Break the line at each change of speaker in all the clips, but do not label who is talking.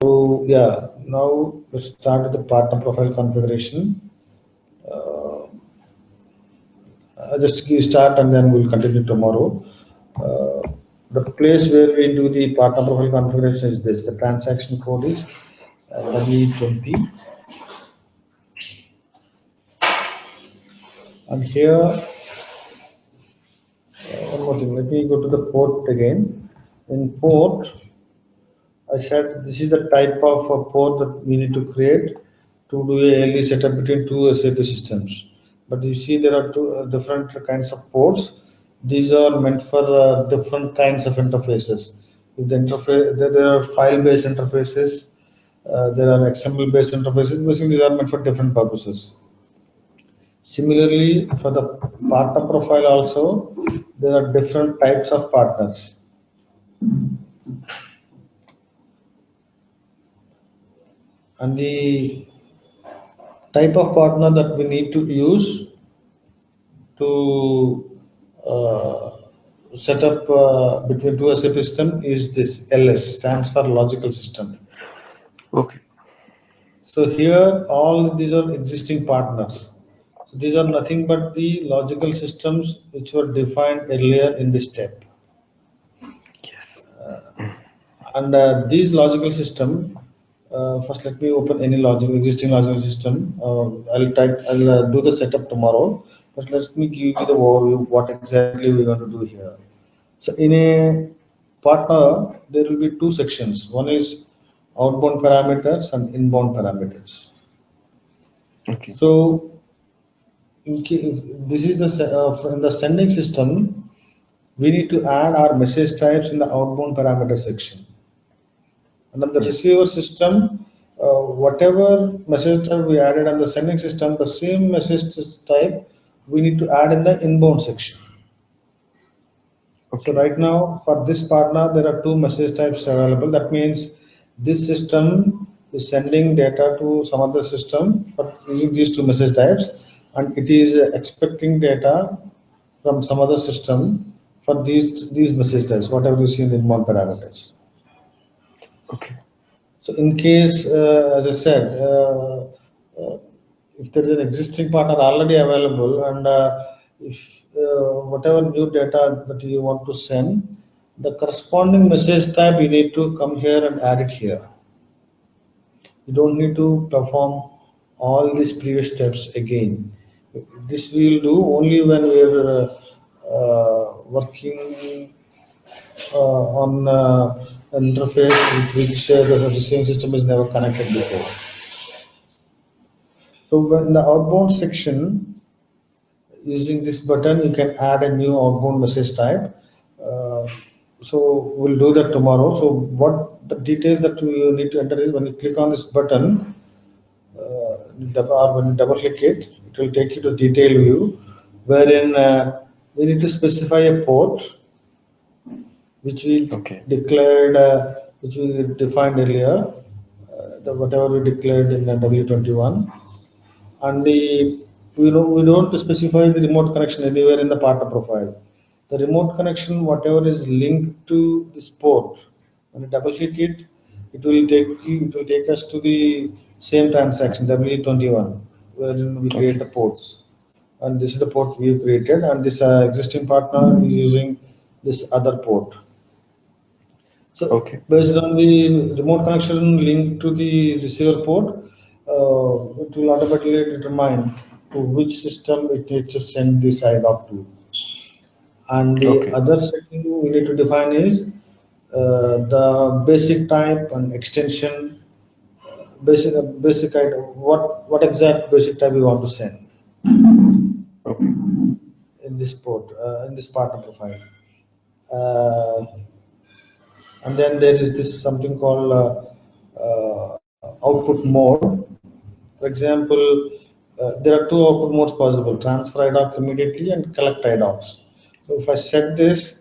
So yeah, now let's start with the partner profile configuration. Just give start and then we'll continue tomorrow. The place where we do the partner profile configuration is this. The transaction code is W20, and here one more thing. Let me go to the port again. In port, I said this is the type of port that we need to create to do a ALE setup between two SAP systems. But you see there are two different kinds of ports. These are meant for different kinds of interfaces. If the interface, there are file-based interfaces, there are XML-based interfaces. Basically, these are meant for different purposes. Similarly, for the partner profile also, there are different types of partners. And the type of partner that we need to use to set up between two SAP system is this LS, stands for logical system.
Okay.
So here all these are existing partners. So these are nothing but the logical systems which were defined earlier in this step.
Yes.
And these logical system, first let me open any existing logical system. I'll do the setup tomorrow, but let me give you the overview what exactly we're going to do here. So in a partner, there will be two sections. One is outbound parameters and inbound parameters.
Okay.
So this is the in the sending system, we need to add our message types in the outbound parameter section. And on the receiver system, whatever message type we added on the sending system, the same message type we need to add in the inbound section.
Okay.
So right now for this partner, there are two message types available. That means this system is sending data to some other system for using these two message types, and it is expecting data from some other system for these message types, whatever you see in the inbound parameters.
Okay.
So in case, as I said, if there is an existing partner already available, and if whatever new data that you want to send, the corresponding message type you need to come here and add it here. You don't need to perform all these previous steps again. This we will do only when we are working on an interface with which the receiving system is never connected before. So when the outbound section, using this button, you can add a new outbound message type. So we'll do that tomorrow. So what the details that you need to enter is when you click on this button, or when you double click it, it will take you to detail view, wherein we need to specify a port which we declared, which we defined earlier, whatever we declared in W21, and we don't specify the remote connection anywhere in the partner profile. The remote connection, whatever is linked to this port, when you double click it, it will take us to the same transaction W21, wherein we create the ports. And this is the port we created, and this existing partner is using this other port. So based on the remote connection linked to the receiver port, it will automatically determine to which system it needs to send this IDoc to. And the other setting we need to define is the basic type and extension, basic item, what exact basic type we want to send in this port, in this partner profile. And then there is this something called output mode. For example, there are two output modes possible: transfer IDoc immediately and collect IDocs. So if I set this,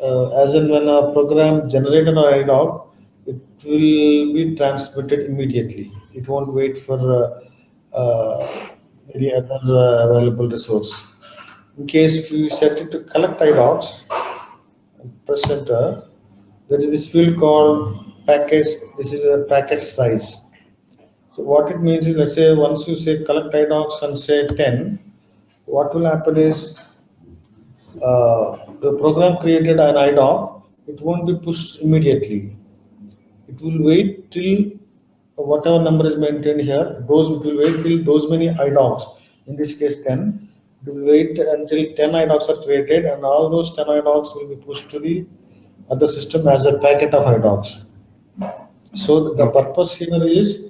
as in when a program generated an IDoc, it will be transmitted immediately. It won't wait for any other available resource. In case we set it to collect IDocs, and press enter, there is this field called package. This is a package size. So what it means is, let's say once you say collect IDocs and say 10, what will happen is the program created an IDoc, it won't be pushed immediately. It will wait till whatever number is maintained here, those it will wait till those many IDocs, in this case 10, it will wait until 10 IDocs are created, and all those 10 IDocs will be pushed to the other system as a packet of IDocs. So the
Okay.
purpose here is,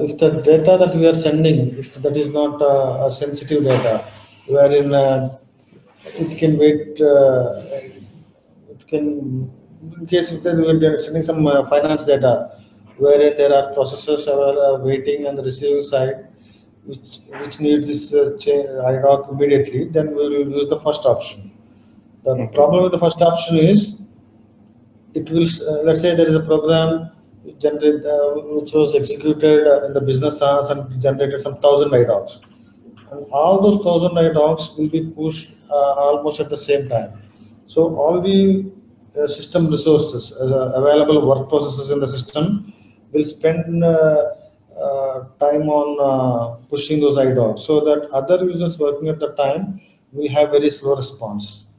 if the data that we are sending, if that is not a sensitive data, wherein it can wait, it can, in case if they are sending some finance data, wherein there are processors are waiting on the receiving side, which needs this IDoc immediately, then we will use the first option. The
Okay.
problem with the first option is, it will, let's say there is a program which was executed in the business hours and generated some 1,000 IDocs, and all those 1,000 IDocs will be pushed almost at the same time. So all the system resources, available work processes in the system, will spend time on pushing those IDocs, so that other users working at the time will have very slow response.
Okay.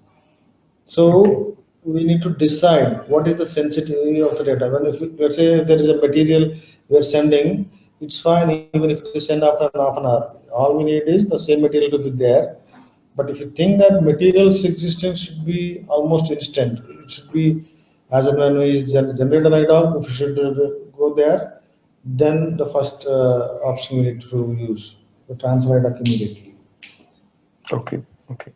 So we need to decide what is the sensitivity of the data. When, if let's say there is a material we are sending, it's fine even if it is sent after half an hour. All we need is the same material to be there. But if you think that material's existence should be almost instant, it should be as and when we generate an IDoc, if we should go there, then the first option we need to use, the transfer IDoc immediately.
Okay. Okay.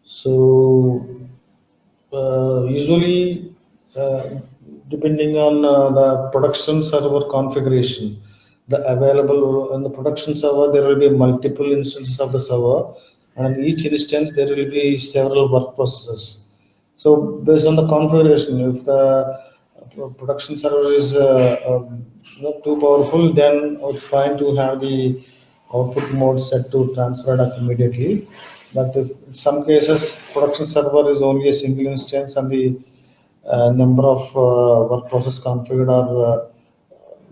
So usually, depending on the production server configuration, the available in the production server, there will be multiple instances of the server, and in each instance there will be several work processes. So based on the configuration, if the production server is not too powerful, then it's fine to have the output mode set to transfer IDoc immediately. But if in some cases production server is only a single instance and the number of work process configured are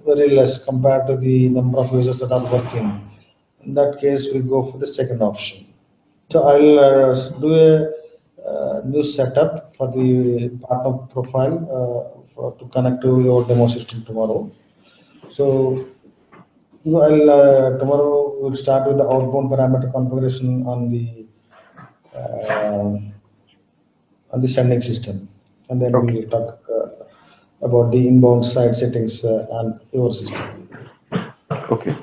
very less compared to the number of users that are working, in that case we go for the second option. So I'll do a new setup for the partner profile to connect to your demo system tomorrow. So I'll tomorrow we'll start with the outbound parameter configuration uh, on the sending system, and then we
Okay.
will talk about the inbound side settings on your system.
Okay.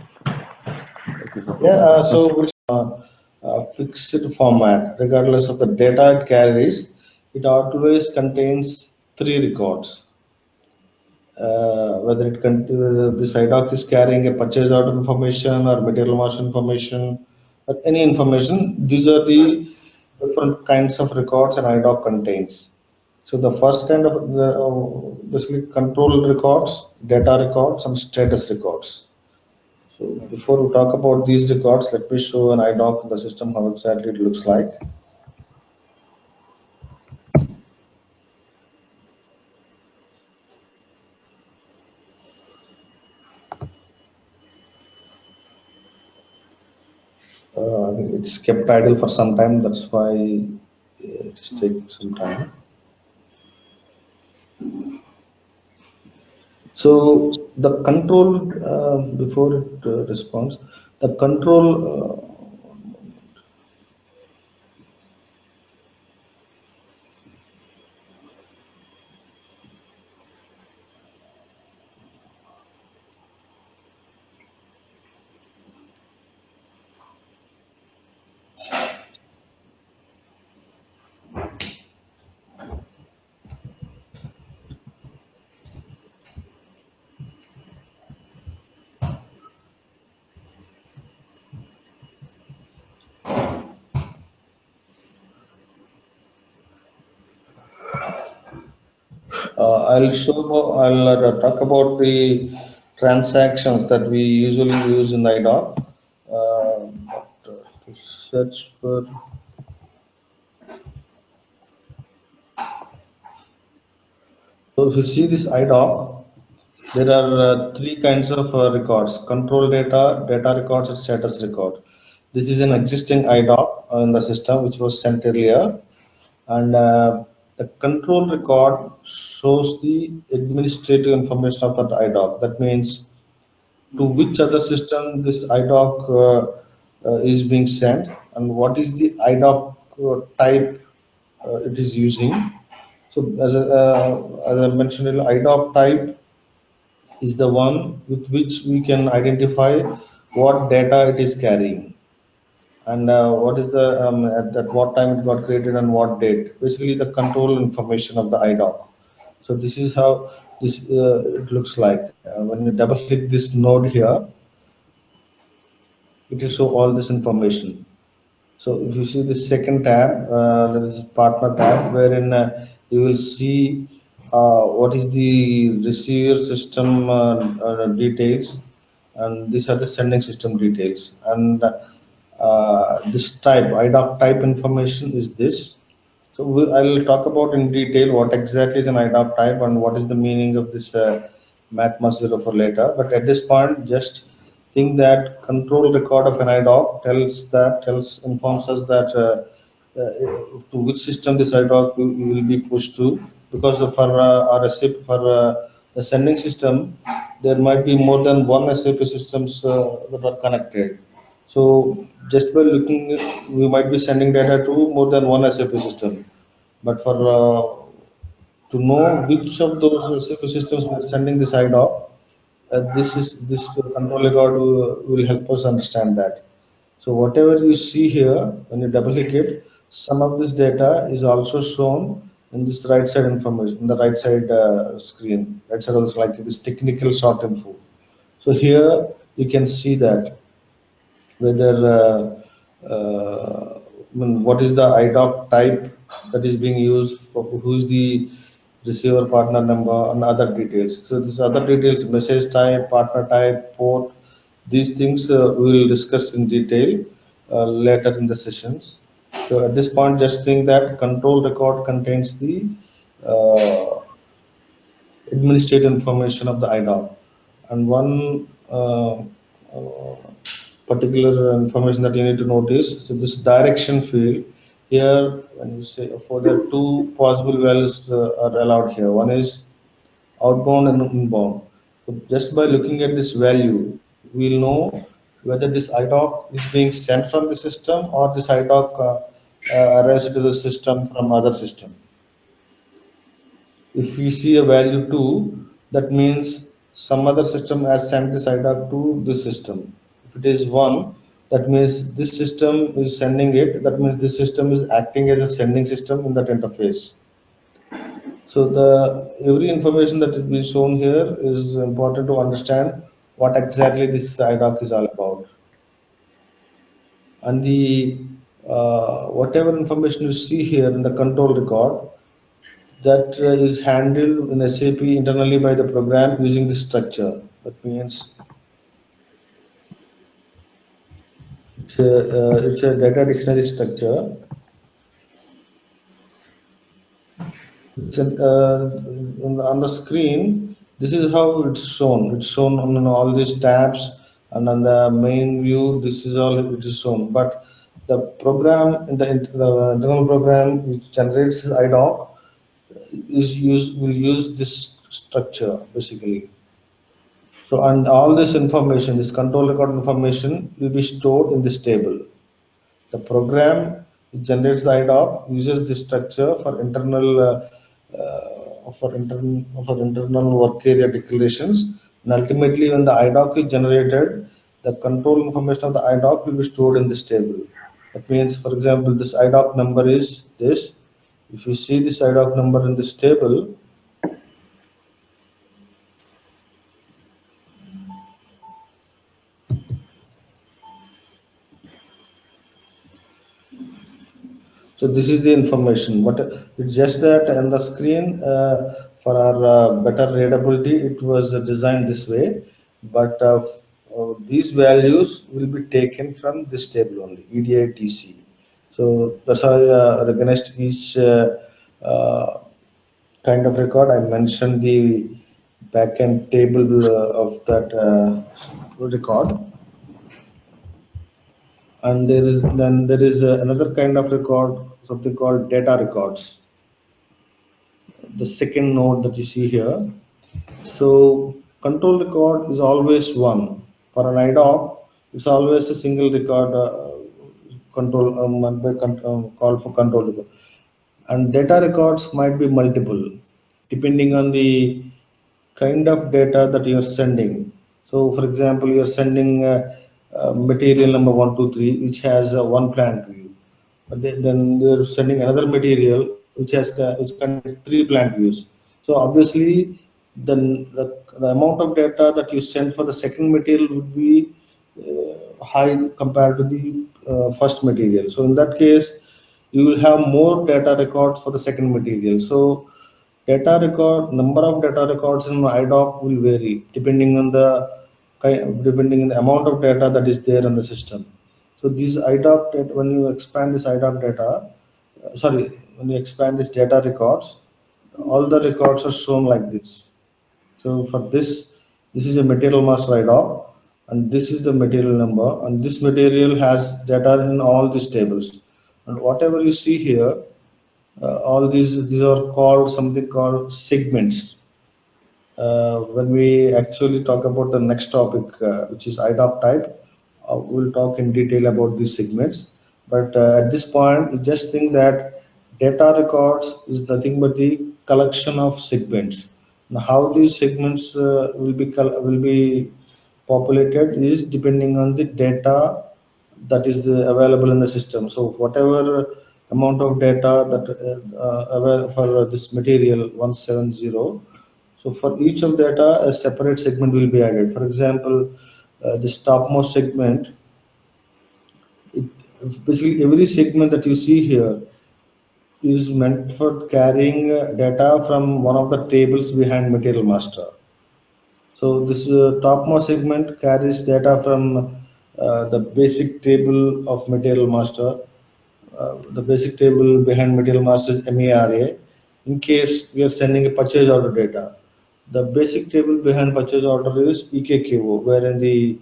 Okay. No
Yeah,
problem. That's
so we'll fixed format, regardless of the data it carries, it always contains three records. Whether this IDoc is carrying a purchase order information or material master information or any information, these are the different kinds of records an IDoc contains. So the first kind of basically control records, data records, and status records. So before we talk about these records, let me show an IDoc in the system how exactly it looks like. I think it's kept idle for some time. That's why it is taking some time. So the control, before it responds, the control. I'll talk about the transactions that we usually use in IDoc. To search for. if you see this IDoc, there are three kinds of records: control data, data records, and status record. This is an existing IDoc in the system which was sent earlier, and the control record shows the administrative information of that IDoc. That means to which other system this IDoc is being sent, and what is the IDoc type it is using. So as I mentioned earlier, IDoc type is the one with which we can identify what data it is carrying, and what is the at what time it got created and what date. Basically, the control information of the IDoc. So this is how this it looks like. When you double click this node here, it will show all this information. So if you see the second tab, there is partner tab, wherein you will see what is the receiver system details, and these are the sending system details. And this type, IDoc type information is this. So I'll talk about in detail what exactly is an IDoc type and what is the meaning of this matmos 04 later. But at this point, just think that control record of an IDoc informs us that to which system this IDoc will be pushed to, because for our SAP for the sending system, there might be more than one SAP systems that are connected. So just by looking, we might be sending data to more than one SAP system. But for to know which of those SAP systems we are sending this IDoc, this control record will help us understand that. So whatever you see here, when you double click it, some of this data is also shown in this right side information, in the right side screen. Right side also like this technical short info. So here you can see that whether what is the IDoc type that is being used, for who's the receiver partner number and other details. So these other details, message type, partner type, port, these things we will discuss in detail later in the sessions. So at this point, just think that control record contains the uh, administrative information of the IDoc. And one particular information that you need to notice, so this direction field here, when you say for the two possible values are allowed here. One is outbound and inbound. So just by looking at this value, we'll know whether this IDoc is being sent from the system or this IDoc arrives to the system from other system. If we see a value 2, that means some other system has sent this IDoc to this system. If it is 1, that means this system is sending it. That means this system is acting as a sending system in that interface. So the every information that is being shown here is important to understand what exactly this IDoc is all about. And the whatever information you see here in the control record, that is handled in SAP internally by the program using this structure. That means it's a data dictionary structure. On the screen, this is how it's shown. It's shown on all these tabs, and on the main view, this is all it is shown. But the program, the internal program which generates IDoc will use this structure basically. So, and all this information, this control record information will be stored in this table. The program which generates the IDoc uses this structure for internal work area declarations, and ultimately when the IDoc is generated, the control information of the IDoc will be stored in this table. That means, for example, this IDoc number is this. If you see this IDoc number in this table, so this is the information. But it's just that on the screen, for our better readability, it was designed this way. But these values will be taken from this table only, EDI-TC. So that's how I recognized each kind of record. I mentioned the backend table of that record, and there is another kind of record, something called data records. The second node that you see here. So control record is always one. For an IDoc, it's always a single record call for control record. And data records might be multiple, depending on the kind of data that you are sending. So, for example, you are sending material number 123, which has one plant view. But then you are sending another material which contains three plant views. So obviously, the amount of data that you send for the second material would be high compared to the first material. So in that case, you will have more data records for the second material. So data record number of data records in IDoc will vary depending on the amount of data that is there in the system. So these IDoc data, when you expand this IDoc data, when you expand this data records, all the records are shown like this. So for this is a material master IDoc, and this is the material number, and this material has data in all these tables. And whatever you see here, all these are called something called segments. When we actually talk about the next topic, which is IDoc type, we'll talk in detail about these segments. But at this point, we just think that data records is nothing but the collection of segments. Now, how these segments will be populated is depending on the data that is available in the system. So whatever amount of data that available for this material 170, so for each of data, a separate segment will be added. For example, this topmost segment, basically every segment that you see here is meant for carrying data from one of the tables behind material master. So this topmost segment carries data from the basic table of material master. The basic table behind material master is MERA. In case we are sending a purchase order data, the basic table behind purchase order is EKKO, wherein the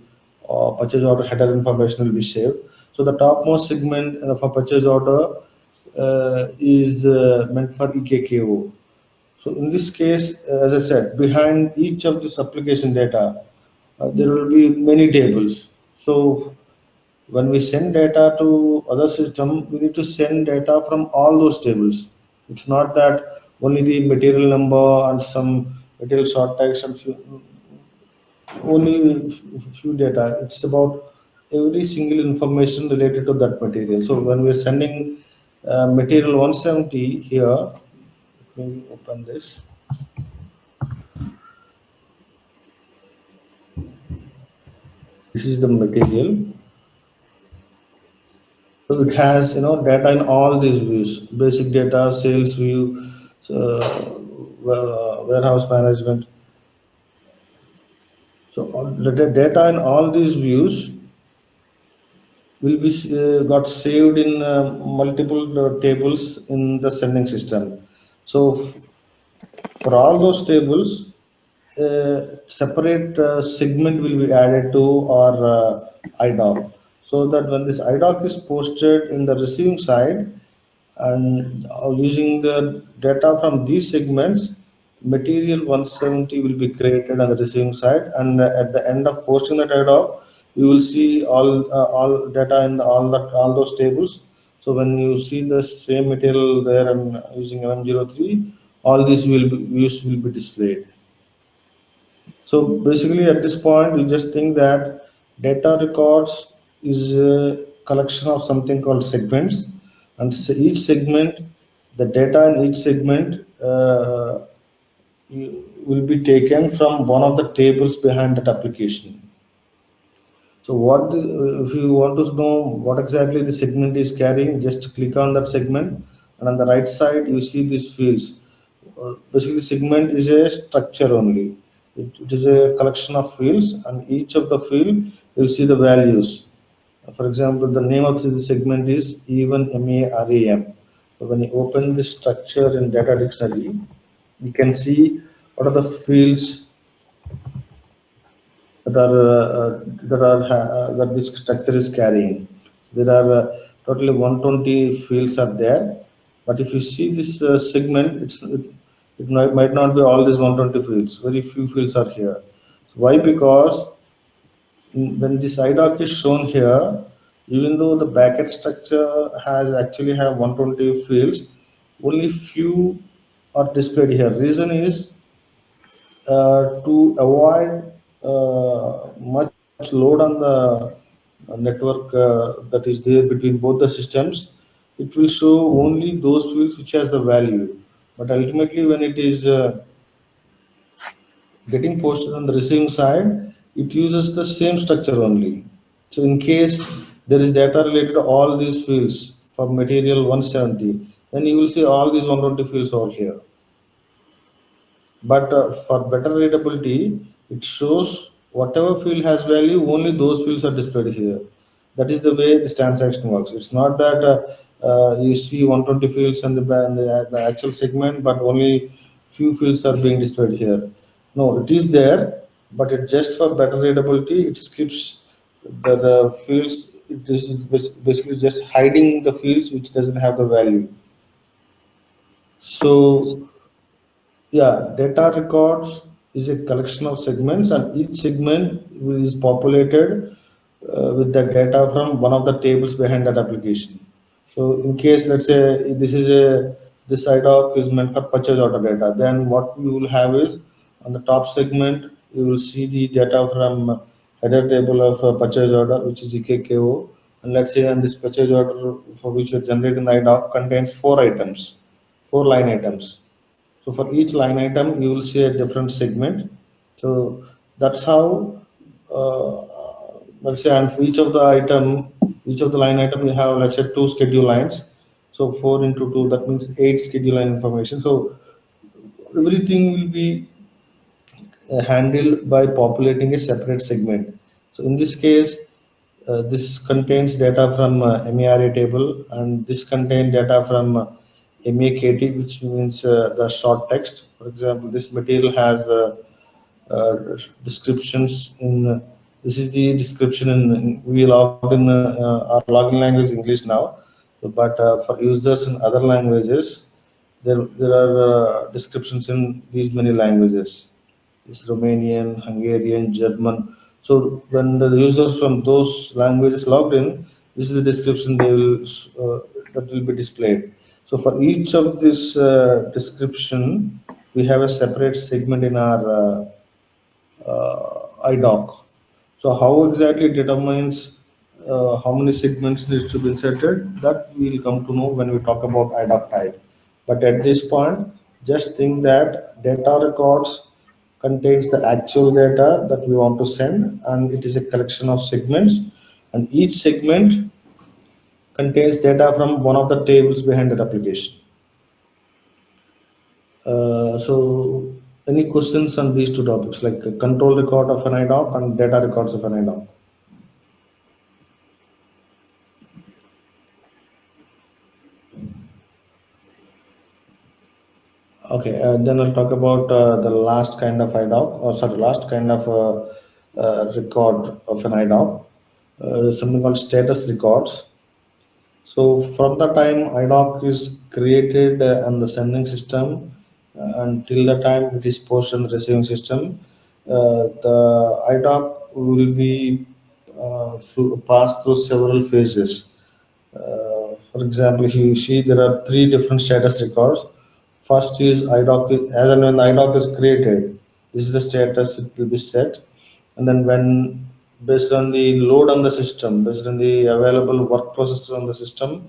purchase order header information will be saved. So the topmost segment for purchase order is meant for EKKO. So in this case, as I said, behind each of this application data, there will be many tables. So when we send data to other system, we need to send data from all those tables. It's not that only the material number and some material short tags and only few data. It's about every single information related to that material. So when we're sending material 170 here, let me open this. This is the material. So it has data in all these views: basic data, sales view, warehouse management. So the data in all these views will be got saved in multiple tables in the sending system. So for all those tables, separate segment will be added to our IDoc, so that when this IDoc is posted in the receiving side, and using the data from these segments, material 170 will be created on the receiving side, and at the end of posting that IDoc, you will see all data in all those tables. So when you see the same material there and using M03, all these views will be displayed. So basically at this point, we just think that data records is a collection of something called segments, and each segment, the data in each segment will be taken from one of the tables behind that application. So if you want to know what exactly the segment is carrying, just click on that segment, and on the right side you see these fields. Basically, segment is a structure only. It is a collection of fields, and each of the field you'll see the values. For example, the name of the segment is even MERAM. So when you open this structure in data dictionary, you can see what are the fields that this structure is carrying. There are totally 120 fields are there, but if you see this segment, it might not be all these 120 fields. Very few fields are here. Why? Because when this IDoc is shown here, even though the backend structure has actually have 120 fields, only few are displayed here. Reason is to avoid much load on the network that is there between both the systems. It will show only those fields which has the value, but ultimately when it is getting posted on the receiving side, it uses the same structure only. So in case there is data related to all these fields for material 170, then you will see all these 120 fields over here. But for better readability, it shows whatever field has value, only those fields are displayed here. That is the way this transaction works. It's not that you see 120 fields in the actual segment, but only few fields are being displayed here. No, it is there, but it just for better readability, it skips the fields. It is basically just hiding the fields which doesn't have the value. So yeah, data records is a collection of segments, and each segment is populated with the data from one of the tables behind that application. So in case, let's say this IDoc is meant for purchase order data, then what you will have is on the top segment, you will see the data from header table of purchase order, which is EKKO. And let's say on this purchase order for which you generate in IDoc contains 4 items, 4 line items. So for each line item, you will see a different segment. So that's how, let's say, and for each of the item, each of the line item, you have, let's say, 2 schedule lines. So 4 into 2, that means 8 schedule line information. So everything will be handled by populating a separate segment. So in this case, this contains data from MERA table, and this contains data from MAKT, which means the short text. For example, this material has descriptions in. This is the description we logged in our login language English now, but for users in other languages, there are descriptions in these many languages. It's Romanian, Hungarian, German. So when the users from those languages logged in, this is the description they will that will be displayed. So for each of this description, we have a separate segment in our IDoc. So how exactly it determines how many segments needs to be inserted, that we will come to know when we talk about IDoc type. But at this point, just think that data records contains the actual data that we want to send, and it is a collection of segments, and each segment contains data from one of the tables behind that application. So any questions on these two topics, like a control record of an IDoc and data records of an IDoc? Okay, then I'll talk about the last kind of IDoc, or sorry, last kind of record of an IDoc, something called status records. So from the time IDoc is created on the sending system until the time it is posted on the receiving system, the IDoc will be passed through several phases. For example, you see there are 3 different status records. First is IDoc, as and when IDoc is created, this is the status it will be set. And then when, based on the load on the system, based on the available work processes on the system,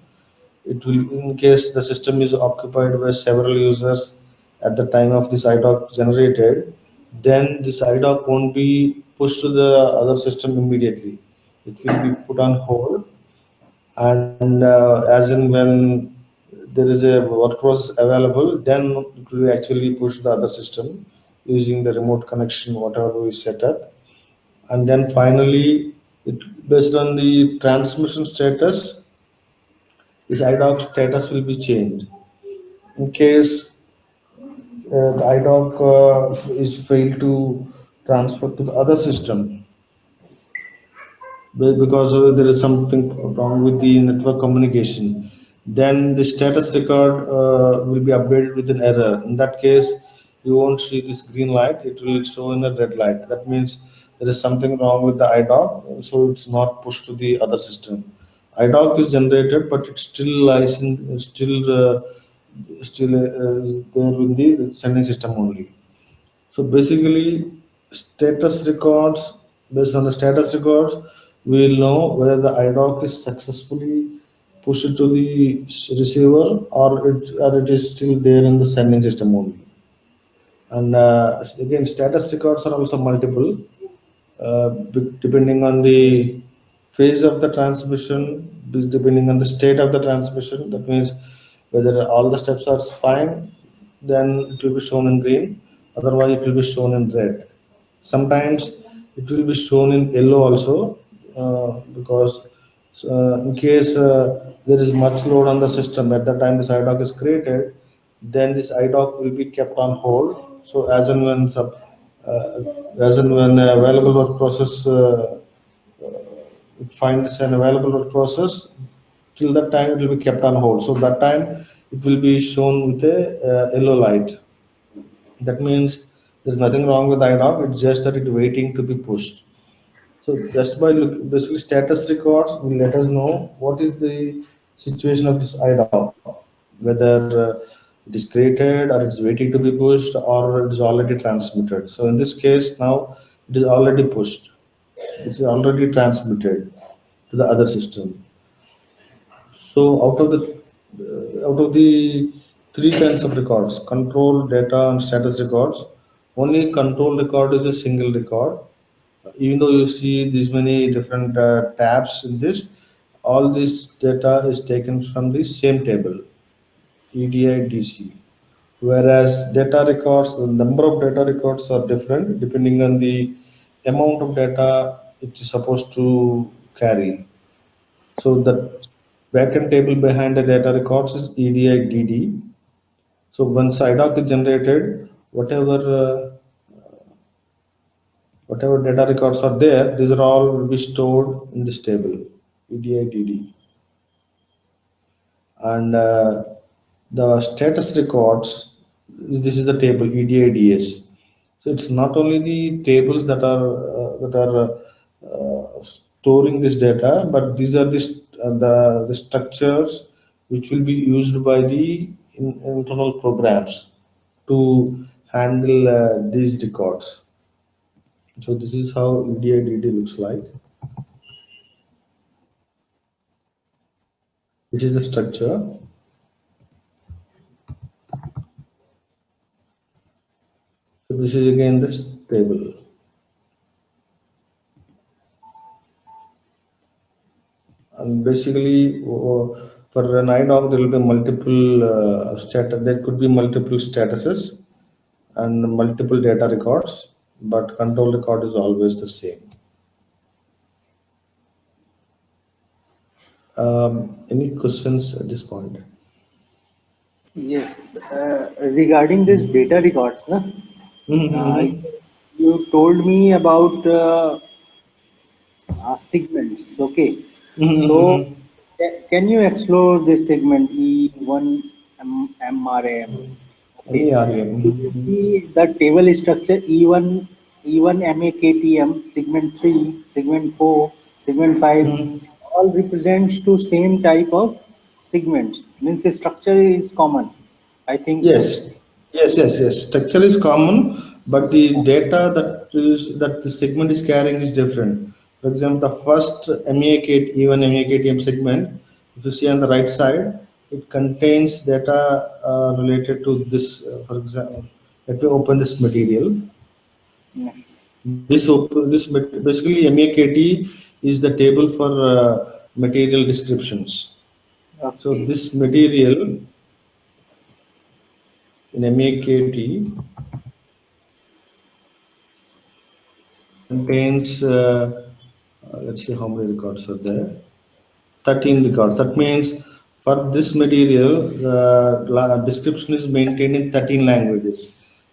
it will, in case the system is occupied by several users at the time of this IDoc generated, then this IDoc won't be pushed to the other system immediately. It will be put on hold, and as in when there is a work process available, then it will actually push the other system using the remote connection, whatever we set up. And then finally, based on the transmission status, this IDoc status will be changed. In case the IDoc is failed to transfer to the other system because there is something wrong with the network communication. Then the status record will be updated with an error. In that case, you won't see this green light, it will show in a red light. That means there is something wrong with the IDoc, so it's not pushed to the other system. IDoc is generated, but it still lies in there in the sending system only. So basically, status records, based on the status records, we will know whether the IDoc is successfully pushed to the receiver, or it is still there in the sending system only. And again, status records are also multiple, depending on the phase of the transmission, depending on the state of the transmission. That means whether all the steps are fine, then it will be shown in green. Otherwise, it will be shown in red. Sometimes it will be shown in yellow also, because in case there is much load on the system at the time this IDoc is created, then this IDoc will be kept on hold. So as and when available work process it finds an available work process, till that time it will be kept on hold. So that time it will be shown with a yellow light. That means there's nothing wrong with IDoc, it's just that it's waiting to be pushed. So just by basically status records will let us know what is the situation of this IDoc, whether it is created or it's waiting to be pushed or it is already transmitted. So in this case now it is already pushed, it's already transmitted to the other system. So out of the three kinds of records, control, data, and status records, only control record is a single record. Even though you see these many different tabs in this, all this data is taken from the same table, EDI DC. Whereas data records, the number of data records are different depending on the amount of data it is supposed to carry. So the backend table behind the data records is EDI DD. So once IDoc is generated, whatever data records are there, these are all will be stored in this table, EDI DD. And the status records, this is the table EDI DS. So it's not only the tables that are storing this data, but these are the structures which will be used by the internal programs to handle these records. So this is how EDI DD looks like. Which is the structure. So this is again this table. And basically, for an IDoc, there will be multiple there could be multiple statuses and multiple data records, but control record is always the same. Any questions at this point?
Yes, regarding this data records, na? You told me about segments. Okay, so can you explore this segment E1 MRAM? Okay, the table structure E1 MAKTM, segment 3, segment 4, segment 5, all represents to same type of segments. Means the structure is common. I think
yes,
so.
yes. Structure is common, but the data that the segment is carrying is different. For example, the first E1 MAKTM segment, if you see on the right side, it contains data related to this. For example, let me open this material.
Yeah.
This basically MAKT is the table for material descriptions.
Okay.
So this material in MAKT contains let's see how many records are there. 13 records. That means for this material, the description is maintained in 13 languages.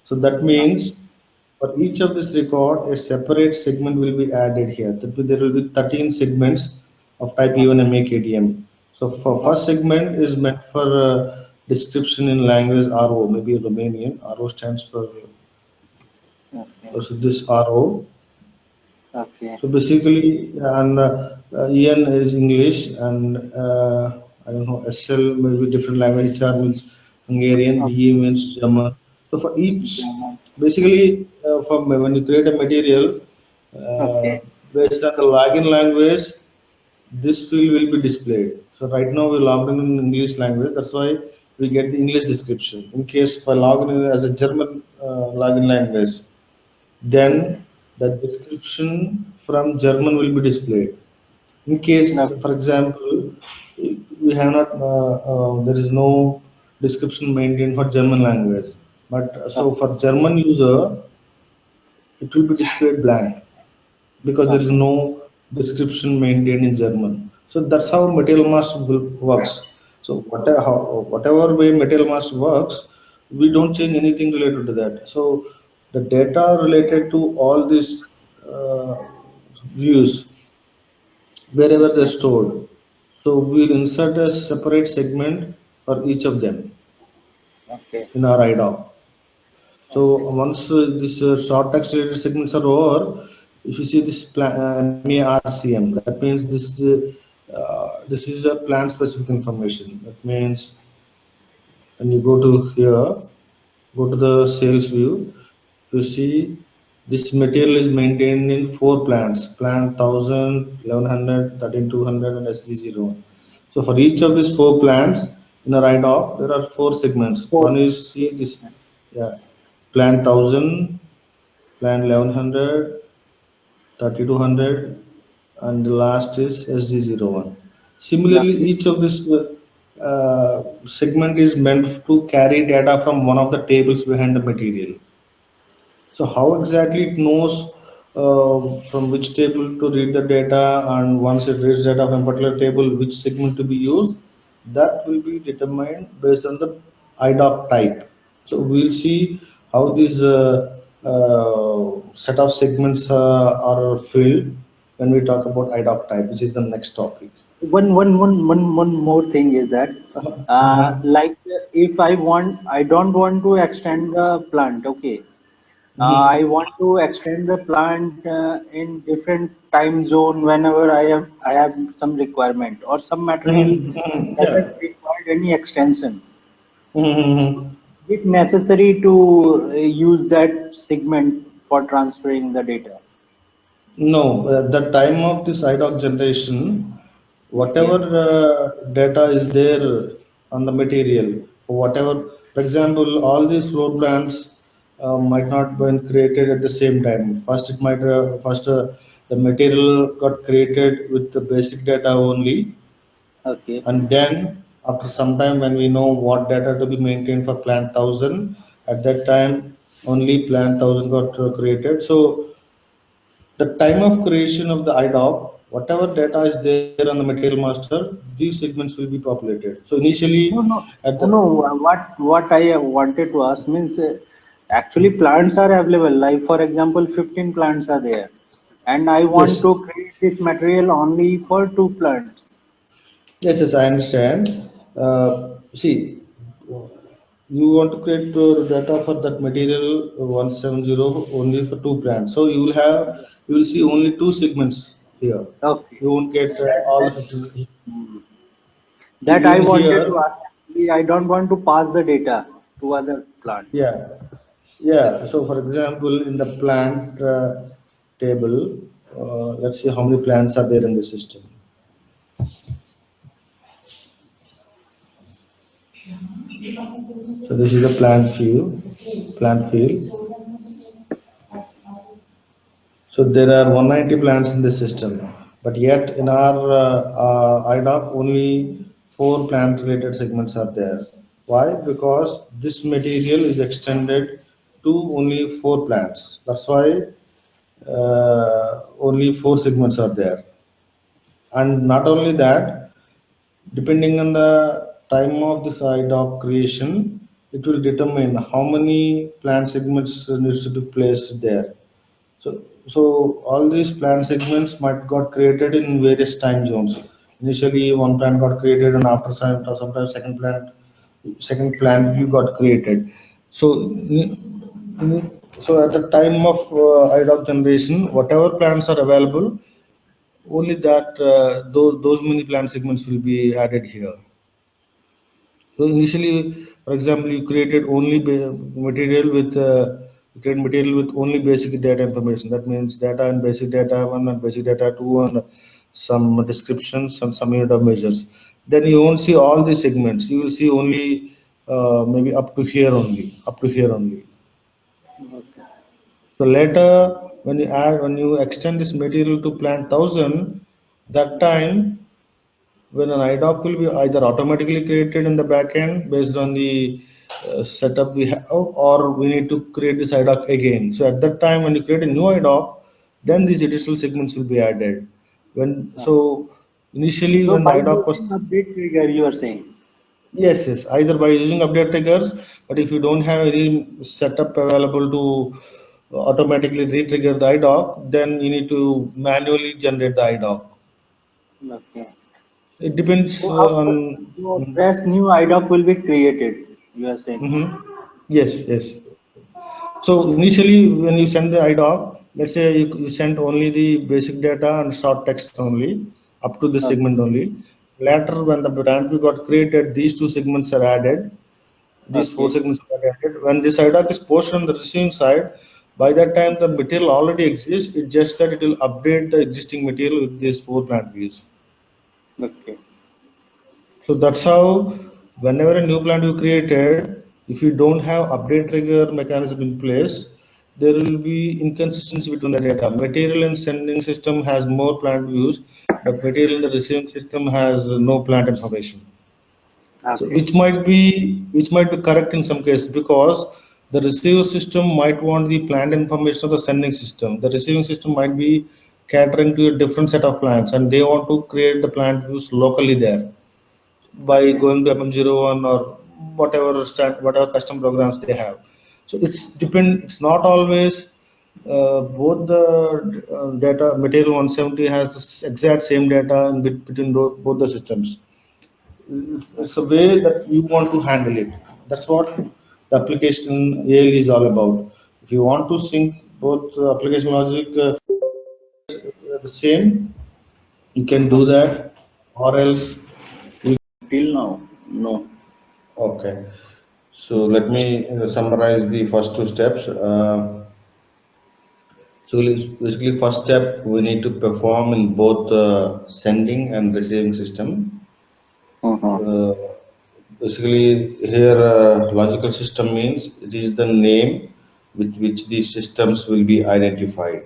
So that means for each of this record, a separate segment will be added here. That means there will be 13 segments of type E1 MAKDM. So for first segment is meant for description in language RO, maybe Romanian. RO stands for so this RO.
Okay.
So basically, and EN is English, and I don't know, SL maybe different language. HR means Hungarian, DE means German. So for each, basically, from when you create a material, uh,
Okay.
based on the login language, this field will be displayed. So right now we logged in English language. That's why we get the English description. In case if I log in as a German login language, then the description from German will be displayed. In case,
Okay.
for example, we have not, there is no description maintained for German language. But so for German user, it will be displayed blank because there is
Okay.
no description maintained in German. So that's how material master works. So whatever way material master works, we don't change anything related to that. So the data related to all these uh, views, wherever they're
Okay.
stored. So we'll insert a separate segment for each of them
Okay.
in our IDoc. So
Okay.
once this short text related segments are over, if you see this MERCM, that means this is a plant specific information. That means when you go to here, go to the sales view, you see this material is maintained in 4 plants: plant 1000, 1100, 13200, and SG01. So for each of these 4 plants in a write-off, there are 4 segments. One
Four.
is see this, yeah, plant 1000, plant 1100, 3200, and the last is SG01. Similarly,
Okay.
each of this segment is meant to carry data from one of the tables behind the material. So how exactly it knows from which table to read the data, and once it reads data from a particular table, which segment to be used, that will be determined based on the IDoc type. So we'll see how these set of segments are filled when we talk about IDoc type, which is the next topic.
One more thing is that,
Mhm.
like if I don't want to extend the plant. Okay. I
Mhm.
want to extend the plant in different time zone whenever I have some requirement or some material
Mhm. Mhm.
doesn't
Yeah.
require any extension.
Mhm.
Is it necessary to use that segment for transferring the data?
No, the time of this IDoc generation, whatever
Okay.
data is there on the material, whatever, for example, all these floor plans might not been created at the same time. First, it might the material got created with the basic data only,
Okay.
and then after some time when we know what data to be maintained for plant 1000, at that time only plant 1000 got created. So the time of creation of the IDoc, whatever data is there on the material master, these segments will be populated. So initially,
No, no,
at
no.
the
What I wanted to ask means actually plants are available. Like for example, 15 plants are there, and I want
yes,
to create this material only for 2 plants.
yes, I understand. See, you want to create data for that material 170 only for 2 plants. So you will see only 2 segments here.
Okay.
You won't get
That,
all the
that,
15.
hmm. That I
Even
wanted to
here,
ask. Actually, I don't want to pass the data to other plants.
yeah. Yeah, so for example, in the plant table, let's see how many plants are there in the system. So this is a plant field. So there are 190 plants in the system, but yet in our IDoc only 4 plant-related segments are there. Why? Because this material is extended to only 4 plants. That's why only 4 segments are there. And not only that, depending on the time of this IDoc creation, it will determine how many plant segments needs to be placed there. So all these plant segments might got created in various time zones. Initially one plant got created, and after some, or sometimes second plant view got created. So so at the time of IDoc generation, whatever plants are available, only that those many plant segments will be added here. So initially, for example, you created only material with you create material with only basic data information. That means data and basic data one and basic data two and some descriptions and some unit of measures. Then you won't see all the segments. You will see only maybe up to here only, up to here only.
Okay.
So later, when you extend this material to plant 1000, that time when an IDoc will be either automatically created in the backend based on the setup we have, or we need to create this IDoc again. So at that time, when you create a new IDoc, then these additional segments will be added. So initially
So
when the
by
IDoc was,
using update trigger, you are saying.
yes, either by using update triggers, but if you don't have any setup available to automatically re-trigger the IDoc, then you need to manually generate the IDoc.
Okay.
It depends
So
on.
so fresh new IDoc will be created. You are saying.
Yes. So initially, when you send the IDoc, let's say you send only the basic data and short text only up to this
Okay.
segment only. Later, when the brand we got created, these two segments are added. These four
Okay.
segments are added. When this IDoc is posted on the receiving side, by that time the material already exists. It's just that it will update the existing material with these four plant views.
Okay.
So that's how, whenever a new plant you created, if you don't have update trigger mechanism in place, there will be inconsistency between the data. Material in sending system has more plant views, but material in the receiving system has no plant information. So
Okay.
which might be correct in some cases, because the receiver system might want the plant information of the sending system. The receiving system might be catering to a different set of plants, and they want to create the plant views locally there by
Okay.
going to MM01 or whatever custom programs they have. So it's not always both the data material 170 has the exact same data in between both the systems. It's a
Okay.
way that you want to handle it. That's what the application AL is all about. If you want to sync both application logic the same, you can do that, or else.
Till now, no.
Okay. So let me summarize the first two steps. So basically, first step we need to perform in both sending and receiving system.
Uh-huh.
Uh, Basically, here logical system means it is the name with which these systems will be identified.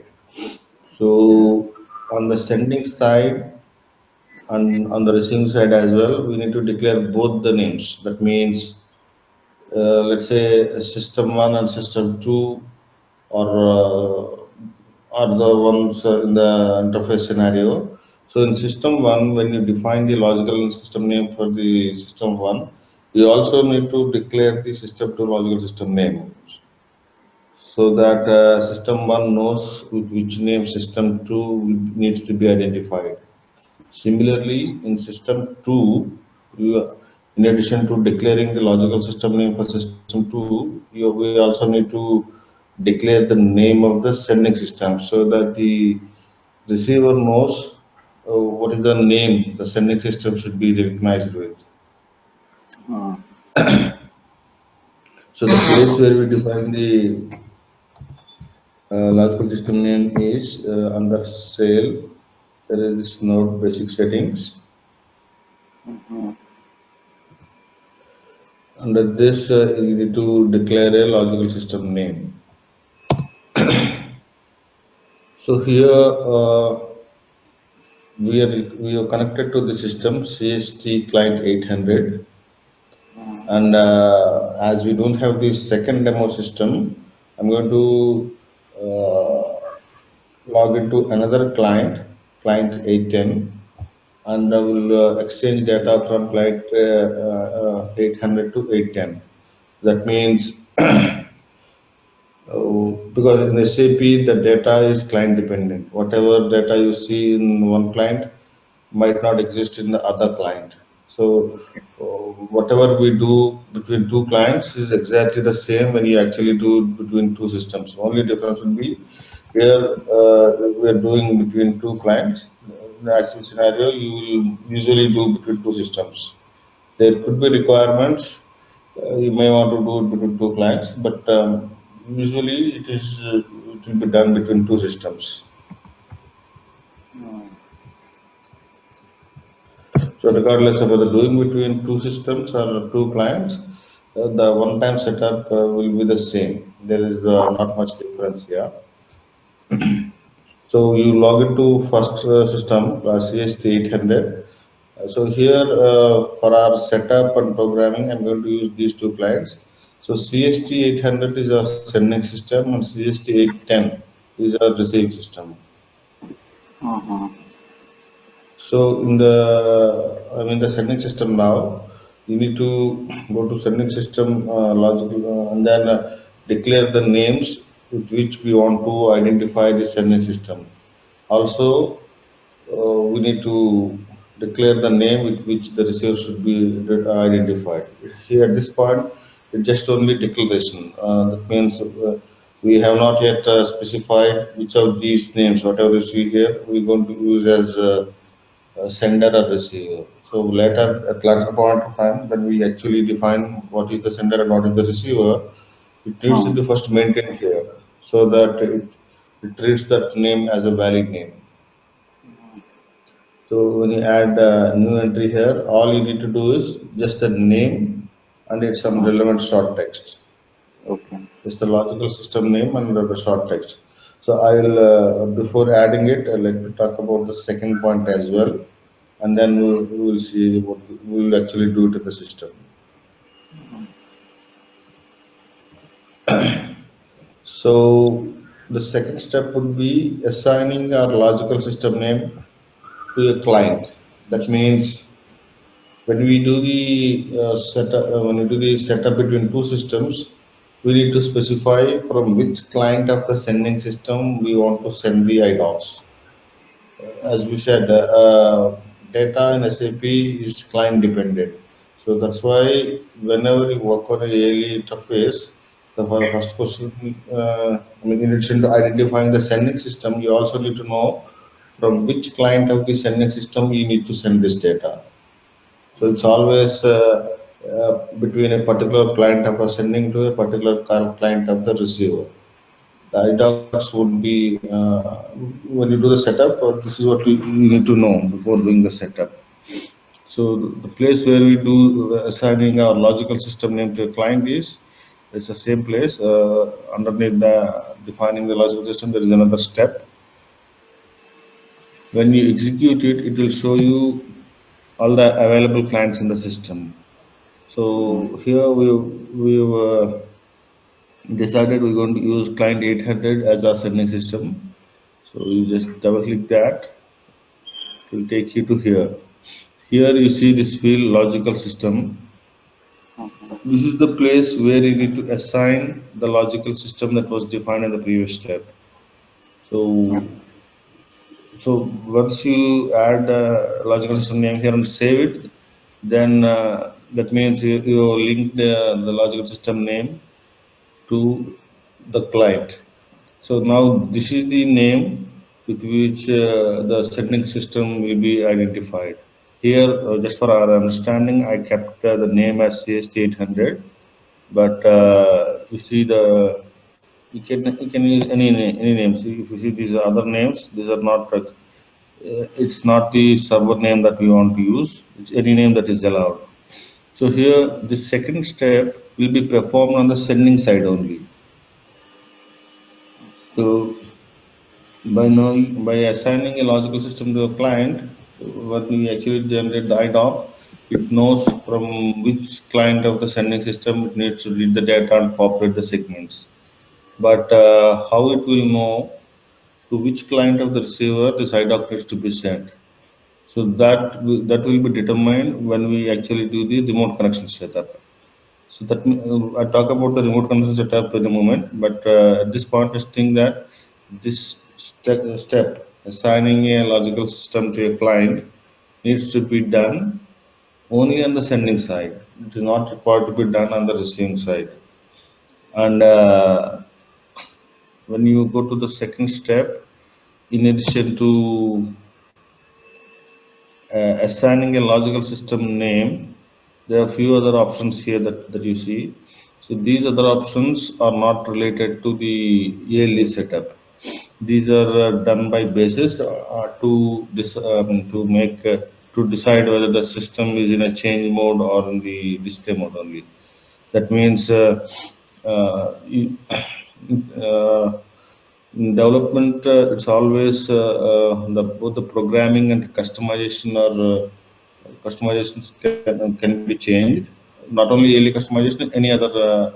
So on the sending side and on the receiving side as well, we need to declare both the names. That means, let's say system one and system two are the ones in the interface scenario. So in system one, when you define the logical system name for the system one, you also need to declare the system two logical system name, so that system one knows with which name system two needs to be identified. Similarly, in system two, in addition to declaring the logical system name for system two, we also need to declare the name of the sending system, so that the receiver knows what is the name the sending system should be recognized with.
Uh,
So the place where we define the logical system name is under sale. There is this node basic settings. Under this, you need to declare a logical system name. So here we are connected to the system CST client 800, and as we don't have the second demo system, I'm going to log into another client 810, and I will exchange data from client 800 to 810. That means because in SAP the data is client dependent. Whatever data you see in one client might not exist in the other client. So whatever we do between two clients is exactly the same when you actually do it between two systems. Only difference will be here we are doing between two clients. In the actual scenario, you will usually do between two systems. There could be requirements you may want to do it between two clients, but usually it will be done between two systems.
Hmm.
So regardless of whether doing between two systems or two clients, the one-time setup will be the same. There is not much difference here. So you log into first system, CST 800. So here for our setup and programming, I'm going to use these two clients. So CST 800 is our sending system and CST 810 is our receiving system.
Uh-huh.
So in the sending system now, you need to go to sending system logical and then declare the names with which we want to identify the sending system. Also, we need to declare the name with which the receiver should be identified. Here at this point, it's just only declaration. That means we have not yet specified which of these names, whatever you see here, we're going to use as sender or receiver. So later, at later point of time, when we actually define what is the sender and what is the receiver, it needs to
Hmm.
be first maintained here so that it treats that name as a valid name. So when you add a new entry here, all you need to do is just the name and it's some
Hmm.
relevant short text.
Okay.
It's the logical system name and the short text. So I'll before adding it, let me talk about the second point as well, and then we will see what we will actually do to the system. So the second step would be assigning our logical system name to a client. That means when we do the when we do the setup between two systems, we need to specify from which client of the sending system we want to send the IDocs. As we said, data in SAP is client dependent. So that's why whenever you work on a ALE interface, the first question, in addition to identifying the sending system, you also need to know from which client of the sending system you need to send this data. So it's always between a particular client of a sending to a particular client of the receiver. The IDocs would be when you do the setup, this is what you need to know before doing the setup. So the place where we do assigning our logical system name to a client is it's the same place. Underneath the defining the logical system, there is another step. When you execute it, it will show you all the available clients in the system.
Hmm.
So here we've decided we're going to use client 800 as our sending system. So you just double click that, it will take you to here. Here you see this field logical system. This is the place where you need to assign the logical system that was defined in the previous step.
Yeah.
So, so once you add the logical system name here and save it, then that means you link the logical system name to the client. So now this is the name with which the sending system will be identified. Here, just for our understanding, I kept the name as CST800, but you see you can use any names. If you see these other names, these are not. It's not the server name that we want to use. It's any name that is allowed. So here, the second step will be performed on the sending side only. So by assigning a logical system to a client, when we actually generate the IDoc, it knows from which client of the sending system it needs to read the data and populate the segments. But how it will know to which client of the receiver this IDoc needs to be sent. So that will be determined when we actually do the remote connection setup.
So that I talk about the remote control setup in a moment, but at this point, just think that this step, assigning a logical system to a client, needs to be done only on the sending side. It is not required to be done on the receiving side. And when you go to the second step, in addition to assigning a logical system name, there are a few other options here that you see. So these other options are not related to the yearly setup. These are done by basis to make to decide whether the system is in a change mode or in the display mode only. That means uh, in development, it's always both the programming and customization customizations can be changed. Not only ALE customization, any other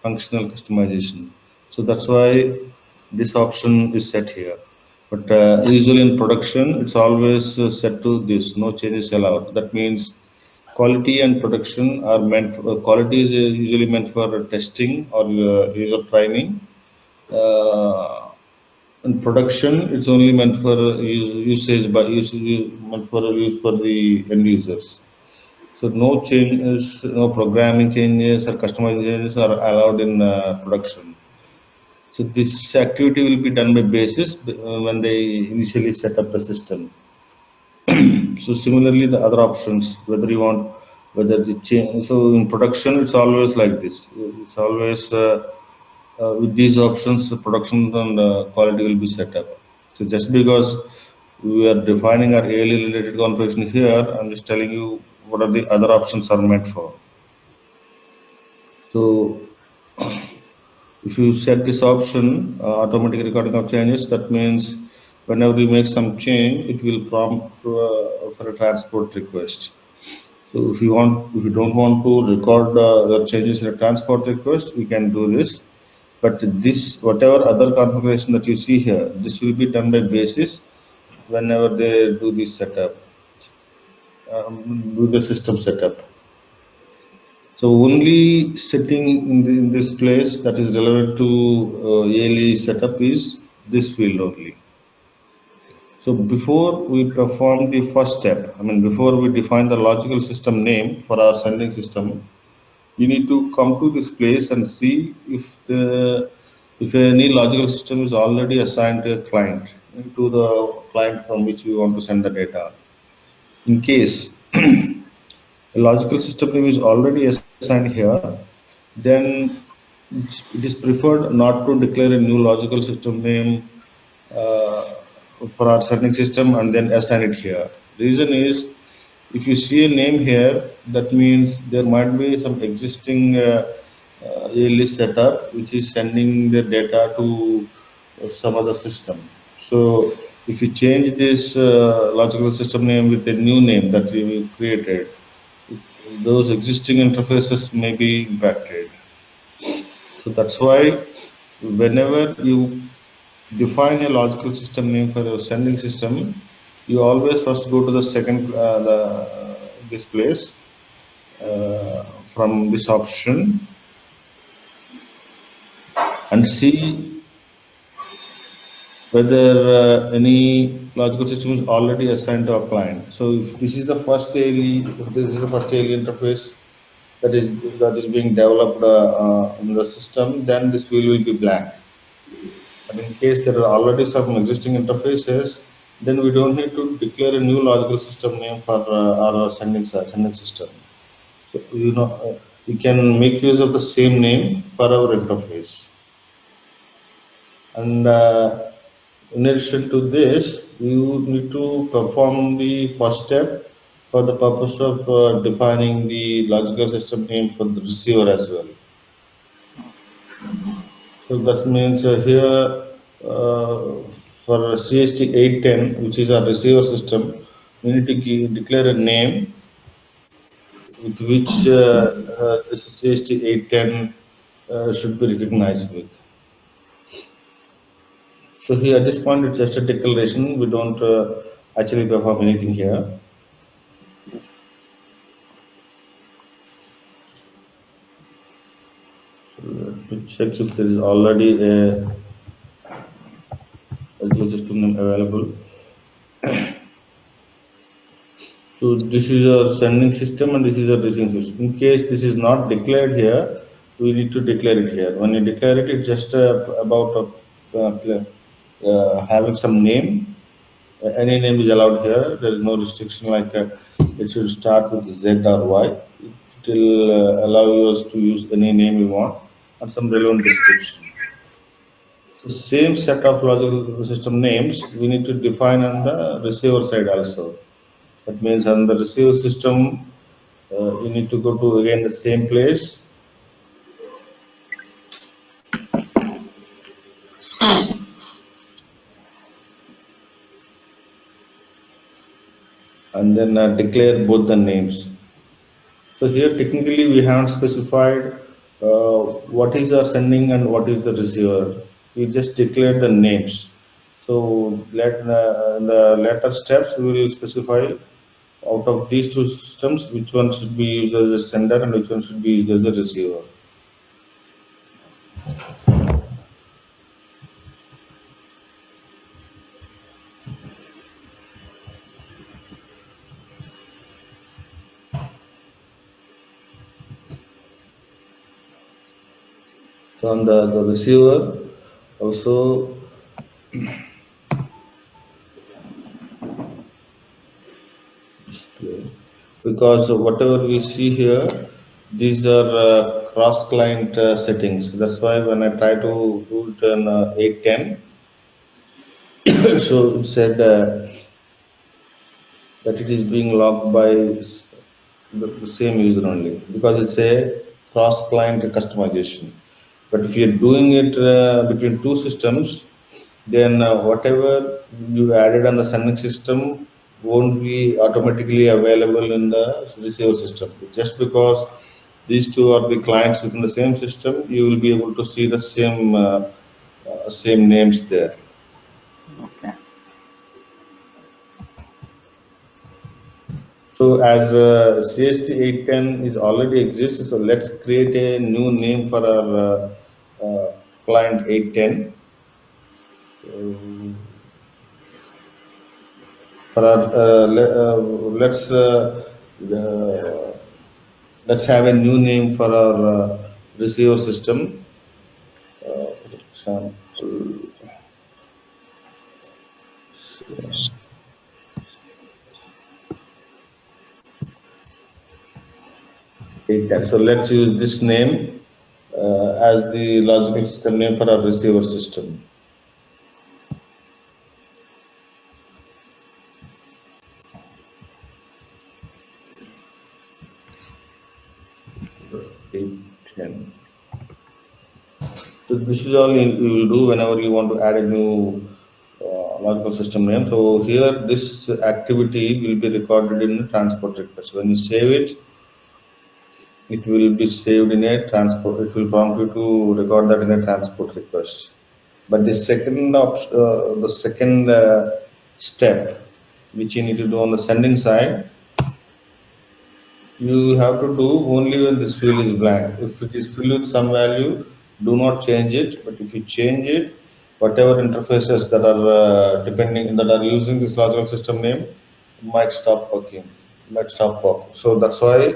functional customization. So that's why this option is set here. But usually in production, it's always set to this, no changes allowed. That means quality and production are meant, quality is usually meant for testing or user training. Uh, in production, it's only meant for usage by usage, meant for use for the end users. So no changes, no programming changes or customization changes are allowed in production. So this activity will be done by basis when they initially set up the system. So similarly, the other options, whether you want, whether the change. So in production, it's always like this. It's always with these options, the production and quality will be set up. So just because we are defining our ALE related configuration here, I'm just telling you what are the other options are meant for. So if you set this option, automatic recording of changes, that means whenever you make some change, it will prompt for a transport request. So if you don't want to record the changes in a transport request, we can do this. But this, whatever other configuration that you see here, this will be done by basis whenever they do the setup, do the system setup. So only setting in this place that is relevant to ALE setup is this field only. So before we perform the first step, I mean before we define the logical system name for our sending system, you need to come to this place and see if any logical system is already assigned to a client, to the client from which you want to send the data. In case a logical system name is already assigned here, then it is preferred not to declare a new logical system name uh, for our sending system and then assign it here. The reason is, if you see a name here, that means there might be some existing ALE setup which is sending the data to some other system. So if you change this logical system name with a new name that we created, those existing interfaces may be impacted. So that's why whenever you define a logical system name for your sending system, you always first go to the second this place from this option and see whether any logical system is already assigned to a client. So if this is the first ALE, if this is the first ALE interface that is being developed in the system, then this field will be blank. But in case there are already some existing interfaces, then we don't need to declare a new logical system name for our sending system. So, we can make use of the same name for our interface. And in addition to this, you need to perform the first step for the purpose of defining the logical system name for the receiver as well. So that means here for CST 810, which is our receiver system, we need to declare a name with which this CST 810 should be recognized with. So here at this point, it's just a declaration. We don't actually perform anything here. to check if there is already a logical system name available. So this is our sending system and this is our receiving system. In case this is not declared here, we need to declare it here. When you declare it, it's just about having some name. Any name is allowed here. There is no restriction like it should start with Z or Y. It will allow us to use any name you want and some relevant description. So same set of logical system names we need to define on the receiver side also. That means on the receiver system, you need to go to again the same place. And then declare both the names. So here technically we haven't specified what is the sending and what is the receiver. We just declare the names. So in the later steps we will specify out of these two systems which one should be used as a sender and which one should be used as a receiver. So on the receiver also because whatever we see here, these are cross-client settings. That's why when I try to do it in 810, so it said that it is being logged by the same user only because it's a cross-client customization. But if you're doing it between two systems, then whatever you added on the sending system won't be automatically available in the receiver system. Just because these two are the clients within the same system, you will be able to see the same names there.
Okay.
So as CST 810 is already exists, so let's create a new name for our client 810. For our, let's have a new name for our receiver system. For example, so let's use this name as the logical system name for our receiver system. So this is all you will do whenever you want to add a new logical system name. So here this activity will be recorded in a transport request. When you save it, it will be saved in a transport. It will prompt you to record that in a transport request. But the second step, which you need to do on the sending side, you have to do only when this field is blank. If it is filled with some value, do not change it. But if you change it, whatever interfaces that are that are using this logical system name might stop working, So that's why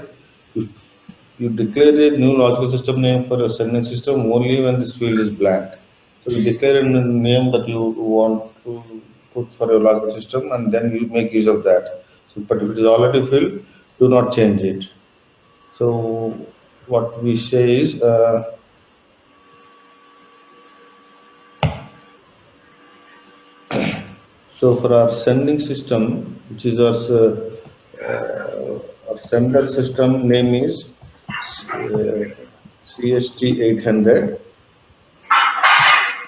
if you declare a new logical system name for a sending system only when this field is blank. So you declare a name that you want to put for your logical system and then you make use of that. So, but if it is already filled, do not change it. So what we say is so for our sending system, which is our sender system name is CST 800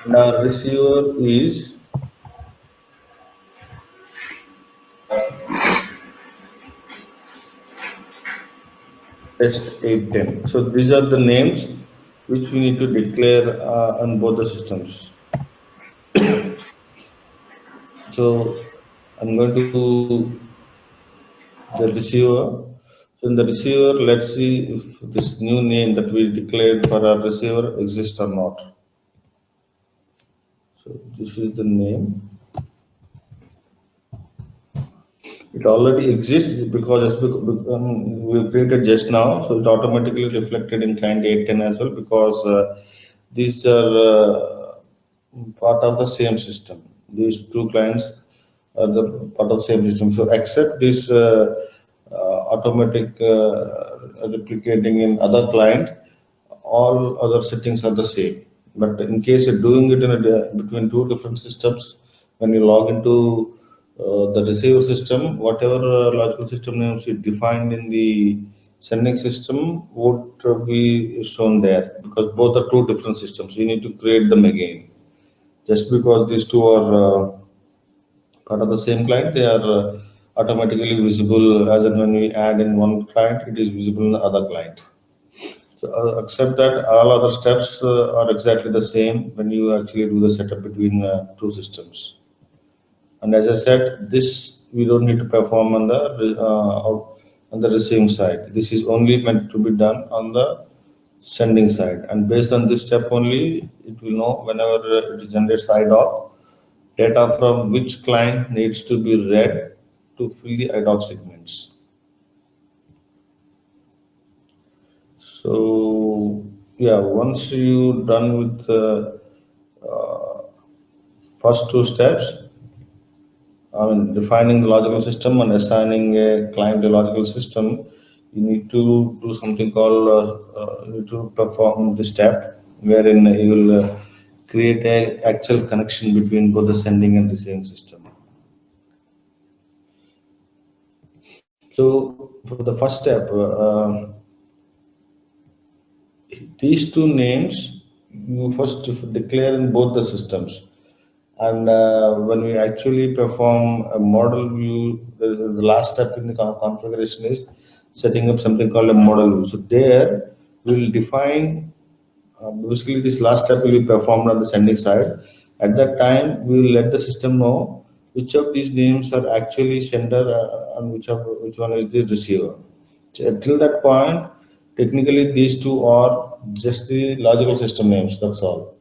and our receiver is test 810. So these are the names which we need to declare on both the systems. So I'm going to the receiver. So in the receiver, let's see if this new name that we declared for our receiver exists or not. So this is the name. It already exists because we created just now, so it automatically reflected in client 810 as well because these are part of the same system. These two clients are the part of the same system. So except this automatic replicating in other client, all other settings are the same. But in case you're doing it in between two different systems, when you log into the receiver system, whatever logical system names you defined in the sending system would be shown there because both are two different systems. You need to create them again. Just because these two are part of the same client, they are automatically visible as and when we add in one client, it is visible in the other client. So except that all other steps are exactly the same when you actually do the setup between two systems. And as I said, this we don't need to perform on the receiving side. This is only meant to be done on the sending side. And based on this step only, it will know whenever it generates IDoc, data from which client needs to be read to fill the IDoc segments. So yeah, once you done with the first two steps, I mean defining the logical system and assigning a client a logical system, you need to do something called you need to perform the step wherein you will create a actual connection between both the sending and receiving system. So for the first step, these two names you first declare in both the systems. And when we actually perform a model view, the last step in the configuration is setting up something called a model view. So there we'll define, basically this last step will be performed on the sending side. At that time, we will let the system know which of these names are actually sender and which one is the receiver. So till that point, technically these two are just the logical system names, that's all.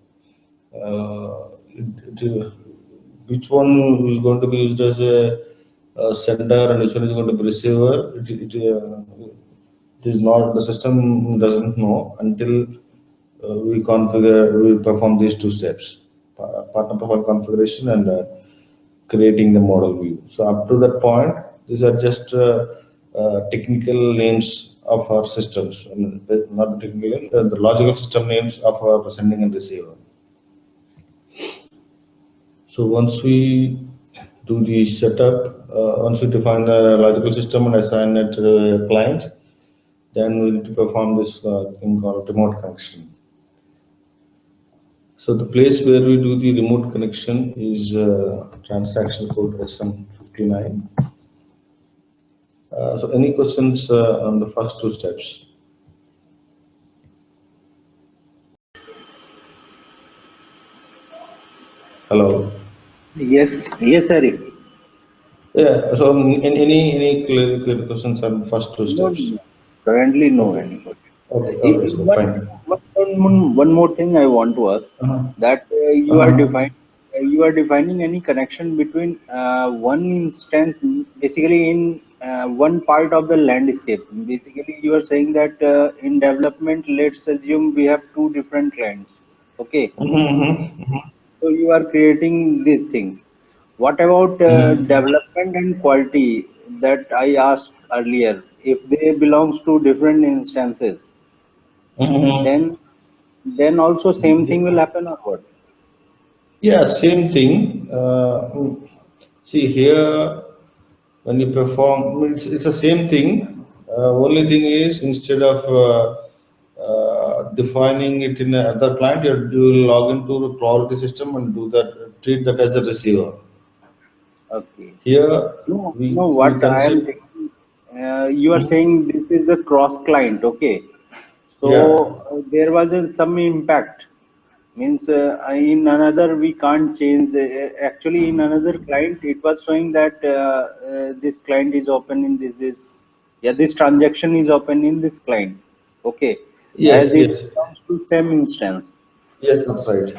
Which one is going to be used as a sender and which one is going to be receiver, it is not, the system doesn't know until we perform these two steps, part of our configuration and creating the model view. So up to that point, these are just technical names of our systems, I mean, not technical, the logical system names of our sending and receiver. So once we do the setup, once we define the logical system and assign it to a client, then we need to perform this thing called remote connection. So the place where we do the remote connection is transaction code SM59. So any questions on the first two steps? Hello.
Yes, Eric.
Yeah. So any clear questions on the first two
No,
steps?
currently no
Okay.
anybody.
Okay. So
One,
fine.
one more thing I want to ask,
Uh-huh.
that
Uh-huh.
you are defining any connection between one instance, basically in one part of the landscape. Basically, you are saying that in development, let's assume we have two different clients. Okay,
Mm-hmm.
so you are creating these things. What about
Mm-hmm.
development and quality that I asked earlier? If they belongs to different instances,
Mm-hmm.
then also same thing will happen or what?
Yeah, same thing. See here, when you perform, it's the same thing. Only thing is instead of defining it in another client, you will log into the quality system and do that, treat that as a receiver.
Okay.
Here,
No,
we
what I am
consider,
thinking, you are saying this is the cross client, okay?
yeah.
So there was some impact. Means in another we can't change. Actually, in another client, it was showing that this client is open in this. Yeah, this transaction is open in this client. Okay,
Yes,
as it
yes,
belongs to same instance.
yes, that's right.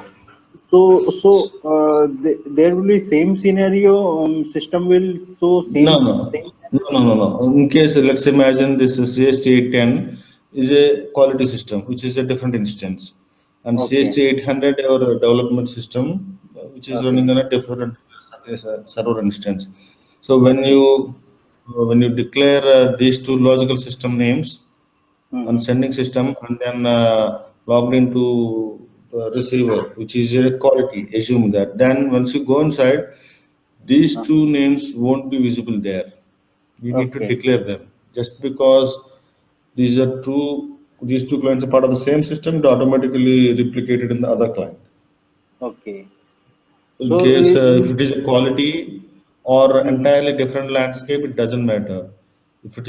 There will be same scenario. System will show
No,
same
no,
same.
no, no, no, no. In case, let's imagine this is CST 810 is a quality system, which is a different instance, and
Okay,
CST 800 or a development system, which is
okay,
running on a different server instance. So
okay.
when you declare these two logical system names on
Mm-hmm.
sending system and then logged into the receiver, which is a quality, assume that. Then once you go inside, these two names won't be visible there. We need to
Okay,
declare them. Just because these two clients are part of the same system, it automatically replicated in the other client.
okay.
In
So,
case if it is a quality or
mhm.
entirely different landscape, it doesn't matter.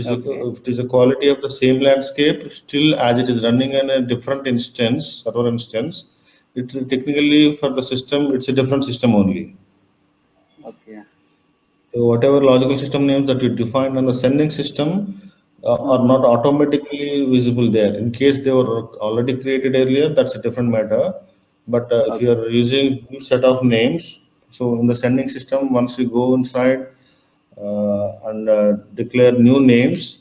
Okay,
If it is a quality of the same landscape, still as it is running in a different instance, server instance, it technically for the system, it's a different system only.
okay.
So whatever logical system names that you defined on the sending system are
Mm-hmm.
not automatically visible there. In case they were already created earlier, that's a different matter. But if you
Okay.
are using new set of names, so in the sending system, once you go inside and declare new names,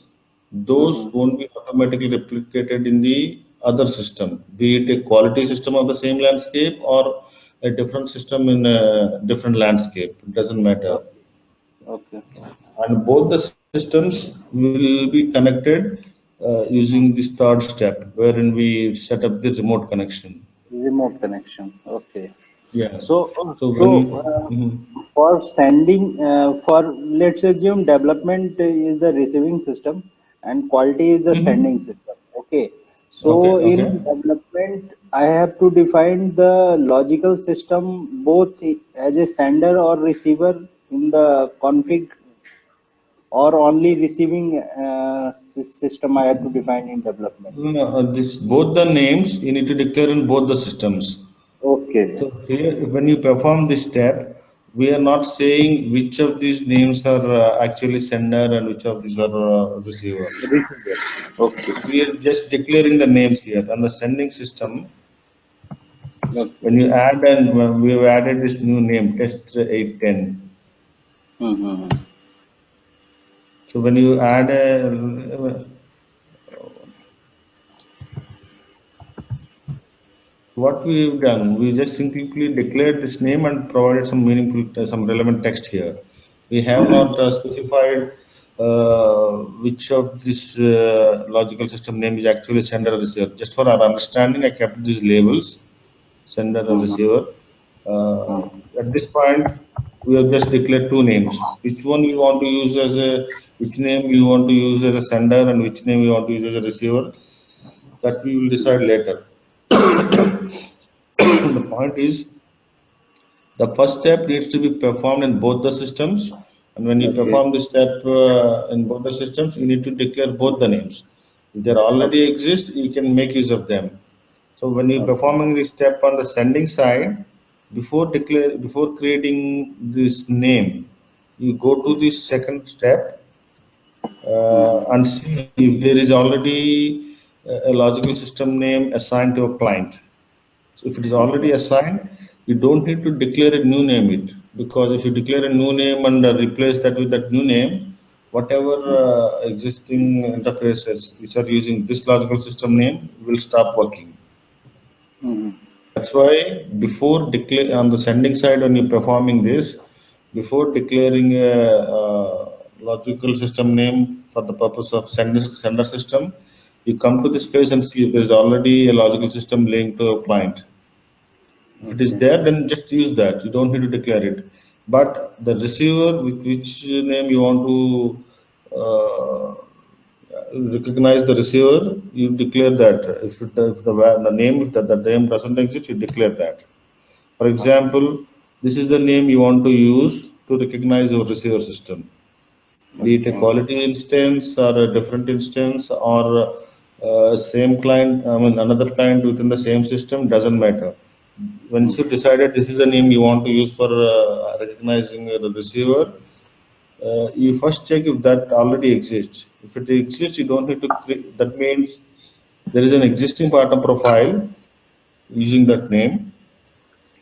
those
Mm-hmm.
won't be automatically replicated in the other system, be it a quality system of the same landscape or a different system in a different landscape. It doesn't matter.
Okay. Okay.
And both the systems will be connected using this third step, wherein we set up the remote connection.
Remote connection. Okay.
Yeah.
So,
So when Mhm.
for sending, for let's assume development is the receiving system and quality is the sending
Mhm.
system. Okay.
Okay,
So, in
okay.
development, I have to define the logical system both as a sender or receiver in the config, or only receiving system I have to define in development.
No, no, this both the names you need to declare in both the systems.
Okay.
So here, when you perform this step, we are not saying which of these names are actually sender and which of these are receiver.
Receiver. Okay.
We are just declaring the names here on the sending system.
Okay.
When you add and when we have added this new name, test 810.
Mm-hmm.
So when you add a, what we've done, we just simply declared this name and provided some meaningful, some relevant text here. We have not specified which of this logical system name is actually sender or receiver. Just for our understanding, I kept these labels, sender and
Mm-hmm.
receiver. At this point, we have just declared two names. Which one we want to use as a, which name we want to use as a sender and which name we want to use as a receiver, that we will decide later. The point is, the first step needs to be performed in both the systems. And when you
Okay.
perform this step in both the systems, you need to declare both the names. If they already
Okay.
exist, you can make use of them. So when you're
Okay.
performing this step on the sending side, before creating this name, you go to the second step
Mm-hmm.
and see if there is already a logical system name assigned to a client. So if it is already
Okay.
assigned, you don't need to declare a new name it, because if you declare a new name and replace that with that new name, whatever existing interfaces which are using this logical system name will stop working.
Mm-hmm.
That's why before declare on the sending side, when you're performing this, before declaring a logical system name for the purpose of sender system, you come to this place and see if there's already a logical system linked to a client. If it is
Okay.
there, then just use that. You don't need to declare it. But the receiver with which name you want to recognize the receiver, you declare that. If the name, if the name doesn't exist, you declare that. For
Okay.
example, this is the name you want to use to recognize your receiver system, be it a
Okay.
quality instance or a different instance or same client, I mean another client within the same system, doesn't matter. Once you
Okay.
decided this is the name you want to use for recognizing the receiver, you first check if that already exists. If it exists, you don't need to create. That means there is an existing partner profile using that name,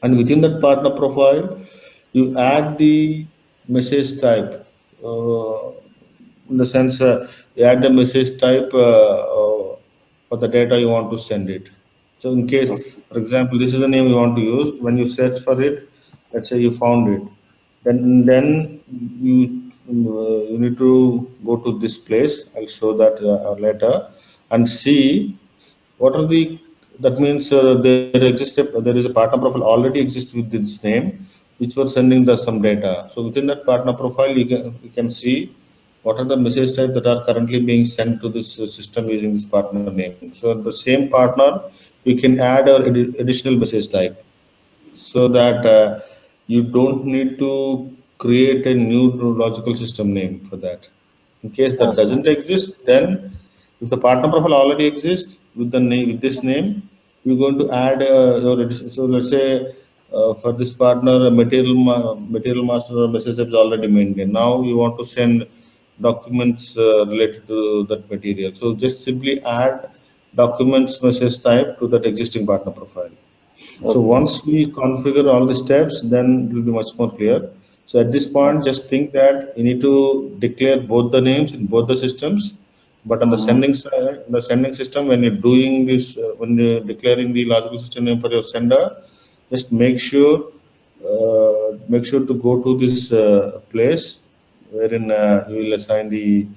and within that partner profile, you add the message type. In the sense, you add the message type for the data you want to send it. So in case, for example, this is the name you want to use. When you search for it, let's say you found it, then you need to go to this place. I'll show that later, and see what are the, that means there is a partner profile already exists with this name, which were sending the some data. So within that partner profile, you can see what are the message types that are currently being sent to this system using this partner name. So the same partner, you can add an additional message type, so that you don't need to create a new logical system name for that. In case that
Okay.
doesn't exist, then if the partner profile already exists with the name, with this name, you're going to add so let's say for this partner, a material master message is already maintained. Now you want to send documents related to that material. So just simply add documents message type to that existing partner profile. So
Okay.
once we configure all the steps, then it will be much more clear. So at this point, just think that you need to declare both the names in both the systems. But on the
Mm-hmm.
sending side, the sending system, when you're doing this, when you're declaring the logical system name for your sender, just make sure to go to this place wherein you will assign the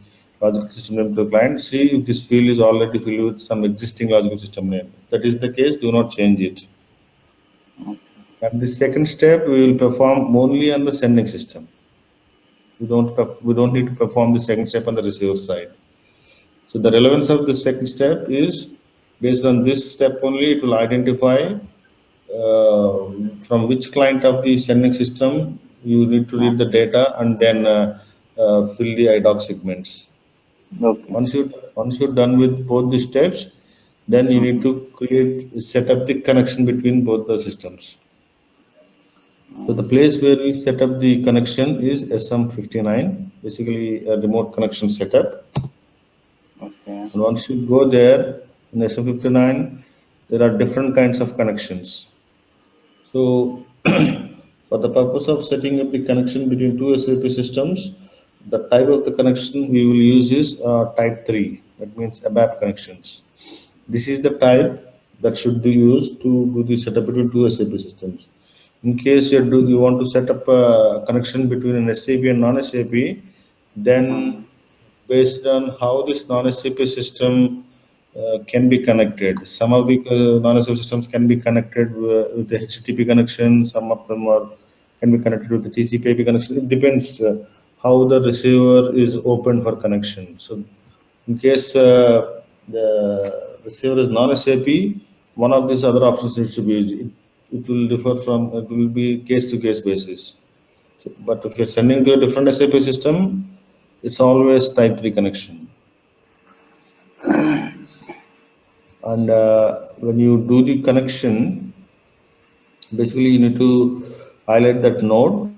logical system name to the client. See if this field is already filled with some existing logical system name. If that is the case, do not change it. And the second step we will perform only on the sending system. We don't need to perform the second step on the receiver side. So the relevance of the second step is based on this step only. It will identify from which client of the sending system you need to read the data, and then fill the IDoc segments.
Okay.
Once you're done with both the steps, then you need
Mm-hmm.
to set up the connection between both the systems. So the place where we set up the connection is SM59, basically a remote connection setup.
Okay.
And once you go there in SM59, there are different kinds of connections. So for the purpose of setting up the connection between two SAP systems, the type of the connection we will use is type 3. That means ABAP connections. This is the type that should be used to do the setup between two SAP systems. In case you want to set up a connection between an SAP and non-SAP,
Mm-hmm.
then based on how this non-SAP system can be connected. Some of the non-SAP systems can be connected with the HTTP connection. Some of them can be connected with the TCP/IP connection. It depends how the receiver is open for connection. So in case the receiver is non-SAP, one of these other options needs to be used. It will differ from, it will be case to case basis. But if you're sending to a different SAP system, it's always type 3 connection. And when you do the connection, basically you need to highlight that node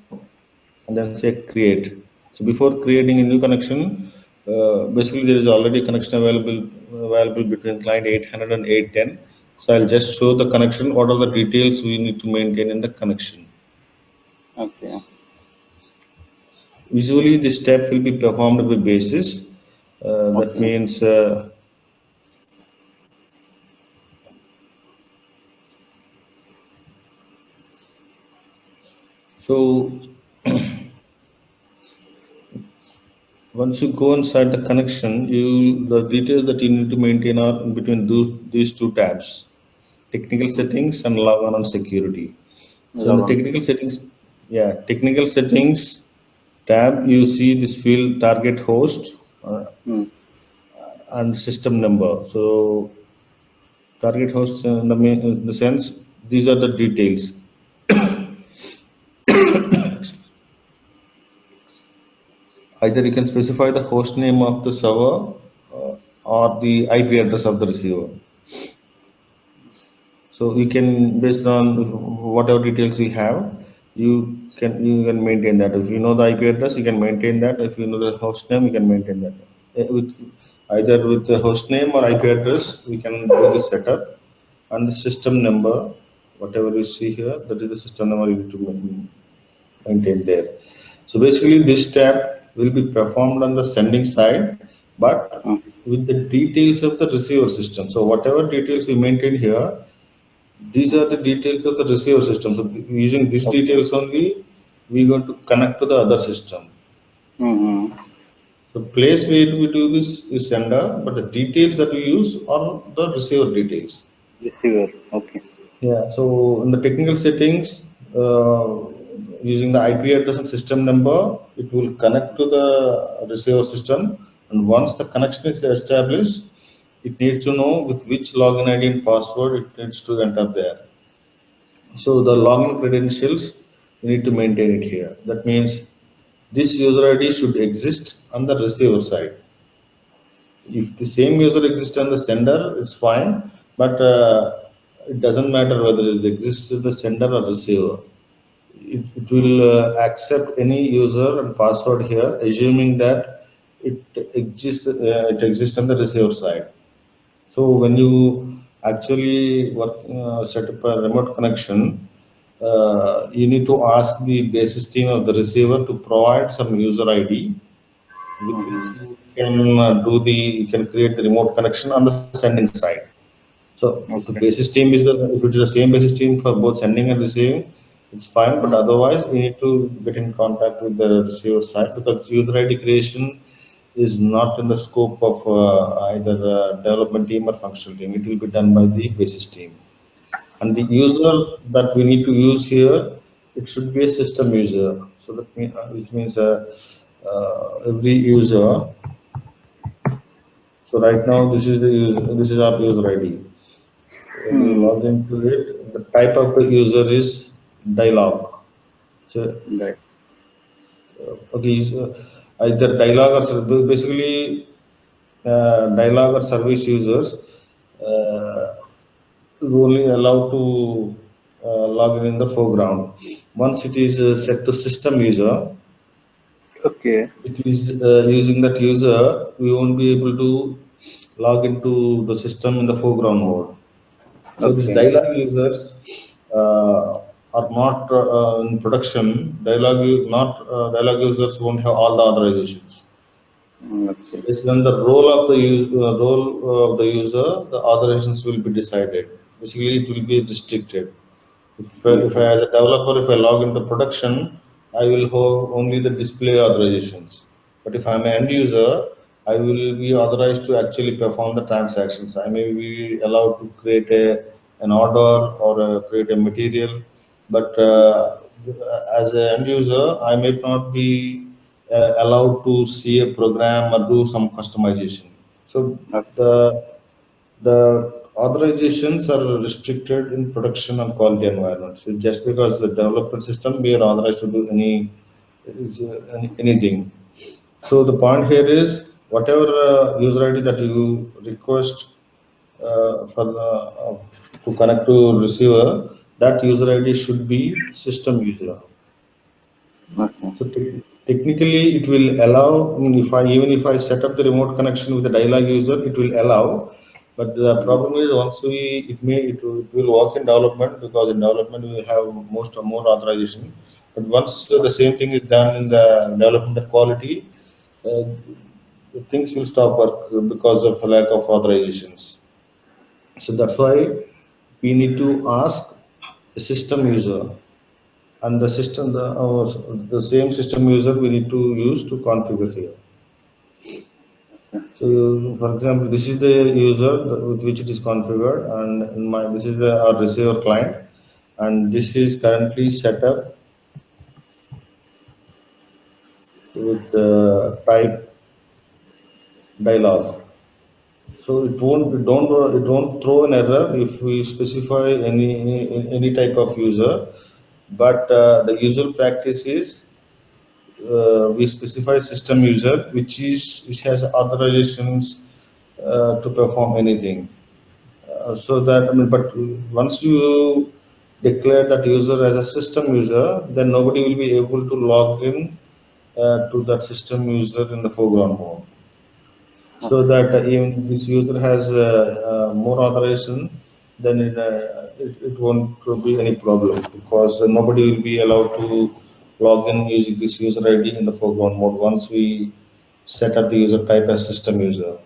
and then say create. So before creating a new connection, basically there is already a connection available between client 800 and 810. So I'll just show the connection. What are the details we need to maintain in the connection?
Okay.
Usually this step will be performed by basis. That
Okay.
means so once you go inside the connection, the details that you need to maintain are in between these two tabs: technical settings and log on and security. So in
Log
the
on
technical
second.
settings, yeah, technical settings tab, you see this field target host
Hmm.
and system number. So target host in the sense these are the details. Either you can specify the host name of the server or the IP address of the receiver. So you can, based on whatever details you have, you can maintain that. If you know the IP address, you can maintain that. If you know the host name, you can maintain that. With either with the host name or IP address, we can do the setup and the system number, whatever you see here, that is the system number you need to maintain there. So basically, this tab will be performed on the sending side, but with the details of the receiver system. So whatever details we maintain here, these are the details of the receiver system. So using these details only, we're going to connect to the other system. The place where we do this is sender, but the details that we use are the receiver details.
Receiver, okay.
Yeah, so in the technical settings, using the IP address and system number, it will connect to the receiver system. And once the connection is established, it needs to know with which login ID and password it needs to enter there. So the login credentials, you need to maintain it here. That means this user ID should exist on the receiver side. If the same user exists on the sender, it's fine, but it doesn't matter whether it exists in the sender or receiver. It will accept any user and password here, assuming that it exists on the receiver side. So when you actually set up a remote connection, you need to ask the basis team of the receiver to provide some user ID with which you can you can create the remote connection on the sending side. So if the basis team is if it is the same basis team for both sending and receiving, it's fine. But otherwise, you need to get in contact with the receiver side, because user ID creation is not in the scope of either development team or functional team. It will be done by the basis team. And the user that we need to use here, it should be a system user. So that which means every user. So right now this is the user, this is our user ID. When you log into it, the type of the user is dialog. So okay, either dialog or basically dialog or service users only allowed to log in the foreground. Once it is set to system user,
okay,
it is using that user, we won't be able to log into the system in the foreground mode. So these dialog users are not in production. Dialog users won't have all the authorizations. Based on the role of the user, the authorizations will be decided. Basically, it will be restricted. If I, as a developer, if I log into production, I will have only the display authorizations. But if I'm an end user, I will be authorized to actually perform the transactions. I may be allowed to create an order or create a material, but as an end user, I may not be allowed to see a program or do some customization. So the authorizations are restricted in production and quality environments. So just because the development system, we are authorized to do anything. So the point here is whatever user ID that you request to connect to receiver, that user ID should be system user. So technically, it will allow. I mean, even if I set up the remote connection with the dialog user, it will allow. But the problem is once it will work in development, because in development we have more authorization. But once the same thing is done in the development quality, things will stop work because of lack of authorizations. So that's why we need to ask the system user, and the system the same system user we need to use to configure here. So for example, this is the user with which it is configured, and this is our receiver client, and this is currently set up with the type dialog. So it won't throw an error if we specify any type of user, but the usual practice is we specify system user which has authorizations to perform anything. So that, I mean, but once you declare that user as a system user, then nobody will be able to log in to that system user in the foreground mode. So that even this user has more authorization, then it won't be any problem, because nobody will be allowed to log in using this user ID in the foreground mode once we set up the user type as system user.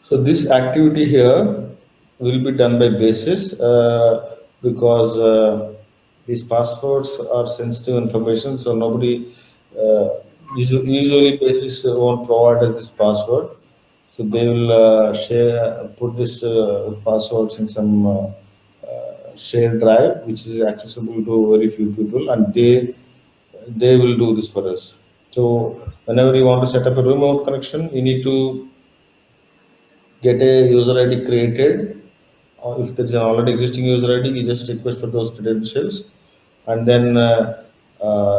So this activity here will be done by basis because these passwords are sensitive information, so nobody usually basis won't provide us this password. So they will put this passwords in some shared drive, which is accessible to very few people, and they will do this for us. So whenever you want to set up a remote connection, you need to get a user ID created, or if there's an already existing user ID, you just request for those credentials, and then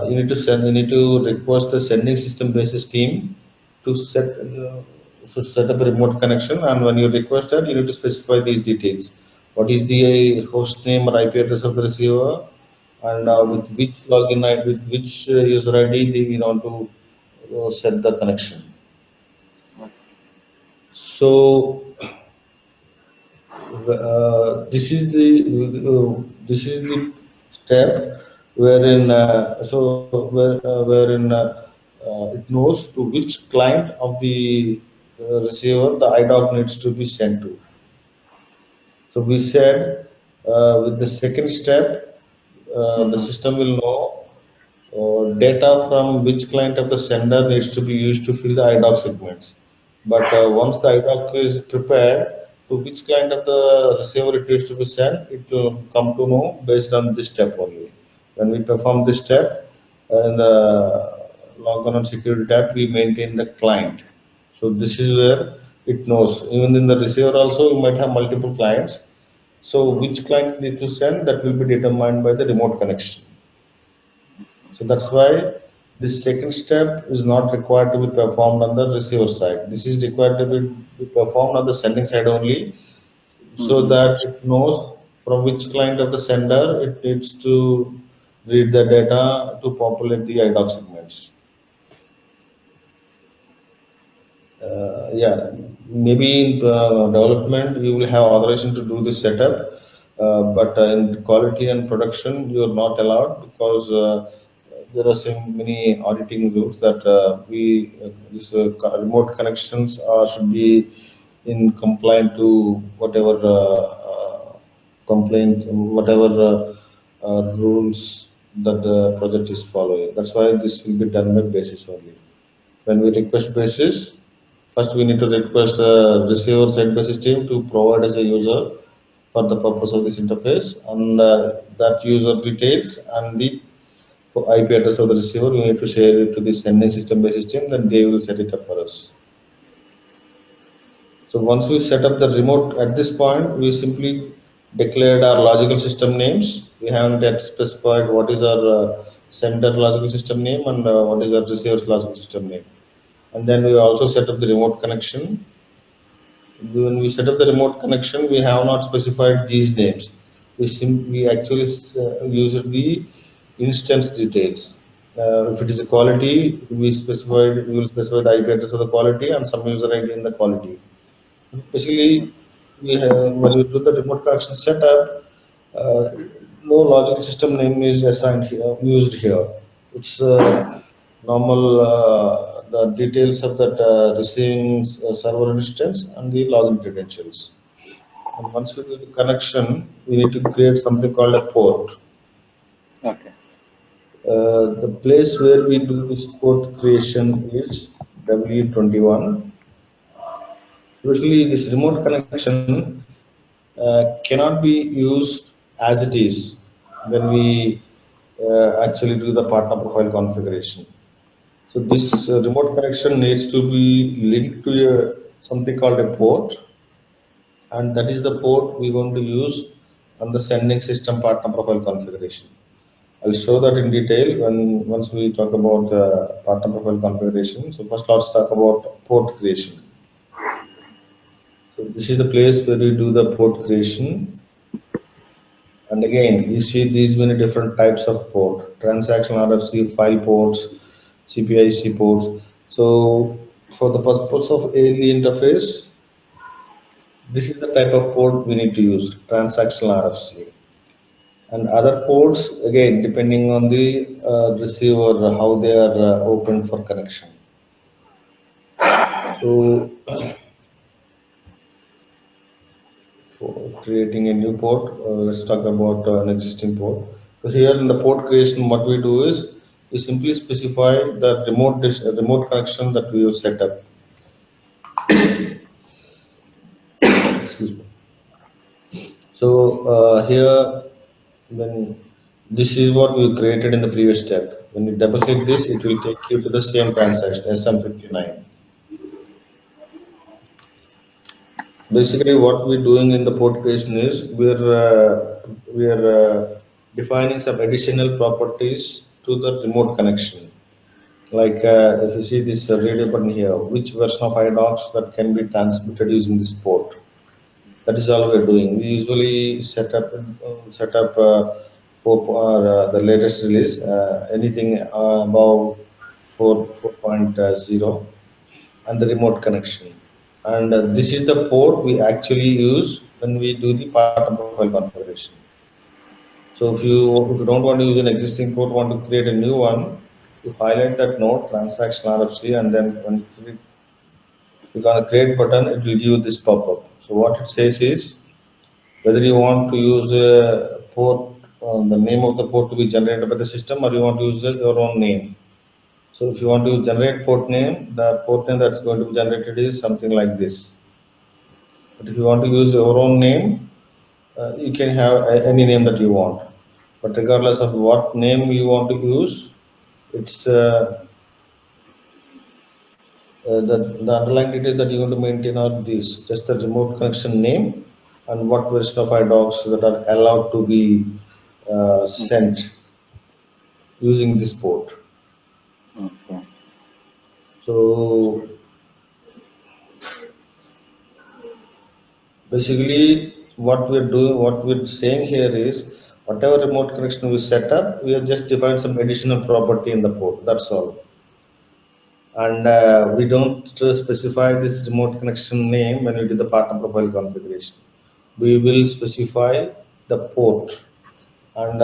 you need to request the sending system basis team to set up a remote connection. And when you request that, you need to specify these details: what is the host name or IP address of the receiver, and with which login ID, with which user ID they want to set the connection. So this is the step wherein it knows to which client of the receiver the IDoc needs to be sent to. So we said with the second step, the system will know data from which client of the sender needs to be used to fill the IDoc segments. But once the IDoc is prepared, to which client of the receiver it needs to be sent, it will come to know based on this step only. When we perform this step, in the logon and security tab, we maintain the client. So this is where it knows. Even in the receiver also, you might have multiple clients. So which client need to send, that will be determined by the remote connection. So that's why this second step is not required to be performed on the receiver side. This is required to be performed on the sending side only, so that it knows from which client of the sender it needs to read the data to populate the IDoc segments. Yeah, maybe in development you will have authorization to do this setup, but in quality and production you are not allowed, because there are so many auditing rules that these remote connections should be in compliant to whatever rules that the project is following. That's why this will be done by basis only. When we request basis, first we need to request a receiver side basis team to provide as a user for the purpose of this interface, and that user details and the IP address of the receiver we need to share it to the sending system basis team, then they will set it up for us. So once we set up the remote, at this point we simply declared our logical system names. We haven't yet specified what is our sender logical system name and what is our receiver's logical system name. And then we also set up the remote connection. When we set up the remote connection, we have not specified these names. We actually used the instance details. If it is a quality, we will specify the IP address of the quality and some user ID in the quality. Basically, when we do the remote connection setup, no logical system name is assigned here, used here. It's normal the details of that receiving server instance and the login credentials. And once we do the connection, we need to create something called a port.
Okay.
The place where we do this port creation is W21. Usually, this remote connection cannot be used as it is when we actually do the partner profile configuration. So this remote connection needs to be linked to something called a port, and that is the port we're going to use on the sending system partner profile configuration. I'll show that in detail once we talk about the partner profile configuration. So first let's talk about port creation. So this is the place where we do the port creation. And again, you see these many different types of port, transactional RFC, file ports, CPIC ports. So for the purpose of ALE interface, this is the type of port we need to use, transactional RFC. And other ports, again, depending on the receiver, how they are opened for connection. So for creating a new port, let's talk about an existing port. So here in the port creation, what we do is we simply specify the remote connection that we have set up. Excuse me. So here, then this is what we created in the previous step. When you double click this, it will take you to the same transaction, SM59. Basically, what we're doing in the port creation is we are defining some additional properties to the remote connection. Like if you see this radio button here, which version of IDocs that can be transmitted using this port. That is all we're doing. We usually set up the latest release, anything above 4.0, and the remote connection. And this is the port we actually use when we do the partner profile configuration. So if you don't want to use an existing port, want to create a new one, you highlight that node, transaction RFC, and then when you click on the create button, it will give you this pop-up. So what it says is whether you want to use a port, the name of the port to be generated by the system, or you want to use your own name. So if you want to generate port name, the port name that's going to be generated is something like this. But if you want to use your own name, you can have any name that you want. But regardless of what name you want to use, it's the underlying details that you want to maintain are these: just the remote connection name and what version of IDocs that are allowed to be sent using this port.
Okay.
So basically, what we're saying here is whatever remote connection we set up, we have just defined some additional property in the port. That's all. And we don't specify this remote connection name when we do the partner profile configuration. We will specify the port, and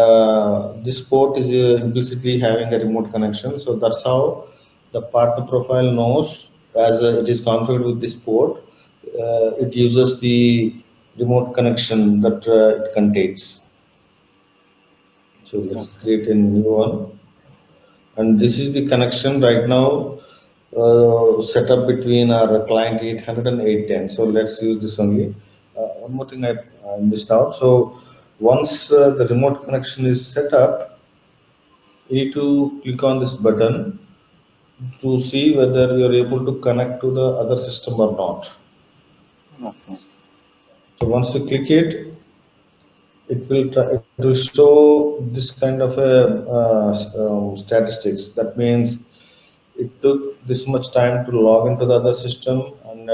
this port is implicitly having a remote connection. So that's how the partner profile knows, as it is configured with this port, it uses the remote connection that it contains. So let's create a new one, and this is the connection right now set up between our client 800 and 810. So let's use this only. One more thing I missed out. So once the remote connection is set up, you need to click on this button to see whether you're able to connect to the other system or not.
Okay.
So once you click it, it will show this kind of a statistics. That means it took this much time to log into the other system, and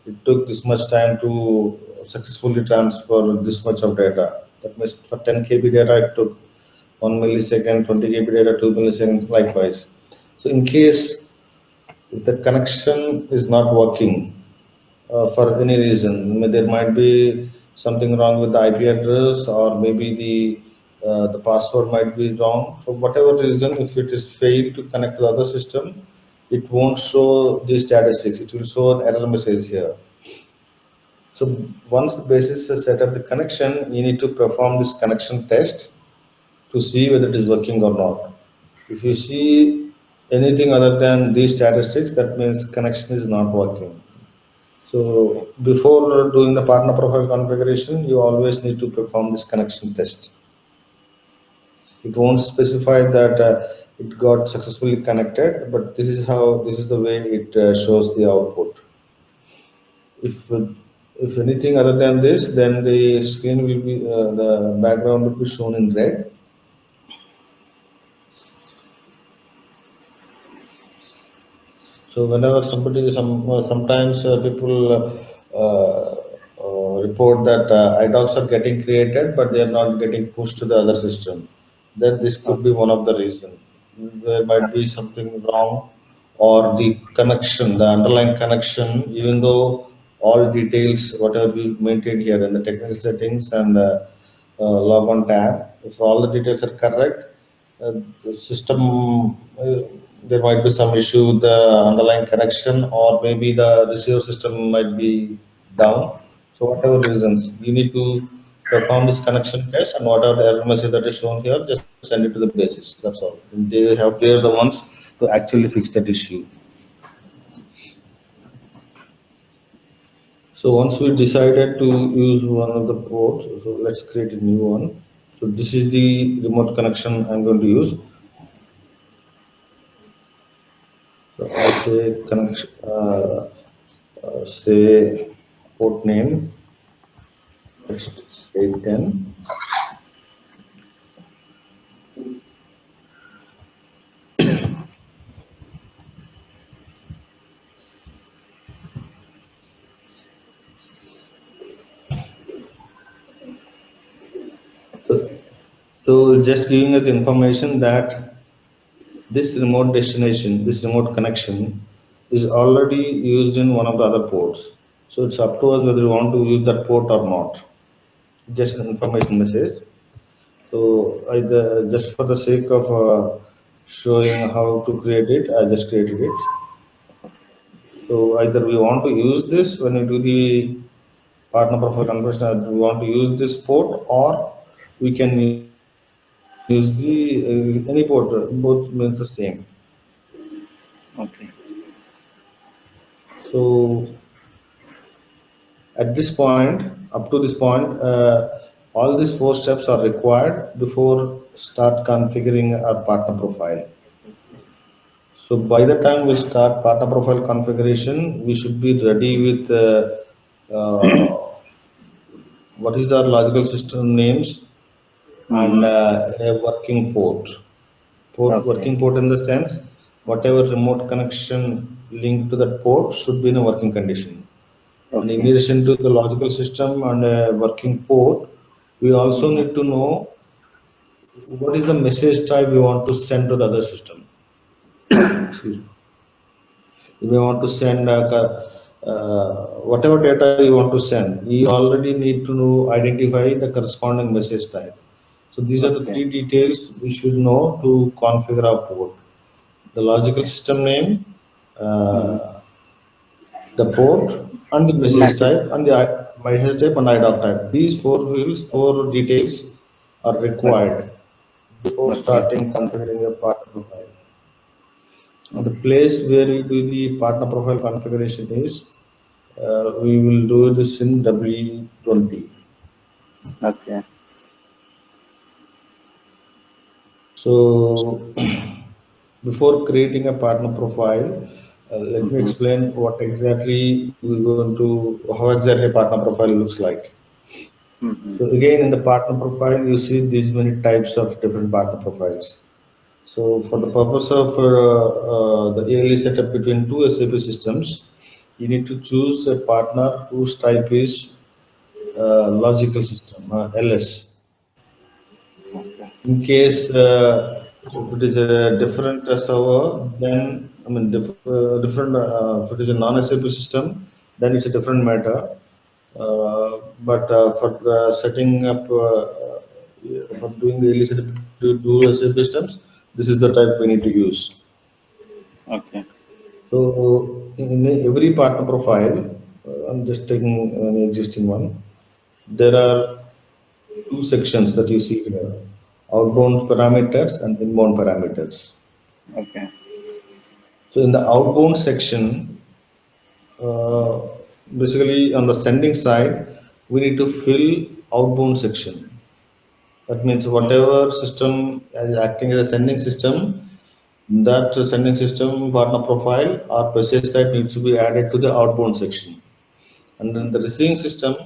it took this much time to successfully transfer this much of data. That means for 10 KB data, it took 1 millisecond, 20 KB data, 2 milliseconds, likewise. So in case if the connection is not working for any reason, there might be something wrong with the IP address, or maybe the password might be wrong. For whatever reason, if it is failed to connect to the other system, it won't show the statistics. It will show an error message here. So once the basis has set up the connection, you need to perform this connection test to see whether it is working or not. If you see anything other than these statistics, that means connection is not working. So before doing the partner profile configuration, you always need to perform this connection test. It won't specify that it got successfully connected, but this is the way it shows the output. If anything other than this, then the screen will be the background will be shown in red. So whenever sometimes people report that IDocs are getting created, but they are not getting pushed to the other system. Then this could be one of the reasons. There might be something wrong, or the connection, the underlying connection, even though all details, whatever we maintain here in the technical settings and log on tab, if all the details are correct, the system, there might be some issue with the underlying connection, or maybe the receiver system might be down. So whatever reasons, you need to perform this connection test, and whatever the error message that is shown here, just send it to the basis. That's all. They are the ones to actually fix that issue. So once we decided to use one of the ports, so let's create a new one. So this is the remote connection I'm going to use. So I say connection, say port name, text 810. So just giving us information that this remote destination, this remote connection is already used in one of the other ports. So it's up to us whether we want to use that port or not. Just an information message. So just for the sake of showing how to create it, I just created it. So either we want to use this when we do the partner profile conversion, we want to use this port, or we can use the any port. Both means the same.
Okay.
So at this point, up to this point, all these 4 steps are required before start configuring our partner profile. So by the time we start partner profile configuration, we should be ready with what is our logical system names and a working port. Working port in the sense, whatever remote connection linked to that port should be in a working condition. And in addition to the logical system and a working port, we also need to know what is the message type we want to send to the other system. Excuse me. You may want to send whatever data you want to send. You already need to know, identify the corresponding message type. So these are the 3 details we should know to configure our port: the logical system name, the port, and the message type, and the message type and IDoc type. These 4 details are required before starting configuring a partner profile. And the place where we do the partner profile configuration is, we will do this in W20.
Okay.
So before creating a partner profile, let me explain what exactly we're going to, how exactly a partner profile looks like. So again, in the partner profile, you see these many types of different partner profiles. So for the purpose of the yearly setup between 2 SAP systems, you need to choose a partner whose type is logical system, LS. In case if it is a different server, then I mean different. If it is a non-SAP system, then it's a different matter. But for setting up, for doing the yearly setup to do SAP systems, this is the type we need to use.
Okay.
So in every partner profile, I'm just taking an existing one. There are 2 sections that you see here: outbound parameters and inbound parameters.
Okay.
So in the outbound section, basically on the sending side, we need to fill outbound section. That means whatever system is acting as a sending system, that sending system partner profile or message type needs to be added to the outbound section. And then the receiving system,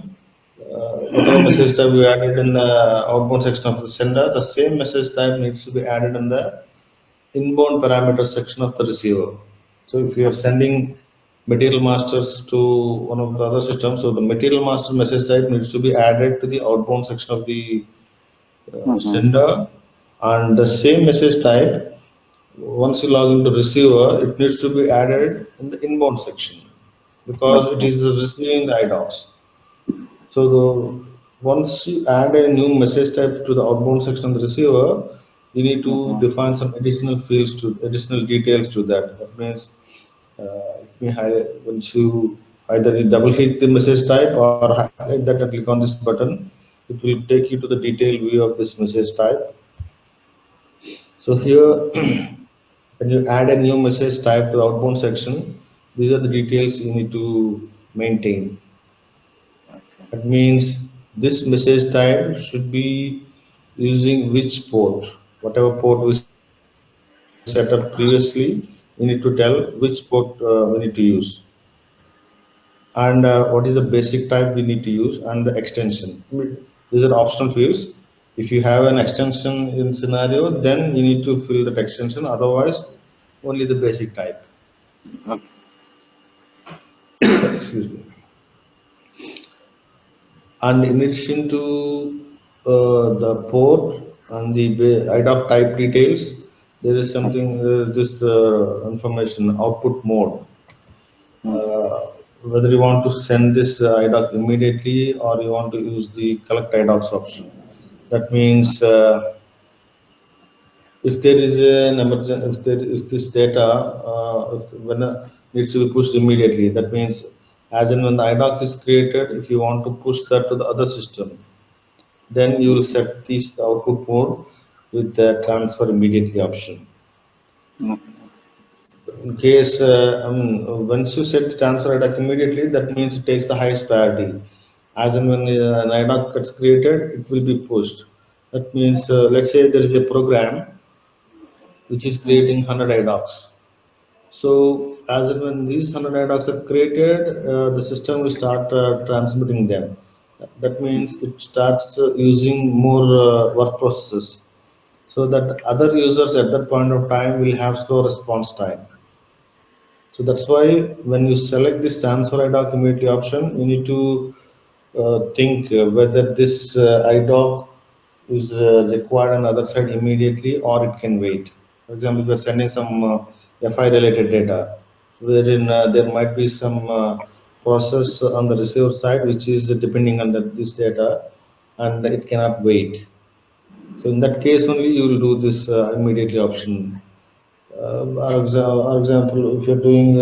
whatever message type we added in the outbound section of the sender, the same message type needs to be added in the inbound parameter section of the receiver. So if you are sending material masters to one of the other systems. So the material master message type needs to be added to the outbound section of the sender, and the same message type, once you log into receiver, it needs to be added in the inbound section because it
Okay.
is receiving the IDocs. So once you add a new message type to the outbound section of the receiver, you need to define some additional details to that. That means once you either you double click the message type or highlight that and click on this button, it will take you to the detailed view of this message type. So here, when you add a new message type to the outbound section, these are the details you need to maintain. That means this message type should be using which port. Whatever port we set up previously, we need to tell which port we need to use. And what is the basic type we need to use, and the extension. I mean, these are optional fields. If you have an extension in scenario, then you need to fill that extension. Otherwise, only the basic type.
Okay.
Excuse me. And in addition to the port and the IDoc type details, there is something this information output mode. Whether you want to send this IDoc immediately or you want to use the collect IDocs option. That means if there is an emergency, if this data needs to be pushed immediately, that means as and when the IDoc is created, if you want to push that to the other system, then you will set this output mode with the transfer immediately option. In case once you set the transfer IDoc immediately, that means it takes the highest priority. As and when an IDoc gets created, it will be pushed. That means let's say there is a program which is creating 100 IDocs. So as and when these 100 IDocs are created, the system will start transmitting them. That means it starts using more work processes, so that other users at that point of time will have slow response time. So that's why when you select this transfer IDoc immediately option, you need to think whether this IDoc is required on the other side immediately or it can wait. For example, if you're sending some FI related data, wherein there might be some process on the receiver side which is depending on this data and it cannot wait. So in that case only you will do this immediately option. For example, if you're doing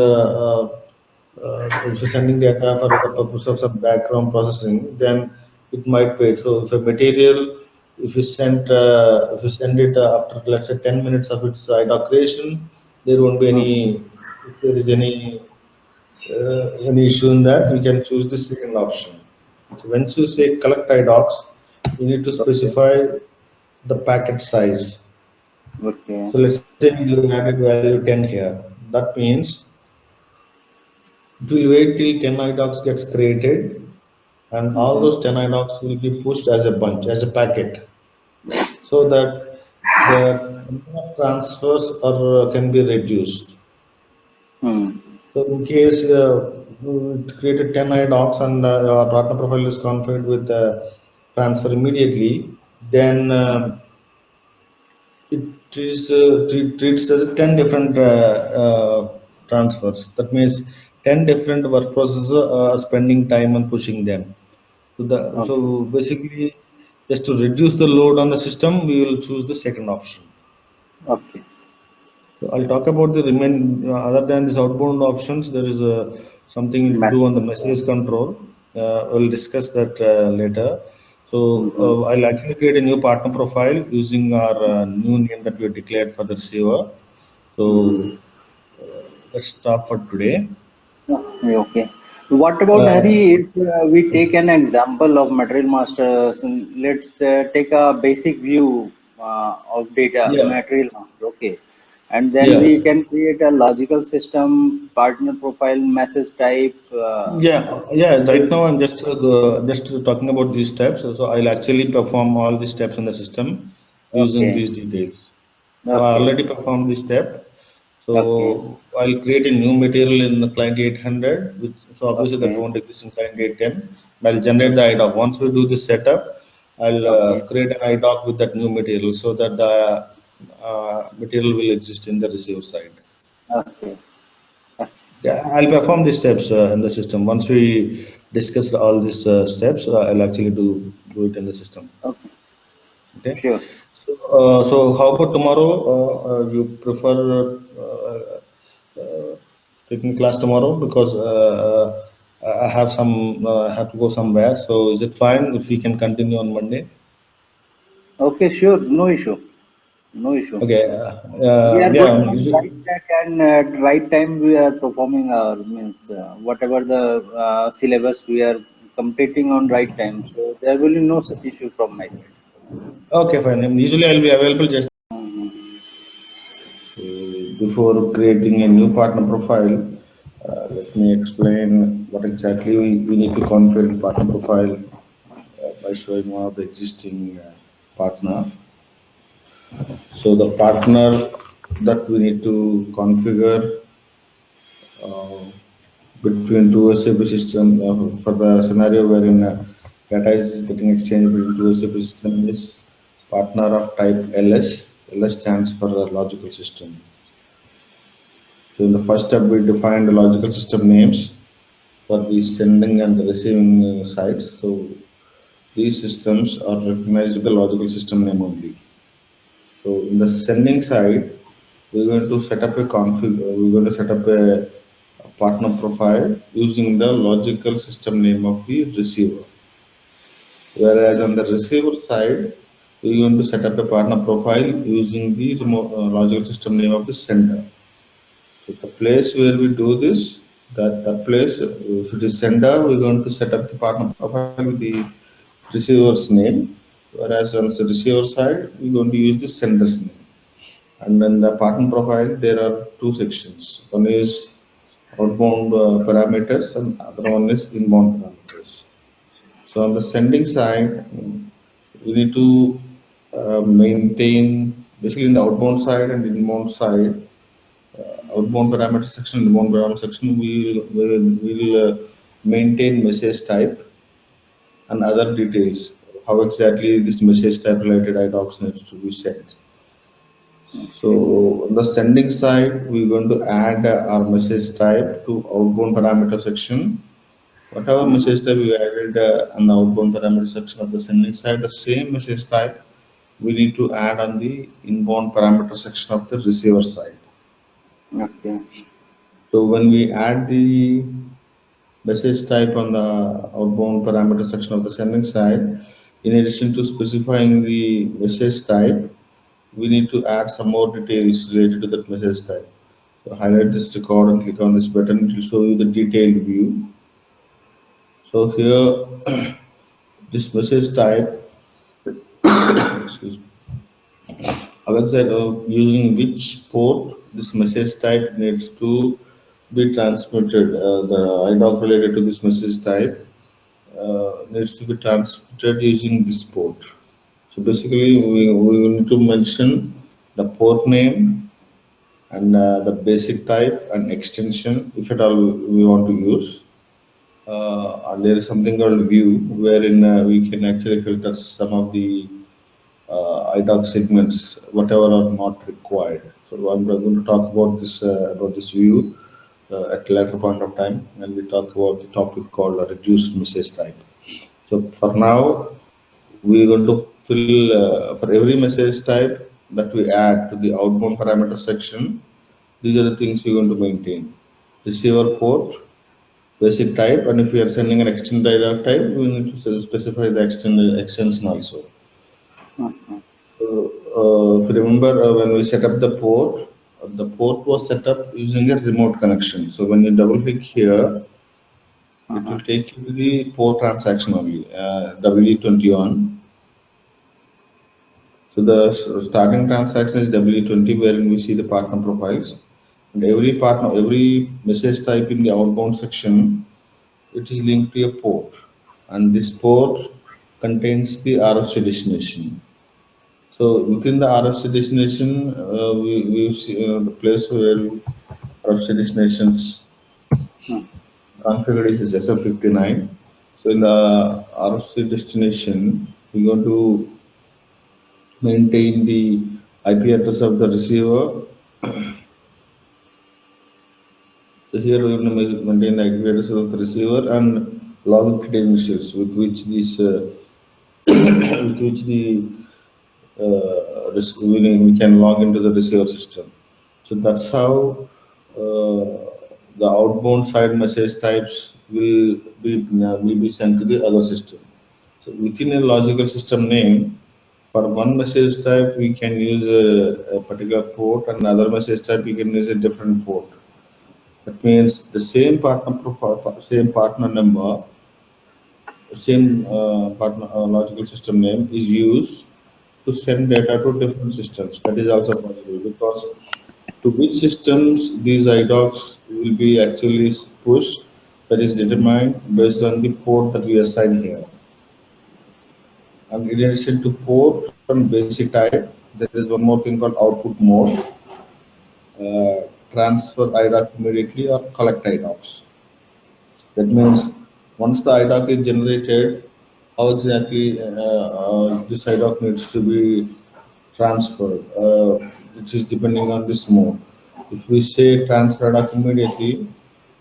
if you're sending data for the purpose of some background processing, then it might wait. So if a material, if you send it after let's say 10 minutes of its IDoc creation, there won't be any. If there is any issue in that, we can choose the second option. So once you say collect IDocs, you need to specify the packet size.
Okay.
So let's say you added value 10 here. That means it will wait till 10 IDocs gets created, and all those 10 IDocs will be pushed as a bunch, as a packet, so that the number of transfers can be reduced. So in case we created 10 IDocs and our partner profile is configured with transfer immediately, then it treats as 10 different transfers. That means 10 different work processes are spending time on pushing them. So basically, just to reduce the load on the system, we will choose the second option.
Okay.
So I'll talk about the other than these outbound options, there is something to do on the message control. We'll discuss that later. So I'll actually create a new partner profile using our new name that we have declared for the receiver. So let's stop for today.
Okay. What about Hari? If we take an example of material master, so let's take a basic view of data material master. Okay. And then we can create a logical system, partner profile, message type.
Right now I'm just talking about these steps. So I'll actually perform all these steps in the system using these details. So I already performed this step.
Okay.
So I'll create a new material in the client 800, so obviously that
Okay.
won't exist in client 810. I'll generate the IDoc. Once we do this setup, I'll
Okay.
create an IDoc with that new material so that the material will exist in the receiver side.
Okay.
Yeah, I'll perform these steps in the system. Once we discuss all these steps, I'll actually do it in the system.
Okay.
Okay.
Sure.
So how about tomorrow? You prefer taking class tomorrow because I have I have to go somewhere. So is it fine if we can continue on Monday?
Okay. Sure. No issue. No issue.
Okay.
We are
Yeah.
going on right track and right time we are performing our means whatever the syllabus we are completing on right time. So there will be no such issue from my side.
Okay, fine. Usually I'll be available just
Mhm.
before creating a new partner profile. Let me explain what exactly we need to configure in partner profile by showing one of the existing partner. So the partner that we need to configure uh, between two SAP system for the scenario wherein data is getting exchanged between two SAP system is partner of type LS. LS stands for logical system. So in the first step, we defined the logical system names for the sending and the receiving sites. So these systems are recognized with the logical system name only. So in the sending side, we're going to set up a config. We're going to set up a partner profile using the logical system name of the receiver. Whereas on the receiver side, we're going to set up a partner profile using the logical system name of the sender. So the place where we do this, that place, if it is sender, we're going to set up the partner profile with the receiver's name. Whereas on the receiver side, we're going to use the sender's name. And then the partner profile, there are two sections. One is outbound parameters and other one is inbound parameters. So on the sending side, we need to maintain, basically in the outbound side and inbound side, outbound parameter section, inbound parameter section, we will maintain message type and other details, how exactly this message type related IDocs needs to be sent.
Okay.
So on the sending side, we're going to add our message type to outbound parameter section. Whatever
Mhm.
message type we added on the outbound parameter section of the sending side, the same message type we need to add on the inbound parameter section of the receiver side.
Okay.
So when we add the message type on the outbound parameter section of the sending side, in addition to specifying the message type, we need to add some more details related to that message type. So highlight this record and click on this button. It will show you the detailed view. So here, this message type, excuse me, website using which port this message type needs to be transmitted. The IDoc related to this message type needs to be transmitted using this port. So basically, we need to mention the port name and the basic type and extension if at all we want to use. And there is something called view wherein we can actually filter some of the IDoc segments, whatever are not required. So I'm going to talk about this view at a later point of time when we talk about the topic called reduced message type. So for now, we're going to fill for every message type that we add to the outbound parameter section. These are the things we're going to maintain: receiver port, basic type, and if we are sending an extended IDoc type, we need to specify the extension also.
Mhm.
So, if you remember when we set up the port was set up using a remote connection. So when you double click here, it will
Mhm.
take you to the port transaction only, W21. So the starting transaction is W20, wherein we see the partner profiles. And every message type in the outbound section, it is linked to a port. And this port contains the RFC destination. So within the RFC destination, we see the place where RFC destinations configured is SM59. So in the RFC destination, we're going to maintain the IP address of the receiver. So here we will maintain the IP address of the receiver and login credentials with which this with which the we can log into the receiver system. So that's how the outbound side message types will be sent to the other system. So within a logical system name, for one message type we can use a particular port, and another message type we can use a different port. That means the same partner same partner number, same partner logical system name is used to send data to different systems. That is also possible because to which systems these IDocs will be actually pushed, that is determined based on the port that we assign here. And in addition to port and basic type, there is one more thing called output mode, transfer IDoc immediately or collect IDocs. That means once the IDoc is generated, how exactly this IDoc needs to be transferred, which is depending on this mode. If we say transfer IDoc immediately,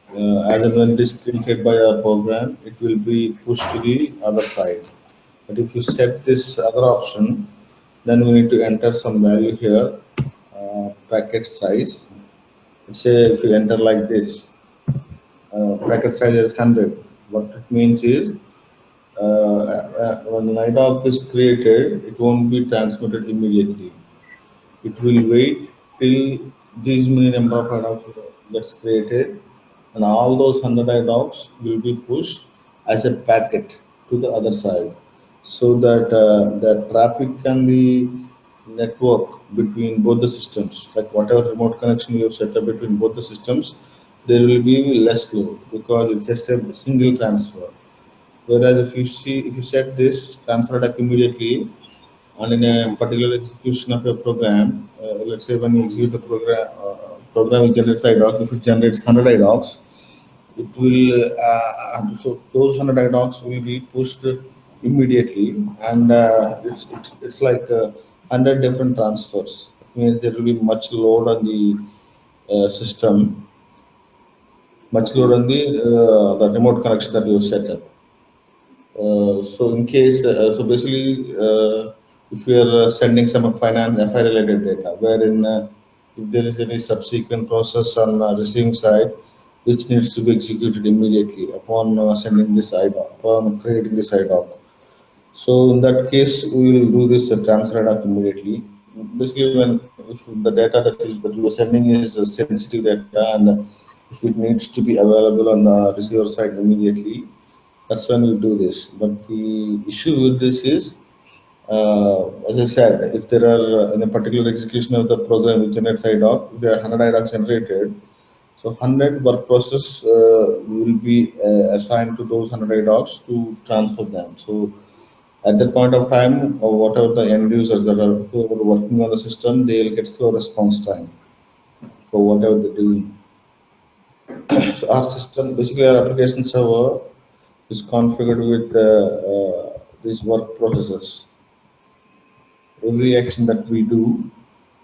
as and when it is created by our program, it will be pushed to the other side. But if you set this other option, then we need to enter some value here, packet size. Let's say if you enter like this, packet size is 100. What it means is when an IDoc is created, it won't be transmitted immediately. It will wait till these many number of IDocs gets created, and all those 100 IDocs will be pushed as a packet to the other side, so that the traffic and the network between both the systems, like whatever remote connection you have set up between both the systems, there will be less load because it's just a single transfer. Whereas if you set this transfer attack immediately, and in a particular execution of a program, let's say when you execute the program it generates IDoc. If it generates 100 IDocs, it will so those 100 IDocs will be pushed immediately, and it's like 100 different transfers. It means there will be much load on the system, much load on the remote connection that you have set up. So in case, so basically, if you are sending some finance FI related data, wherein if there is any subsequent process on receiving side, which needs to be executed immediately upon sending this IDoc, upon creating this IDoc. So in that case, we will do this transfer IDoc immediately. Basically, when if the data that you are sending is sensitive data, and if it needs to be available on the receiver side immediately, that's when we do this. But the issue with this is, as I said, if there are in a particular execution of the program which generates IDoc, if there are 100 IDocs generated, so 100 work process will be assigned to those 100 IDocs to transfer them. So at that point of time, or whatever the end users that are who are working on the system, they will get slow response time for whatever they're doing. So our system, basically our application server, is configured with these work processes. Every action that we do,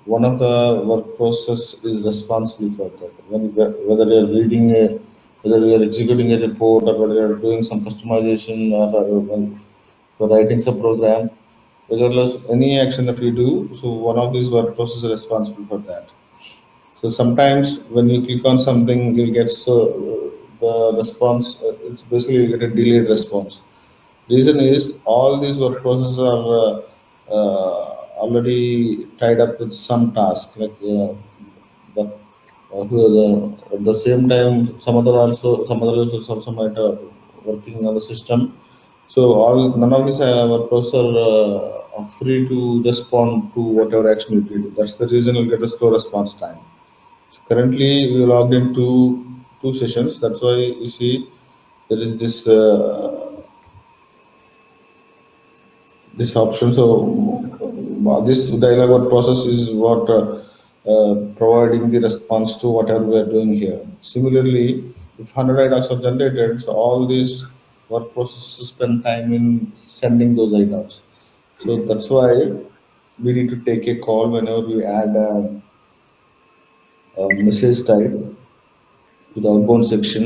one of the work process is responsible for that. Whether you are reading whether you are executing a report, or whether you are doing some customization, or for writing some program, regardless any action that we do, so one of these work processes is responsible for that. So sometimes when you click on something, you'll get the response. It's basically you get a delayed response. Reason is all these work processes are already tied up with some task, like the, at the same time some other users also might working on the system. So all none of these work processes are free to respond to whatever action you do. That's the reason you'll get a slow response time. So currently we logged into two sessions. That's why you see there is this option. So this dialog word process is what providing the response to whatever we are doing here. Similarly, if 100 IDocs are generated, so all these work processes spend time in sending those IDocs. So that's why we need to take a call whenever we add a message type to the outbound section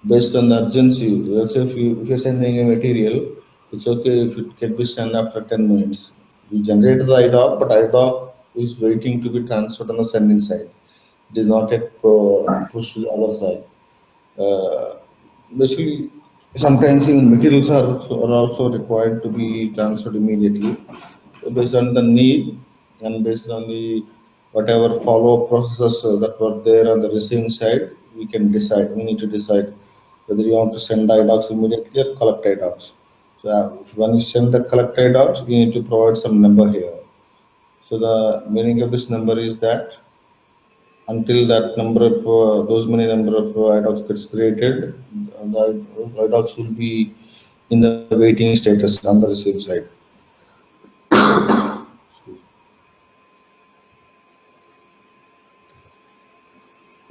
based on the urgency. Let's say if you're sending a material, it's okay if it can be sent after 10 minutes. You generate the IDoc, but IDoc is waiting to be transferred on the sending side. It is not yet pushed to the other side. Uh, Basically, sometimes even materials are also required to be transferred immediately based on the need and based on the whatever follow-up processes that were there on the receiving side. We need to decide whether you want to send IDocs immediately or collect IDocs. So when you send the collect IDocs, you need to provide some number here. So the meaning of this number is that until that number of those many number of IDocs gets created, the IDocs will be in the waiting status on the receive side.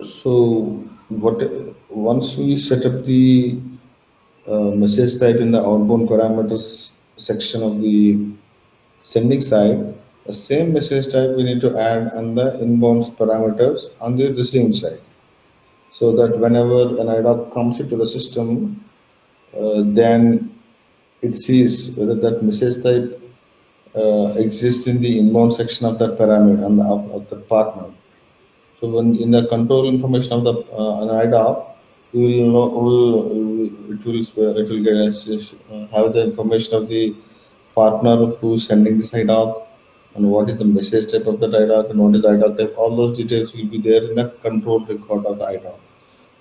So what once we set up the message type in the outbound parameters section of the sending side, the same message type we need to add on the inbound parameters on the receiving side. So that whenever an IDoc comes into the system, then it sees whether that message type exists in the inbound section of that parameter and of the partner. So when in the control information of the an IDoc, we will know it will get have the information of the partner who is sending this IDoc and what is the message type of that IDoc and what is the IDoc type. All those details will be there in the control record of the IDoc.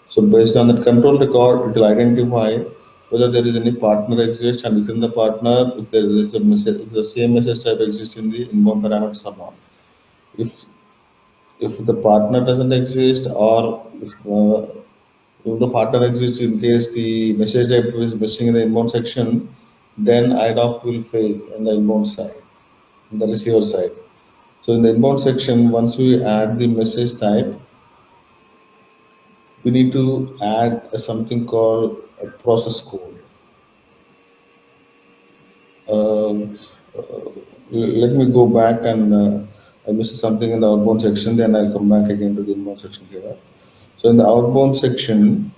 So based on that control record, it will identify whether there is any partner exists and within the partner if there is a message, if the same message type exists in the inbound parameters or not. If the partner doesn't exist or if the partner exists in case the message type is missing in the inbound section, then IDoc will fail in the inbound side, in the receiver side. So in the inbound section, once we add the message type, we need to add something called a process code. Let me go back and I missed something in the outbound section, then I'll come back again to the inbound section here. So in the outbound section,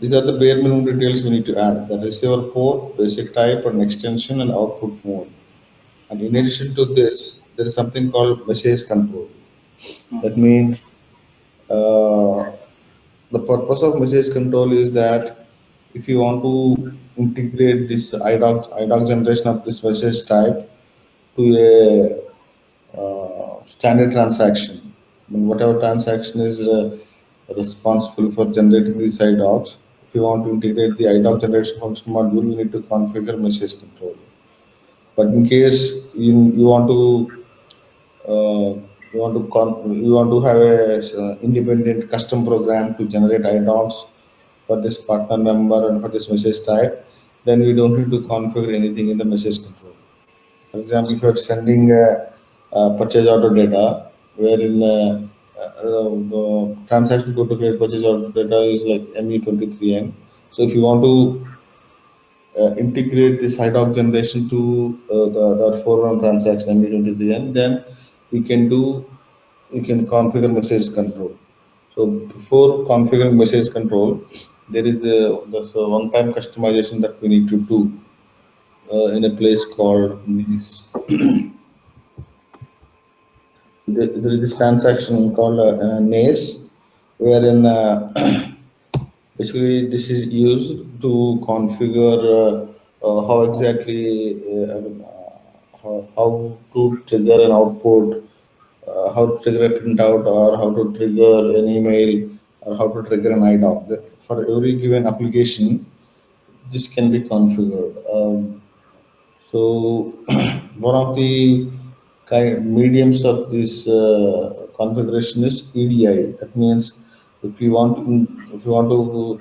these are the bare minimum details we need to add: the receiver port, basic type, and extension, and output mode. And in addition to this, there is something called message control. That means the purpose of message control is that if you want to integrate this IDoc generation of this message type to a standard transaction, I mean, whatever transaction is responsible for generating these IDocs, if you want to integrate the IDoc generation function module, you need to configure message control. But in case you want to you want to have a independent custom program to generate IDocs for this partner number and for this message type, then we don't need to configure anything in the message control. For example, if you are sending a purchase order data, wherein the transaction code to create purchase order data is like ME23N. So if you want to integrate this IDoc generation to the foreground transaction ME23N, then we can configure message control. So before configuring message control, there is there's a one-time customization that we need to do in a place called NIS. There is this transaction called NACE, wherein basically this is used to configure how exactly how to trigger an output, how to trigger a printout, or how to trigger an email, or how to trigger an IDoc. For every given application, this can be configured. So one of the mediums of this configuration is EDI. That means if you want to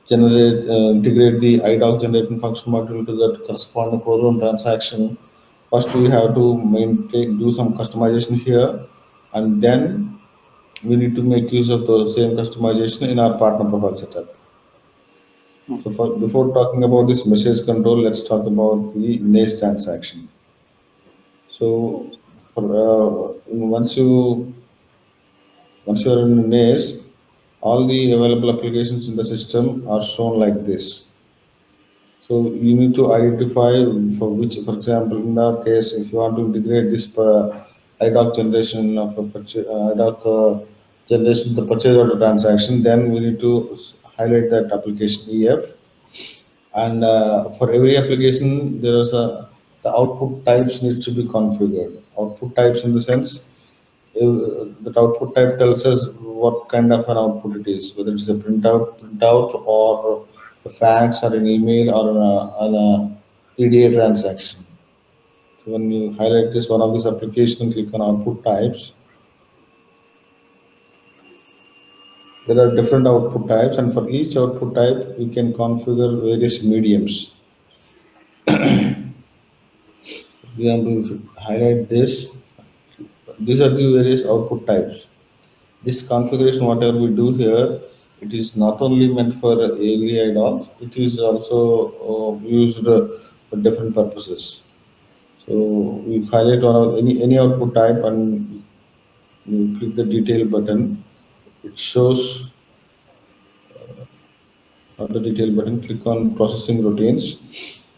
integrate the IDoc generating function module to that corresponding program transaction, First, we have to do some customization here, and then we need to make use of the same customization in our partner profile setup. So before talking about this message control, let's talk about the NACE transaction. So once you are in NACE, all the available applications in the system are shown like this. So you need to identify for which, for example, in our case, if you want to integrate this IDoc generation of a IDoc generation the purchase order transaction, then we need to highlight that application EF. And for every application, there is the output types needs to be configured. Output types in the sense that output type tells us what kind of an output it is, whether it's a printout, or a fax, or an email, or an EDA transaction. So when you highlight this one of these applications and click on output types, there are different output types, and for each output type, we can configure various mediums. For example, if you highlight this, these are the various output types. This configuration, whatever we do here, it is not only meant for ALE docs, it is also used for different purposes. So we highlight one of any output type and you click the detail button. It shows on the detail button. Click on processing routines.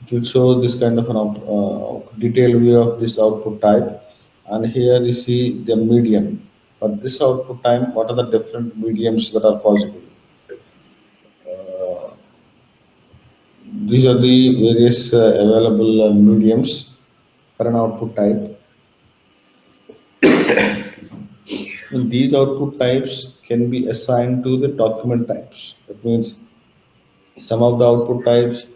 It will show this kind of an detailed view of this output type. And here you see the medium. For this output type, what are the different mediums that are possible? These are the various available mediums for an output type. And these output types can be assigned to the document types. That means some of the output types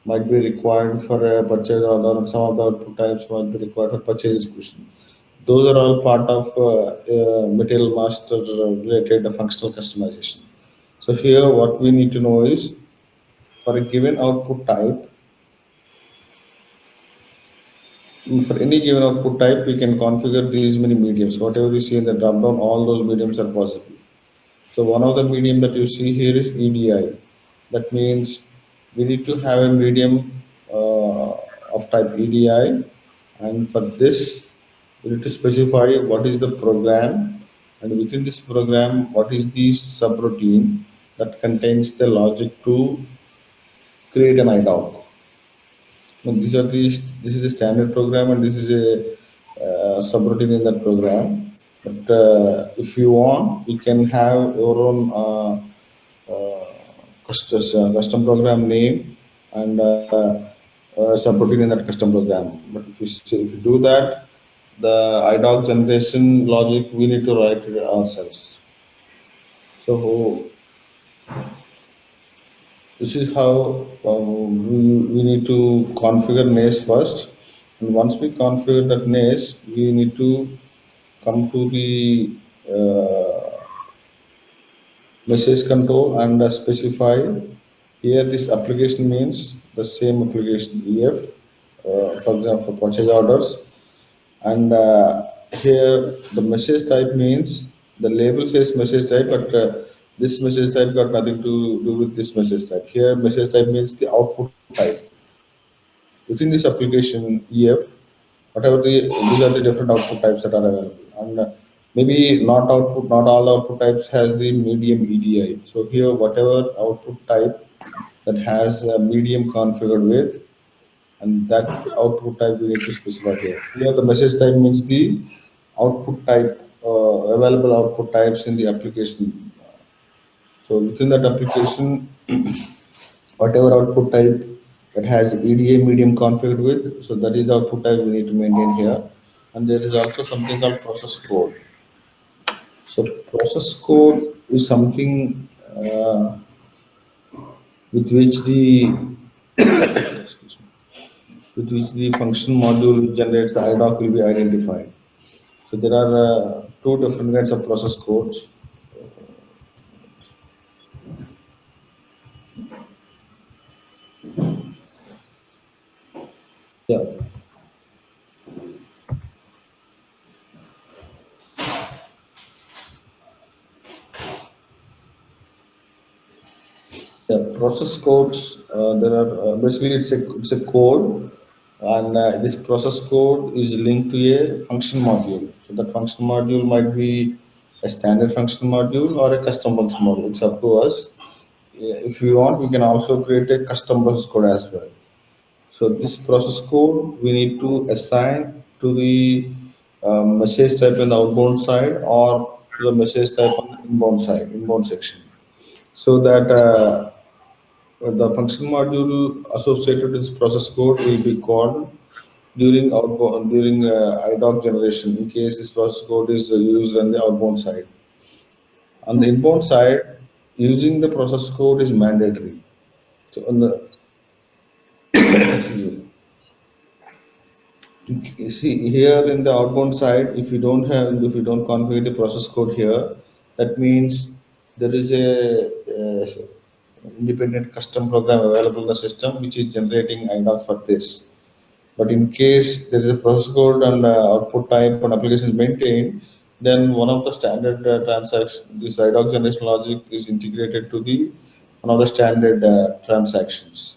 might be required for a purchase order, and some of the output types might be required for purchase execution. Those are all part of material master related functional customization. So here what we need to know is for a given output type, for any given output type, we can configure these many mediums. Whatever you see in the drop down, all those mediums are possible. So one of the medium that you see here is EDI. That means we need to have a medium of type EDI, and for this, we need to specify what is the program, and within this program, what is the subroutine that contains the logic to create an IDoc. No, this is a standard program and this is a subroutine in that program. But if you want, you can have your own custom program name and subroutine in that custom program. But if you do that, the IDoc generation logic we need to write it ourselves. So this is how we need to configure NACE first. And once we configure that NACE, we need to come to the message control and specify here this application means the same application EF, for example, purchase orders. And here the message type means the label says message type, but this message type got nothing to do with this message type. Here message type means the output type. Within this application EF, whatever these are the different output types that are available. And maybe not all output types has the medium EDI. So here whatever output type that has a medium configured with, and that output type we need to specify here. Here the message type means the output type, available output types in the application. So within that application, whatever output type that has EDA medium configured with, so that is the output type we need to maintain here. And there is also something called process code. So process code is something with which the function module which generates the IDoc will be identified. So there are two different kinds of process codes. Yeah. Yeah, process codes. There are basically it's a code, and this process code is linked to a function module. So that function module might be a standard function module or a custom function module. It's up to us. Yeah, if we want, we can also create a custom process code as well. So this process code we need to assign to the message type in the outbound side or to the message type on the inbound side, inbound section, so that the function module associated with this process code will be called during IDoc generation in case this process code is used on the outbound side. On the inbound side, using the process code is mandatory. So on the you see here in the outbound side, if you don't configure the process code here, that means there is a independent custom program available in the system which is generating IDoc for this. But in case there is a process code and output type and application is maintained, then one of the standard transactions, this IDoc generation logic is integrated to the one of the standard transactions.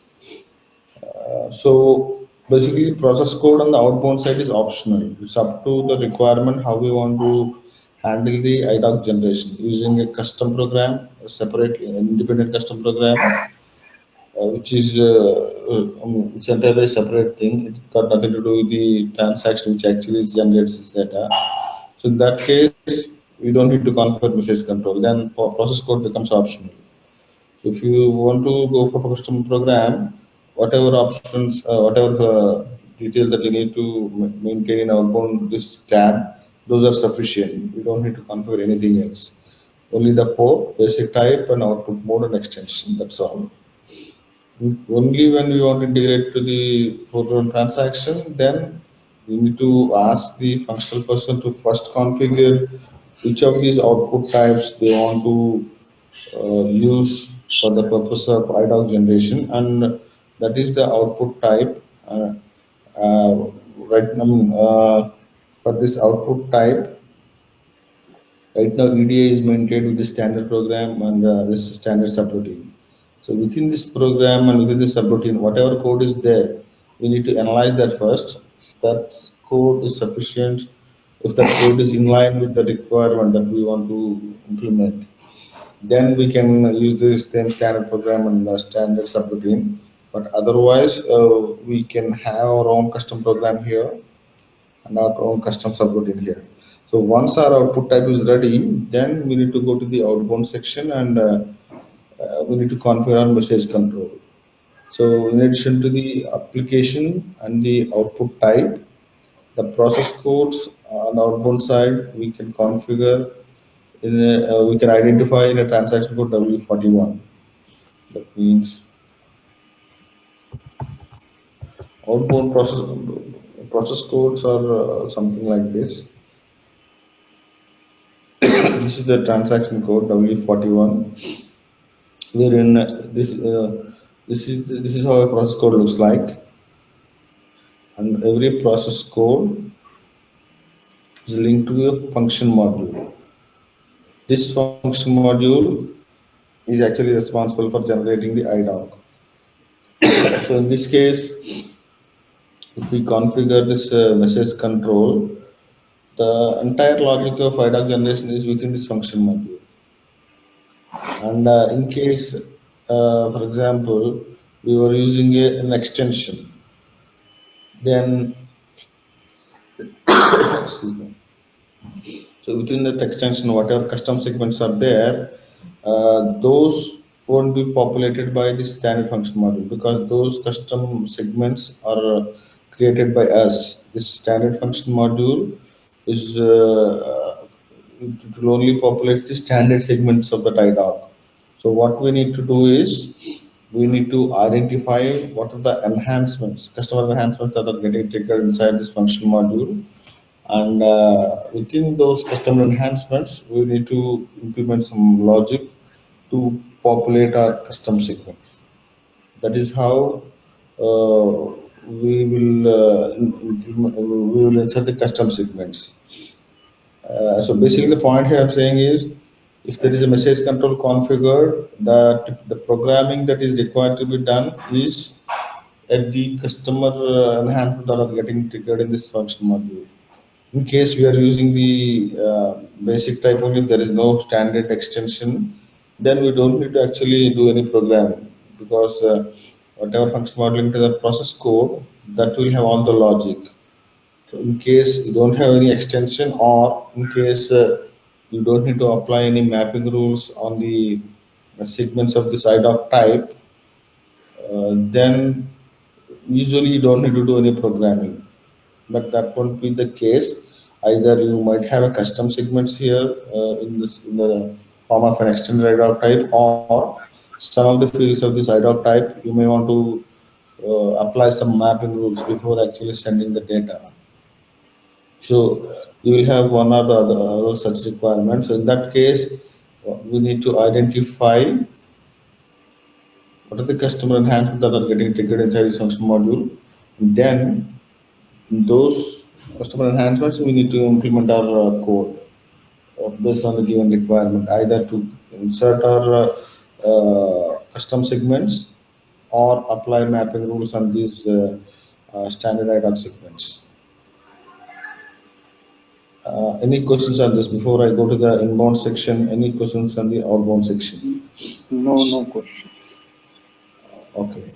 So basically, process code on the outbound side is optional. It's up to the requirement how we want to handle the IDoc generation using a custom program, a separate independent custom program, which is it's entirely separate thing. It's got nothing to do with the transaction which actually generates this data. So in that case, we don't need to configure message control. Then process code becomes optional. If you want to go for custom program, whatever options, whatever details that you need to maintain in outbound this tab, those are sufficient. You don't need to configure anything else. Only the port, basic type, and output mode and extension. That's all. Only when we want to integrate to the program transaction, then we need to ask the functional person to first configure which of these output types they want to use for the purpose of IDoc generation, and that is the output type. Uh, right now, for this output type, right now EDA is maintained with the standard program and this standard subroutine. So within this program and within this subroutine, whatever code is there, we need to analyze that first. If that code is sufficient, if that code is in line with the requirement that we want to implement, then we can use this same standard program and standard subroutine. But otherwise, we can have our own custom program here and our own custom subroutine here. So once our output type is ready, then we need to go to the outbound section and we need to configure our message control. So in addition to the application and the output type, the process codes on the outbound side, we can configure we can identify in a transaction code W41. That means outbound process codes are something like this. This is the transaction code W41, wherein this is how a process code looks like, and every process code is linked to a function module. This function module is actually responsible for generating the IDoc. So in this case, if we configure this message control, the entire logic of IDoc generation is within this function module. And in case, for example, we were using an extension, then excuse me. So within that extension, whatever custom segments are there, those won't be populated by the standard function module because those custom segments are created by us. This standard function module is it will only populate the standard segments of the IDoc. So what we need to do is we need to identify what are the enhancements, customer enhancements that are getting triggered inside this function module, and within those custom enhancements, we need to implement some logic to populate our custom segments. That is how we will insert the custom segments. So basically, the point here I'm saying is If there is a message control configured, that the programming that is required to be done is at the customer enhancement that are getting triggered in this function module. In case we are using the basic type only, there is no standard extension, then we don't need to actually do any programming, because whatever function modeling to the process code, that will have all the logic. So in case you don't have any extension, or in case you don't need to apply any mapping rules on the segments of this IDoc type, then usually you don't need to do any programming. But that won't be the case. Either you might have a custom segments here in the form of an extended IDoc type, or some of the fields of this IDoc type you may want to apply some mapping rules before actually sending the data. So you will have one or the other such requirements. So in that case, we need to identify what are the customer enhancements that are getting triggered inside this function module. And then those customer enhancements, we need to implement our code based on the given requirement, either to insert our custom segments or apply mapping rules on these standard IDoc segments. Any questions on this before I go to the inbound section? Any questions on the outbound section?
No questions.
Okay.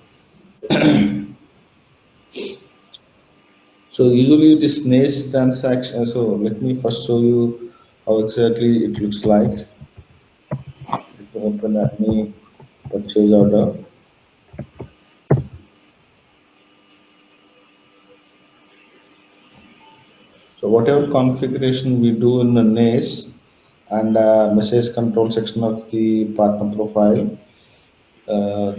So usually this NACE transaction, so let me first show you how exactly it looks like. Let me open any purchase order. So whatever configuration we do in the NACE and message control section of the partner profile, uh,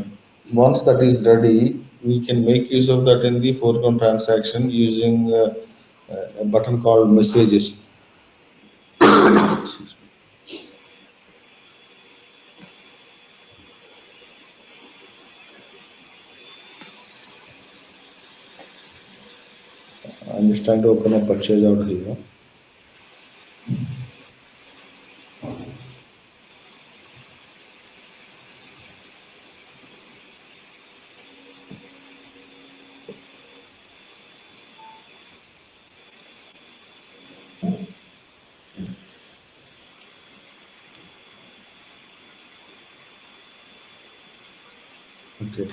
once that is ready, we can make use of that in the foreground transaction using a button called messages. Excuse me. I'm just trying to open a purchase order here. Okay.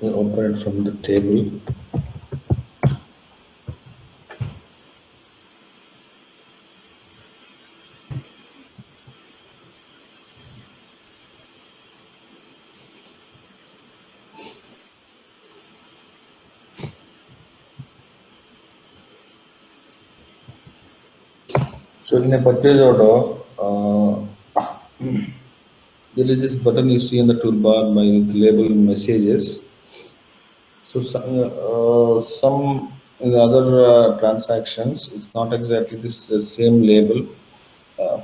Let me open it from the table. So in a purchase order, there is this button you see in the toolbar by label messages. So some in the other transactions, it's not exactly this same label.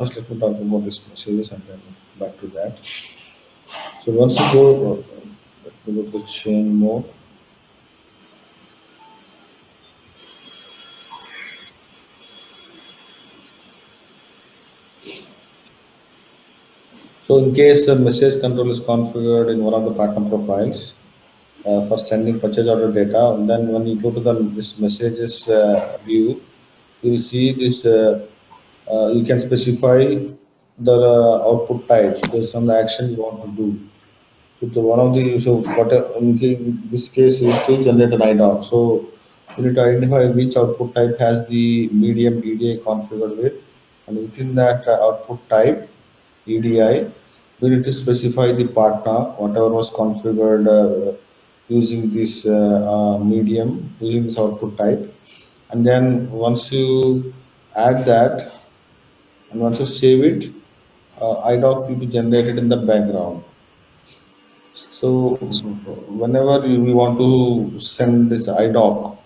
First, let me talk about this messages and then back to that. So once you go, let me go to chain mode. So in case the message control is configured in one of the partner profiles for sending purchase order data, and then when you go to this messages view, you will see this. You can specify the output types based on the action you want to do. So the one of the what in this case is to generate an IDoc. So you need to identify which output type has the medium EDI configured with, and within that output type EDI, we need to specify the partner, whatever was configured using this medium, using this output type. And then once you add that, and once you save it, IDoc will be generated in the background. So whenever we want to send this IDoc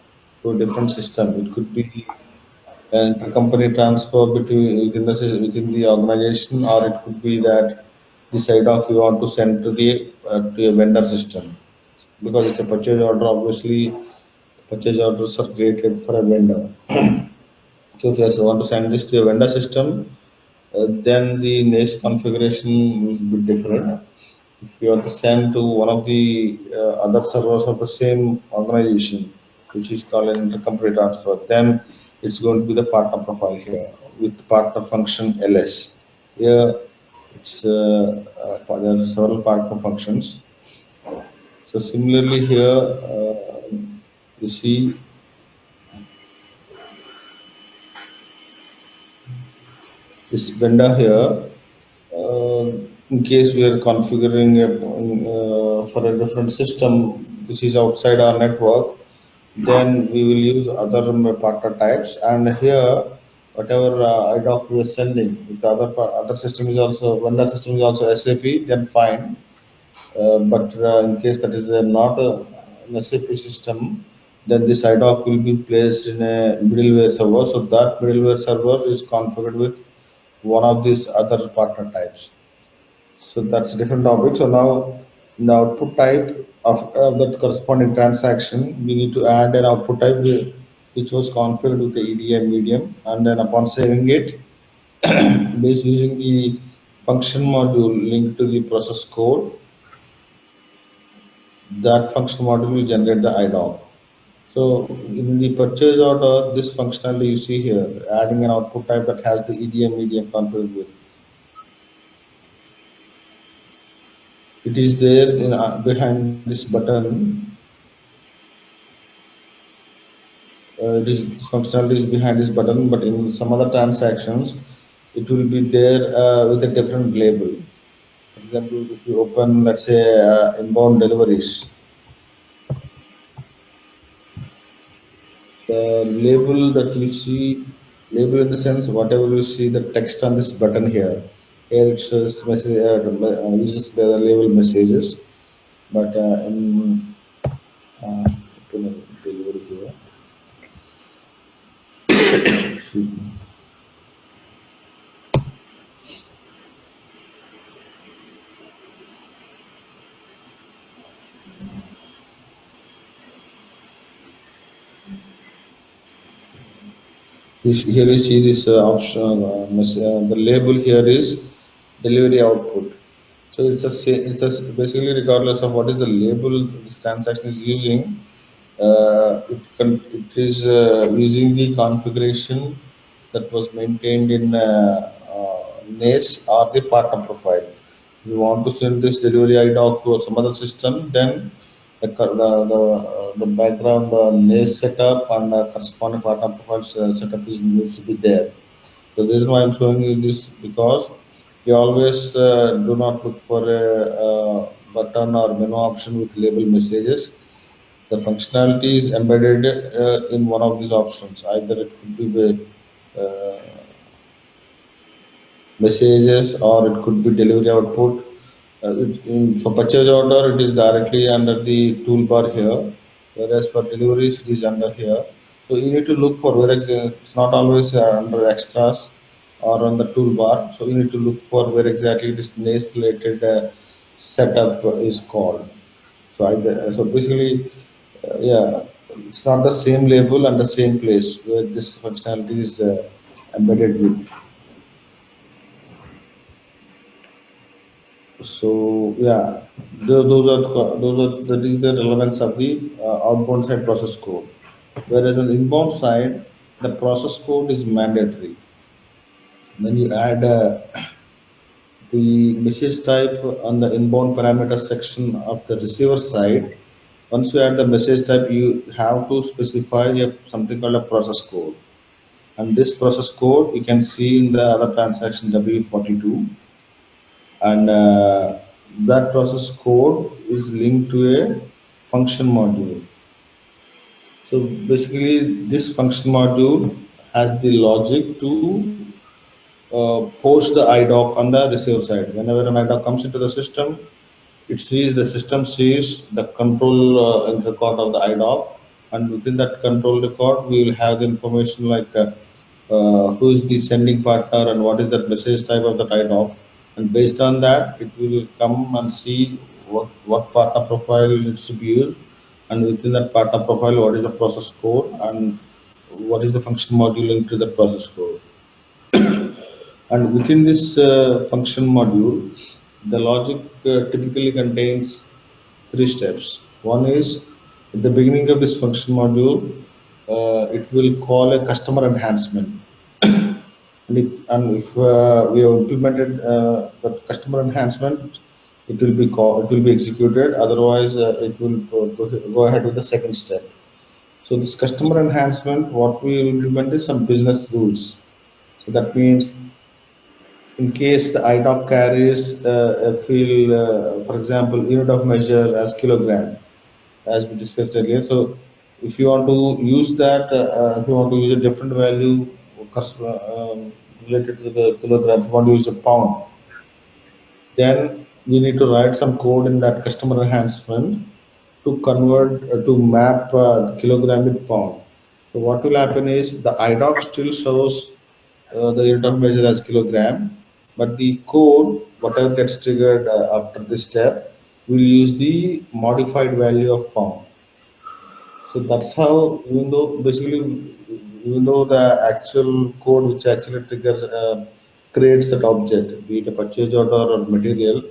to a different system, it could be intercompany transfer between within the organization, or it could be that this IDoc you want to send to a vendor system, because it's a purchase order. Obviously, purchase orders are created for a vendor. So if you want to send this to a vendor system, then the NACE configuration will be different. If you want to send to one of the other servers of the same organization, which is called an intercompany transfer, then it's going to be the partner profile here with partner function ls. Here, there are several partner functions. So similarly here, you see this vendor here. In case we are configuring for a different system which is outside our network, then we will use other partner types. And here, whatever IDoc we are sending, if the other system is also vendor system is also SAP, then fine. But in case that is not an SAP system, then this IDoc will be placed in a middleware server. So that middleware server is configured with one of these other partner types. So that's a different topic. So now in the output type of that corresponding transaction, we need to add an output type which was configured with the EDM medium, and then upon saving it, based using the function module linked to the process code, that function module will generate the IDOC. So in the purchase order, this functionality you see here, adding an output type that has the EDM medium configured with. It is there behind this button. This functionality is behind this button, but in some other transactions, it will be there with a different label. For example, if you open, let's say, inbound deliveries, the label that you see, label in the sense whatever you see the text on this button here. Here it shows message, uses the label messages, but in delivery here. Excuse me. Here you see this option. The label here is delivery output. So basically regardless of what is the label this transaction is using, it is using the configuration that was maintained in NACE or the partner profile. If you want to send this delivery IDoc to some other system, then the background NACE setup and corresponding partner profile setup needs to be there. The reason why I'm showing you this, because we always do not look for a button or menu option with label messages. The functionality is embedded in one of these options. Either it could be the messages, or it could be delivery output. For purchase order, it is directly under the toolbar here, whereas for deliveries, it is under here. So you need to look for where it's not always under extras or on the toolbar. So you need to look for where exactly this NACE related setup is called. So basically, yeah, it's not the same label and the same place where this functionality is embedded with. So yeah, that is the relevance of the outbound side process code. Whereas on the inbound side, the process code is mandatory. When you add the message type on the inbound parameter section of the receiver side, once you add the message type, you have to specify something called a process code. And this process code you can see in the other transaction W42, and that process code is linked to a function module. So basically, this function module has the logic to post the IDoc on the receiver side. Whenever an IDoc comes into the system, the system sees the control record of the IDoc, and within that control record, we will have the information like who is the sending partner and what is that message type of the IDoc. And based on that, it will come and see what partner profile needs to be used. And within that partner profile, what is the process code and what is the function module linked to the process code. And within this function module, the logic typically contains three steps. One is at the beginning of this function module, it will call a customer enhancement. And if we have implemented the customer enhancement, it will be executed. Otherwise, it will go ahead with the second step. So this customer enhancement, what we will implement is some business rules. So that means in case the IDoc carries a field, for example, unit of measure as kilogram, as we discussed earlier. So if you want to use that, if you want to use a different value related to the kilogram, if you want to use a pound, then we need to write some code in that customer enhancement to convert, to map kilogram with pound. So what will happen is the IDoc still shows the unit of measure as kilogram, but the code, whatever gets triggered after this step, will use the modified value of pound. So that's how, even though basically, even though the actual code which actually triggers creates that object, be it a purchase order or material,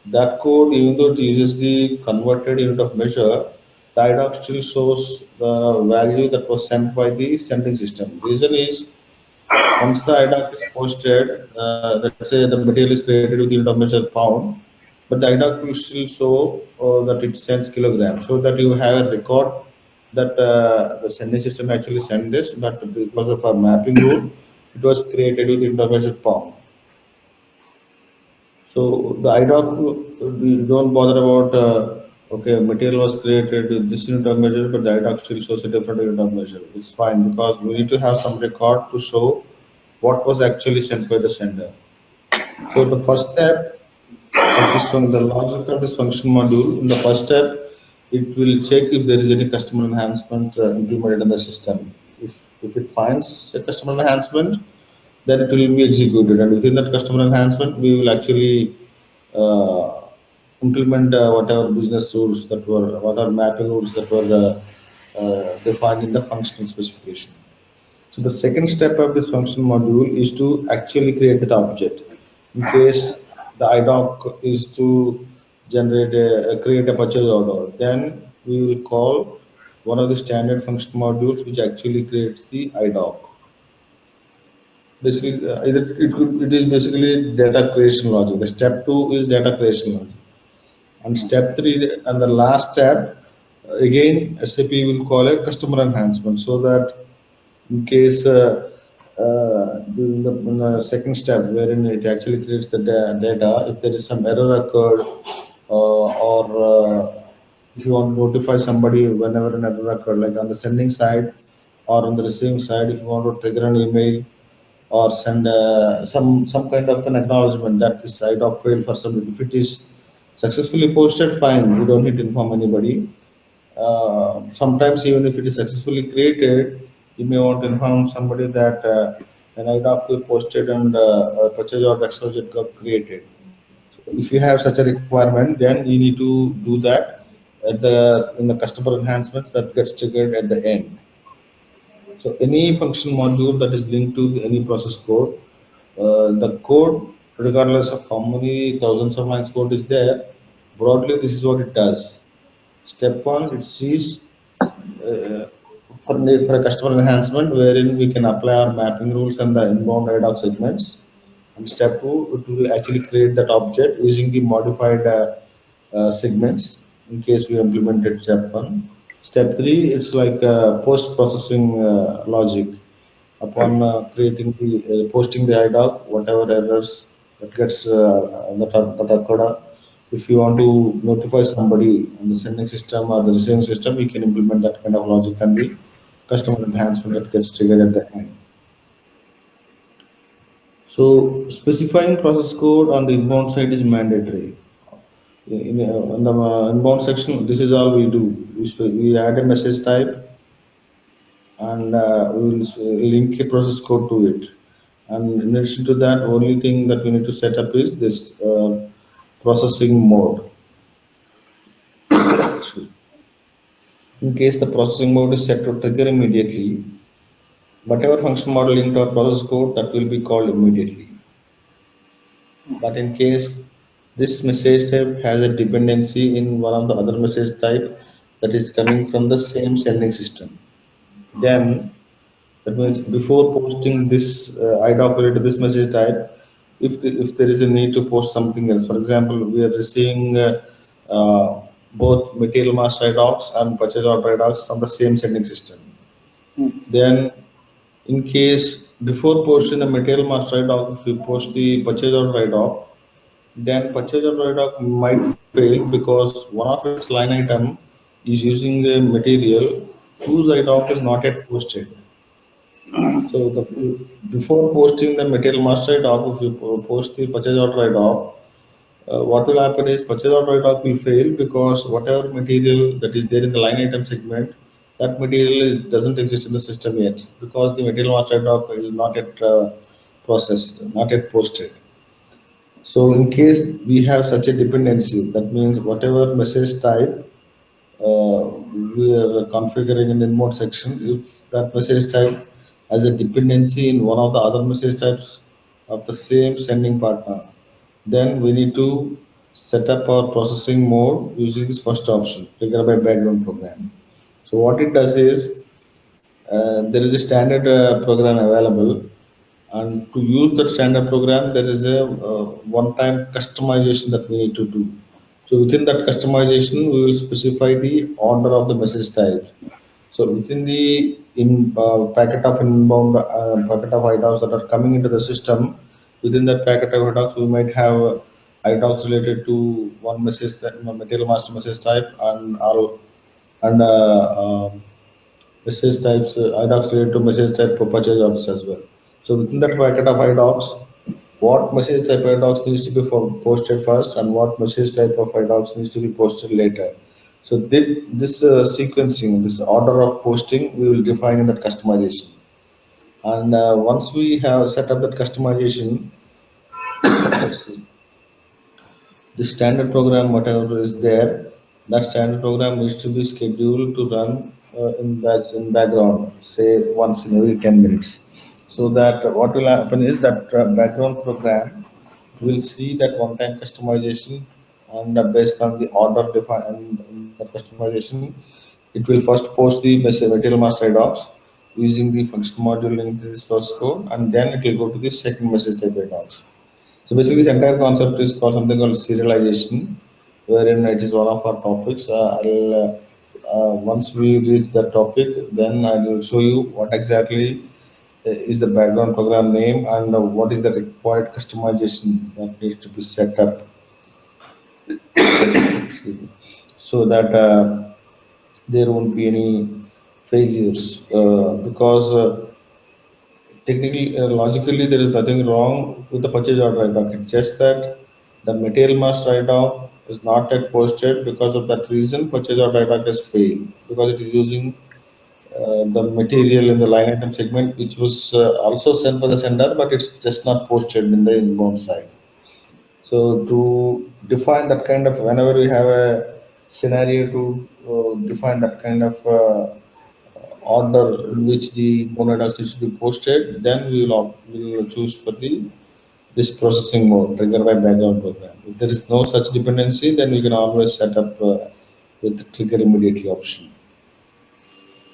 that code, even though it uses the converted unit of measure, the IDoc still shows the value that was sent by the sending system. Reason is, once the IDoc is posted, let's say the material is created with unit of measure pound, but the IDoc will still show that it sends kilograms, so that you have a record that the sending system actually sent this, but because of a mapping rule, it was created with unit of measure pound. So the IDoc, we don't bother about, okay, material was created with this unit of measure, but the IDoc still shows a different unit of measure. It's fine because we need to have some record to show what was actually sent by the sender. So the first step of this one, the logic of this function module, in the first step, it will check if there is any customer enhancement implemented in the system. If it finds a customer enhancement, then it will be executed. And within that customer enhancement, we will actually uh, implement whatever business rules that were, whatever mapping rules that were defined in the functional specification. So the second step of this function module is to actually create that object. In case the IDoc is to generate create a purchase order, then we will call one of the standard function modules which actually creates the IDoc. Basically, it is basically data creation logic. The step two is data creation logic, and step three and the last step, again SAP will call a customer enhancement, so that in case in the second step wherein it actually creates the data, if there is some error occurred, or if you want to notify somebody whenever an error occurred, like on the sending side or on the receiving side, if you want to trigger an email or send some kind of an acknowledgement that this IDoc failed for some, if it is successfully posted, fine, we don't need to inform anybody. Sometimes even if it is successfully created, you may want to inform somebody that an IDoc we posted and a purchase order XYZ got created. So if you have such a requirement, then you need to do that at the in the customer enhancements that gets triggered at the end. So any function module that is linked to any process code, the code, regardless of how many thousands of lines code is there, broadly this is what it does. Step one, it sees uh, for a customer enhancement wherein we can apply our mapping rules and the inbound IDoc segments. And step two, it will actually create that object using the modified segments in case we implemented step one. Step three, it's like post-processing logic. Upon creating the posting the IDoc, whatever errors that gets that occurred, if you want to notify somebody on the sending system or the receiving system, you can implement that kind of logic and the customer enhancement that gets triggered at the end. So specifying process code on the inbound side is mandatory. In the inbound section, this is all we do. We add a message type, and we will link a process code to it. And in addition to that, only thing that we need to set up is this processing mode. In case the processing mode is set to trigger immediately, whatever function model linked to our process code, that will be called immediately. But in case this message type has a dependency in one of the other message type that is coming from the same sending system, then that means before posting this IDoc related to this message type, if there is a need to post something else, for example, we are receiving both material master IDocs and purchase order IDocs from the same sending system. Then in case before posting the material master IDoc, if you post the purchase order IDoc, then purchase order IDoc might fail because one of its line item is using a material whose IDoc is not yet posted. So before posting the material master IDoc, if you post the purchase order IDoc, what will happen is purchase order IDoc will fail because whatever material that is there in the line item segment, that material doesn't exist in the system yet because the material master IDoc is not yet processed, not yet posted. So in case we have such a dependency, that means whatever message type we are configuring in the inbound section, if that message type has a dependency in one of the other message types of the same sending partner, then we need to set up our processing mode using this first option, trigger by background program. So what it does is there is a standard program available, and to use that standard program there is a one-time customization that we need to do. So within that customization we will specify the order of the message type. So within the packet of inbound packet of IDocs that are coming into the system, within that packet of IDocs we might have IDocs related to one message type, material master message type, and all and message types, IDocs related to message type for purchase orders as well. So within that packet of IDocs, what message type IDocs needs to be posted first and what message type of IDocs needs to be posted later. So this sequencing, this order of posting, we will define in that customization. And once we have set up that customization, the standard program, whatever is there, that standard program needs to be scheduled to run in background, say once in every 10 minutes. So that what will happen is that background program will see that one-time customization, and based on the order defined in that customization, it will first post the material master docs using the function module in this source code, and then it will go to the second message type docs. So basically, this entire concept is called something called serialization, wherein it is one of our topics. Once we reach that topic, then I will show you what exactly is the background program name and what is the required customization that needs to be set up. Excuse me, so that there won't be any failures because technically, logically, there is nothing wrong with the purchase order IDoc. It's just that the material master IDoc is not yet posted. Because of that reason, purchase order IDoc has failed because it is using the material in the line item segment, which was also sent by the sender, but it's just not posted in the inbound side. So to define that kind of, whenever we have a scenario to define that kind of order in which the monodocs is to be posted, then we will choose for the this processing mode triggered by background program. If there is no such dependency, then we can always set up with the trigger immediately option.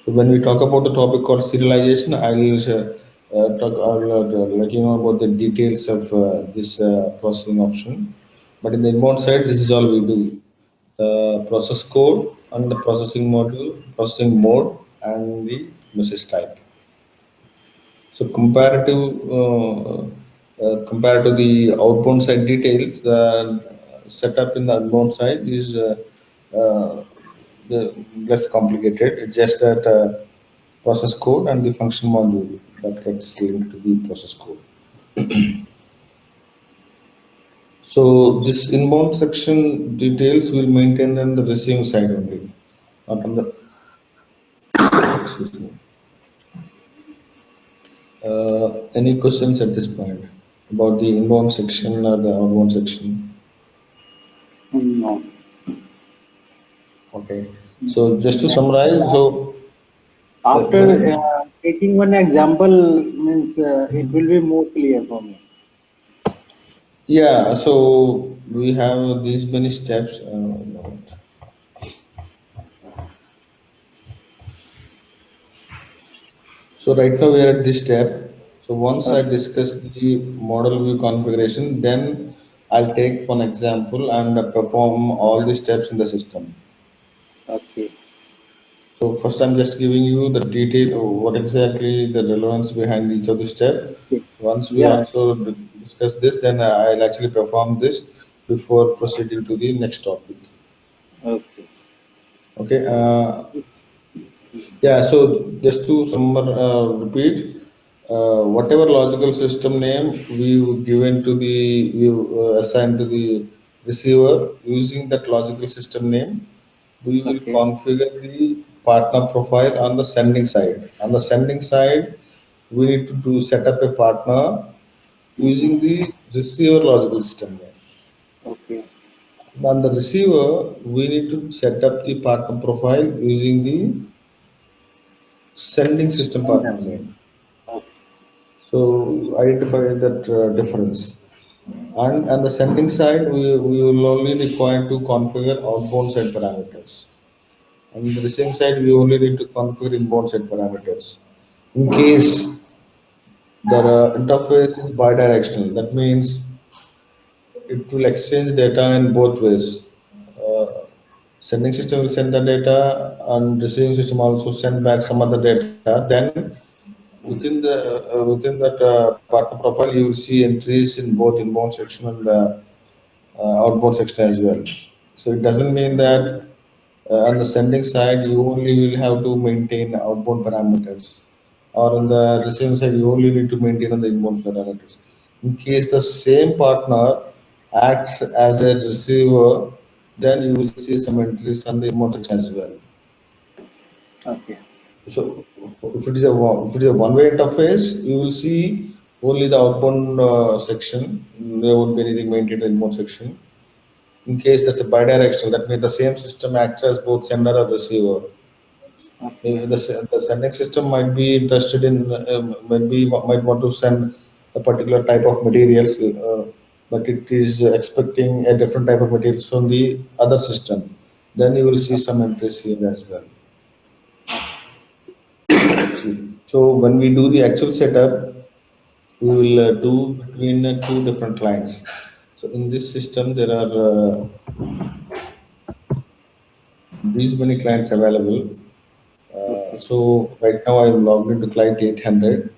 So when we talk about the topic called serialization, I'll let you know about the details of this processing option. But in the inbound side, this is all we do: the process code and the processing module, processing mode, and the message type. So compared to the outbound side details, the setup in the outbound side is uh, less complicated. It's just that process code and the function module that gets linked to the process code. So this inbound section details will maintain on the receiving side only, not on the excuse me. Any questions at this point about the inbound section or the outbound section?
No.
Okay. So just to summarize, so
After
there is
taking one example means it will be more clear for me.
yeah. So we have these many steps. So right now we are at this step. So once I
Okay.
discuss the model view configuration, then I'll take one example and perform all the steps in the system.
Okay.
So first I'm just giving you the detail of what exactly the relevance behind each of the step.
Okay.
Once we
Yeah.
also discuss this, then I'll actually perform this before proceeding to the next topic.
Okay.
Okay. Yeah, so just to repeat, whatever logical system name we assign to the receiver using that logical system name, we will
Okay.
configure the partner profile on the sending side. On the sending side, we need to set up a partner using
Mm-hmm.
the receiver logical system name.
Okay.
On the receiver, we need to set up the partner profile using the sending system
Enter.
partner name.
Okay.
So identify that difference. And on the sending side, we will only require to configure outbound side parameters. On the receiving side, we only need to configure inbound side parameters. In case the interface is bidirectional, that means it will exchange data in both ways. Uh, Sending system will send the data, and receiving system also send back some other data. Then within that partner profile, you will see entries in both inbound section and outbound section as well. So it doesn't mean that on the sending side you only will have to maintain outbound parameters, or on the receiving side you only need to maintain on the inbound parameters. In case the same partner acts as a receiver, then you will see some entries on the inbound section as well.
Okay.
So if it is a one-way interface, you will see only the outbound section. There won't be anything maintained in the inbound section. In case that's a bidirectional, that means the same system acts as both sender or receiver.
Okay.
The sending system might be interested in, might want to send a particular type of materials, but it is expecting a different type of materials from the other system. Then you will see some entries here as well. So when we do the actual setup, we will do between two different clients. So in this system, there are these many clients available.
Okay.
So right now I am logged into client 800,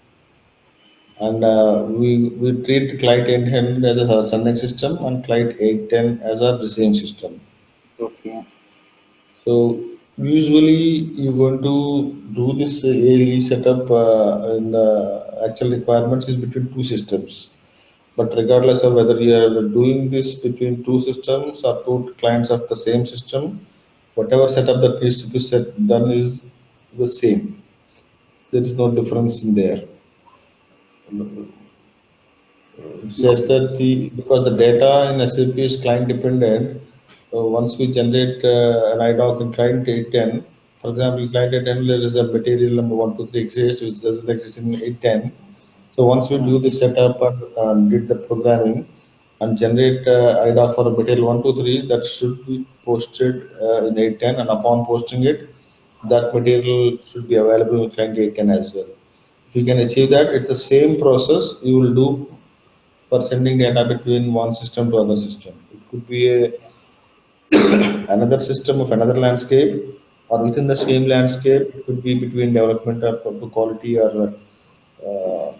and we treat client 800 as a sending system and client 810 as a receiving system.
Okay.
So usually you're going to do this ALE setup in the actual requirements is between two systems. But regardless of whether you are doing this between two systems or two clients of the same system, whatever setup that needs to be done is the same. There is no difference in there. It's just that the because the data in SAP is client dependent. Once we generate an IDoc in client 810, for example, client 810 there is a material number 123 exists, which doesn't exist in 810. So once we do the setup and did the programming and generate IDoc for a material 123, that should be posted in 810, and upon posting it, that material should be available in client 810 as well. If you can achieve that, it's the same process you will do for sending data between one system to other system. It could be another system of another landscape, or within the same landscape, it could be between development or to quality or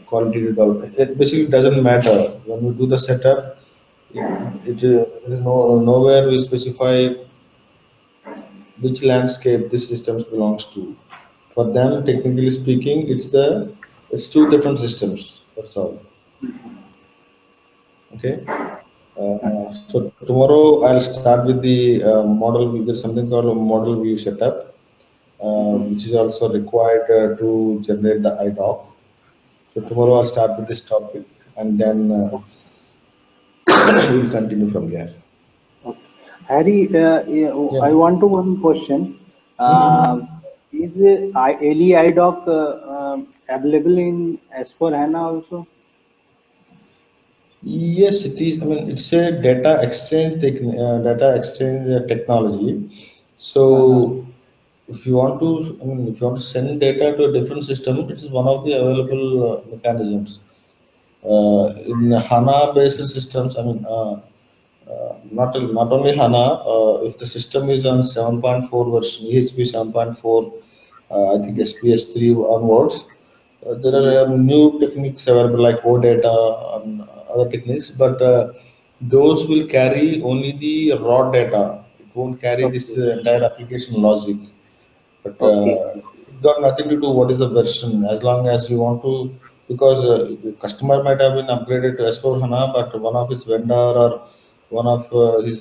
quality to development. It basically doesn't matter. When we do the setup, there is nowhere we specify which landscape this system belongs to. For them, technically speaking, it's two different systems. That's all. Okay. So tomorrow I'll start with the model. There's something called a model view setup, which is also required to generate the IDoc. So tomorrow I'll start with this topic, and then we'll continue from there.
Okay. Harry, I
Yeah.
want to one question. Uh,
Mhm.
is Ali IDoc available in S4 HANA also?
Yes, it is. I mean, it's a data exchange technology.
Uh-huh.
So, if you want to, I mean, if you want to send data to a different system, it is one of the available mechanisms. In HANA-based systems, I mean, not only HANA. If the system is on 7.4 version, EHP 7.4, I think SPS 3 onwards, there
Mhm.
are new techniques available like OData and other techniques, but those will carry only the raw data. It won't carry this
Okay.
entire application logic. But
Okay.
it got nothing to do what is the version. As long as you want to, because the customer might have been upgraded to S4 HANA, but one of his vendor or one of his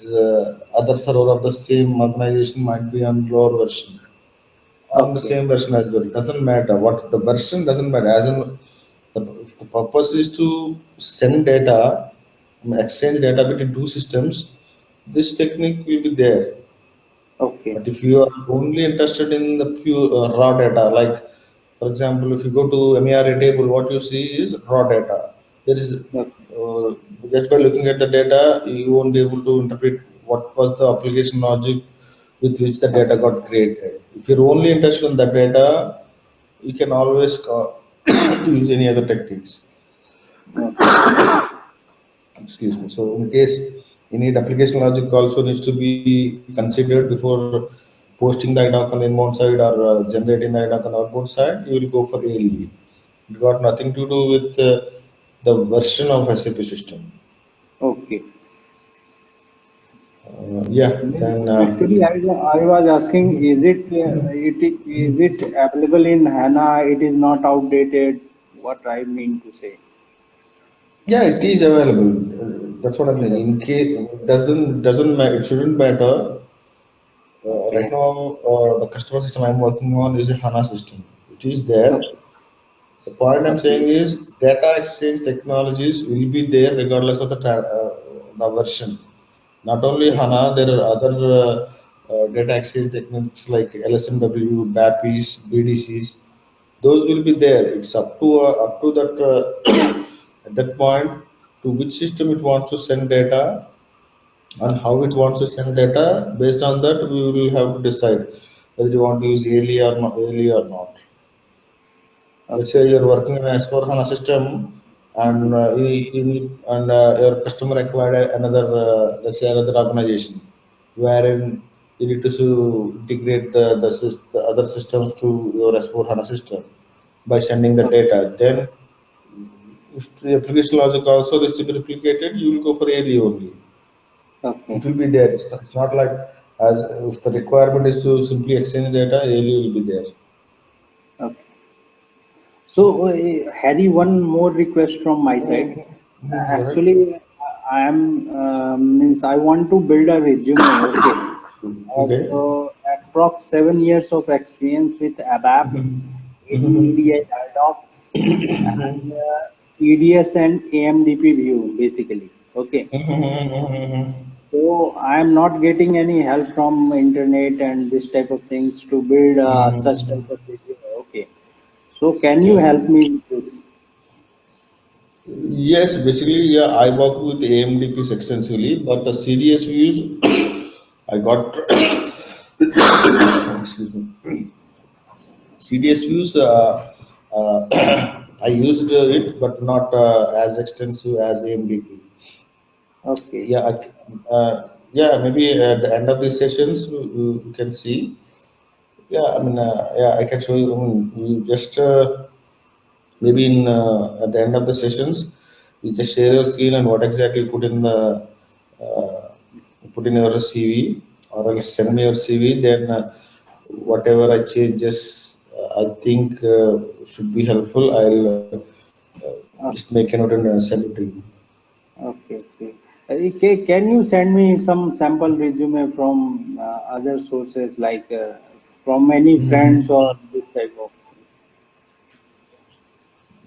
other server of the same organization might be on lower version on the
Okay.
same version as well. It doesn't matter what the version doesn't matter. As in, if the purpose is to send data, exchange data between two systems, this technique will be there.
Okay.
But if you are only interested in the pure raw data, like for example, if you go to MERA table, what you see is raw data. There is
Okay.
just by looking at the data, you won't be able to interpret what was the application logic with which the data
Okay.
got created. If you're only interested in that data, you can always use any other techniques.
Okay.
Excuse me. So in case you need application logic also needs to be considered before posting the IDoc on inbound side or generating the IDoc on outbound side, you will go for ALE. It got nothing to do with the version of SAP system.
Okay.
Yeah,
Means
then
actually, I was asking, is it available in HANA? It is not outdated. What I mean to say.
yeah, it is available. That's what I'm saying.
Yes.
In case it doesn't matter, it shouldn't matter. Right
Okay.
now, the customer system I'm working on is a HANA system. It is there.
Okay.
The point I'm saying
Okay.
is data exchange technologies will be there regardless of the version. Not only
Okay.
HANA, there are other data exchange techniques like LSMW, BAPIs, BDCs. Those will be there. It's up to that at that point to which system it wants to send data and how it wants to send data. Based on that, we will have to decide whether you want to use ALE or not. Let's say
Okay.
you're working in an S4 HANA system and your customer acquired another, let's say another organization, wherein you need to integrate the other systems to your S4 HANA system by sending the
Okay.
data. Then, if the application logic also needs to be replicated, you will go for ALE only. It
Okay.
will be there. It's not like as if the requirement is to simply exchange data, ALE will be there.
Okay. So, Harry, one more request from my side.
Go ahead.
Actually, I am means I want to build a resume. Okay, of
Okay.
approx 7 years of experience with ABAP, ADEDI, IDocs, and CDS and AMDP view, basically. Okay. So I am not getting any help from internet and this type of things to build such type of resume. Okay. So can you help me with this?
Yes, basically, yeah, I work with AMDPs extensively, but the CDS views, I got, excuse me, CDS views, I used it, but not as extensive as AMDP.
Okay.
Yeah, yeah, maybe at the end of these sessions, we can see. Yeah, I mean, yeah, I can show you. I mean, you just maybe in at the end of the sessions, you just share your screen and what exactly you uh, put in your CV, or else send me your CV. Then whatever I changes, I think should be helpful. I'll just make a note and send it to you.
Okay. Okay. Can you send me some sample resume from other sources like from any friends
Mhm.
or this type of?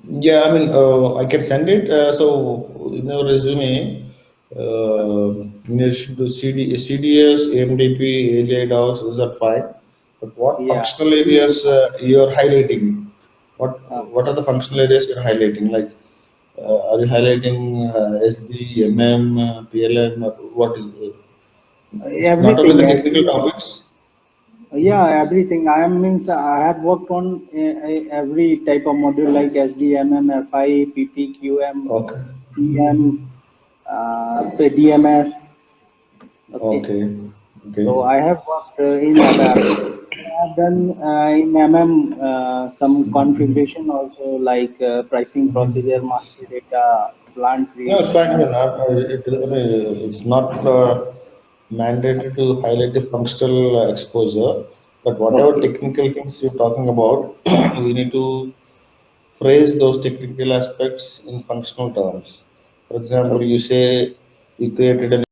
Yeah, I mean, I can send it. So in your resume, in addition to CDS, AMDP, ALI docs, those are fine. But what
Yeah.
functional areas you are highlighting? What
Okay.
are the functional areas you're highlighting? Like, are you highlighting SD, MM, PLM? What is? It's not only
Everything.
the technical
SD.
topics.
Yeah, everything. I means I have worked on every type of module like SDMM, FI, PP, QM,
Okay.
PM, DMS. Okay.
Okay.
So
Okay.
I have worked in ABAP. I have done in MM some configuration also like pricing procedure, master data, plant
No, it's fine. I
creation.
mean, I mean, it's not mandated to highlight the functional exposure, but whatever
Okay.
technical things you're talking about, we need to phrase those technical aspects in functional terms. For example,
Okay.
you say you created a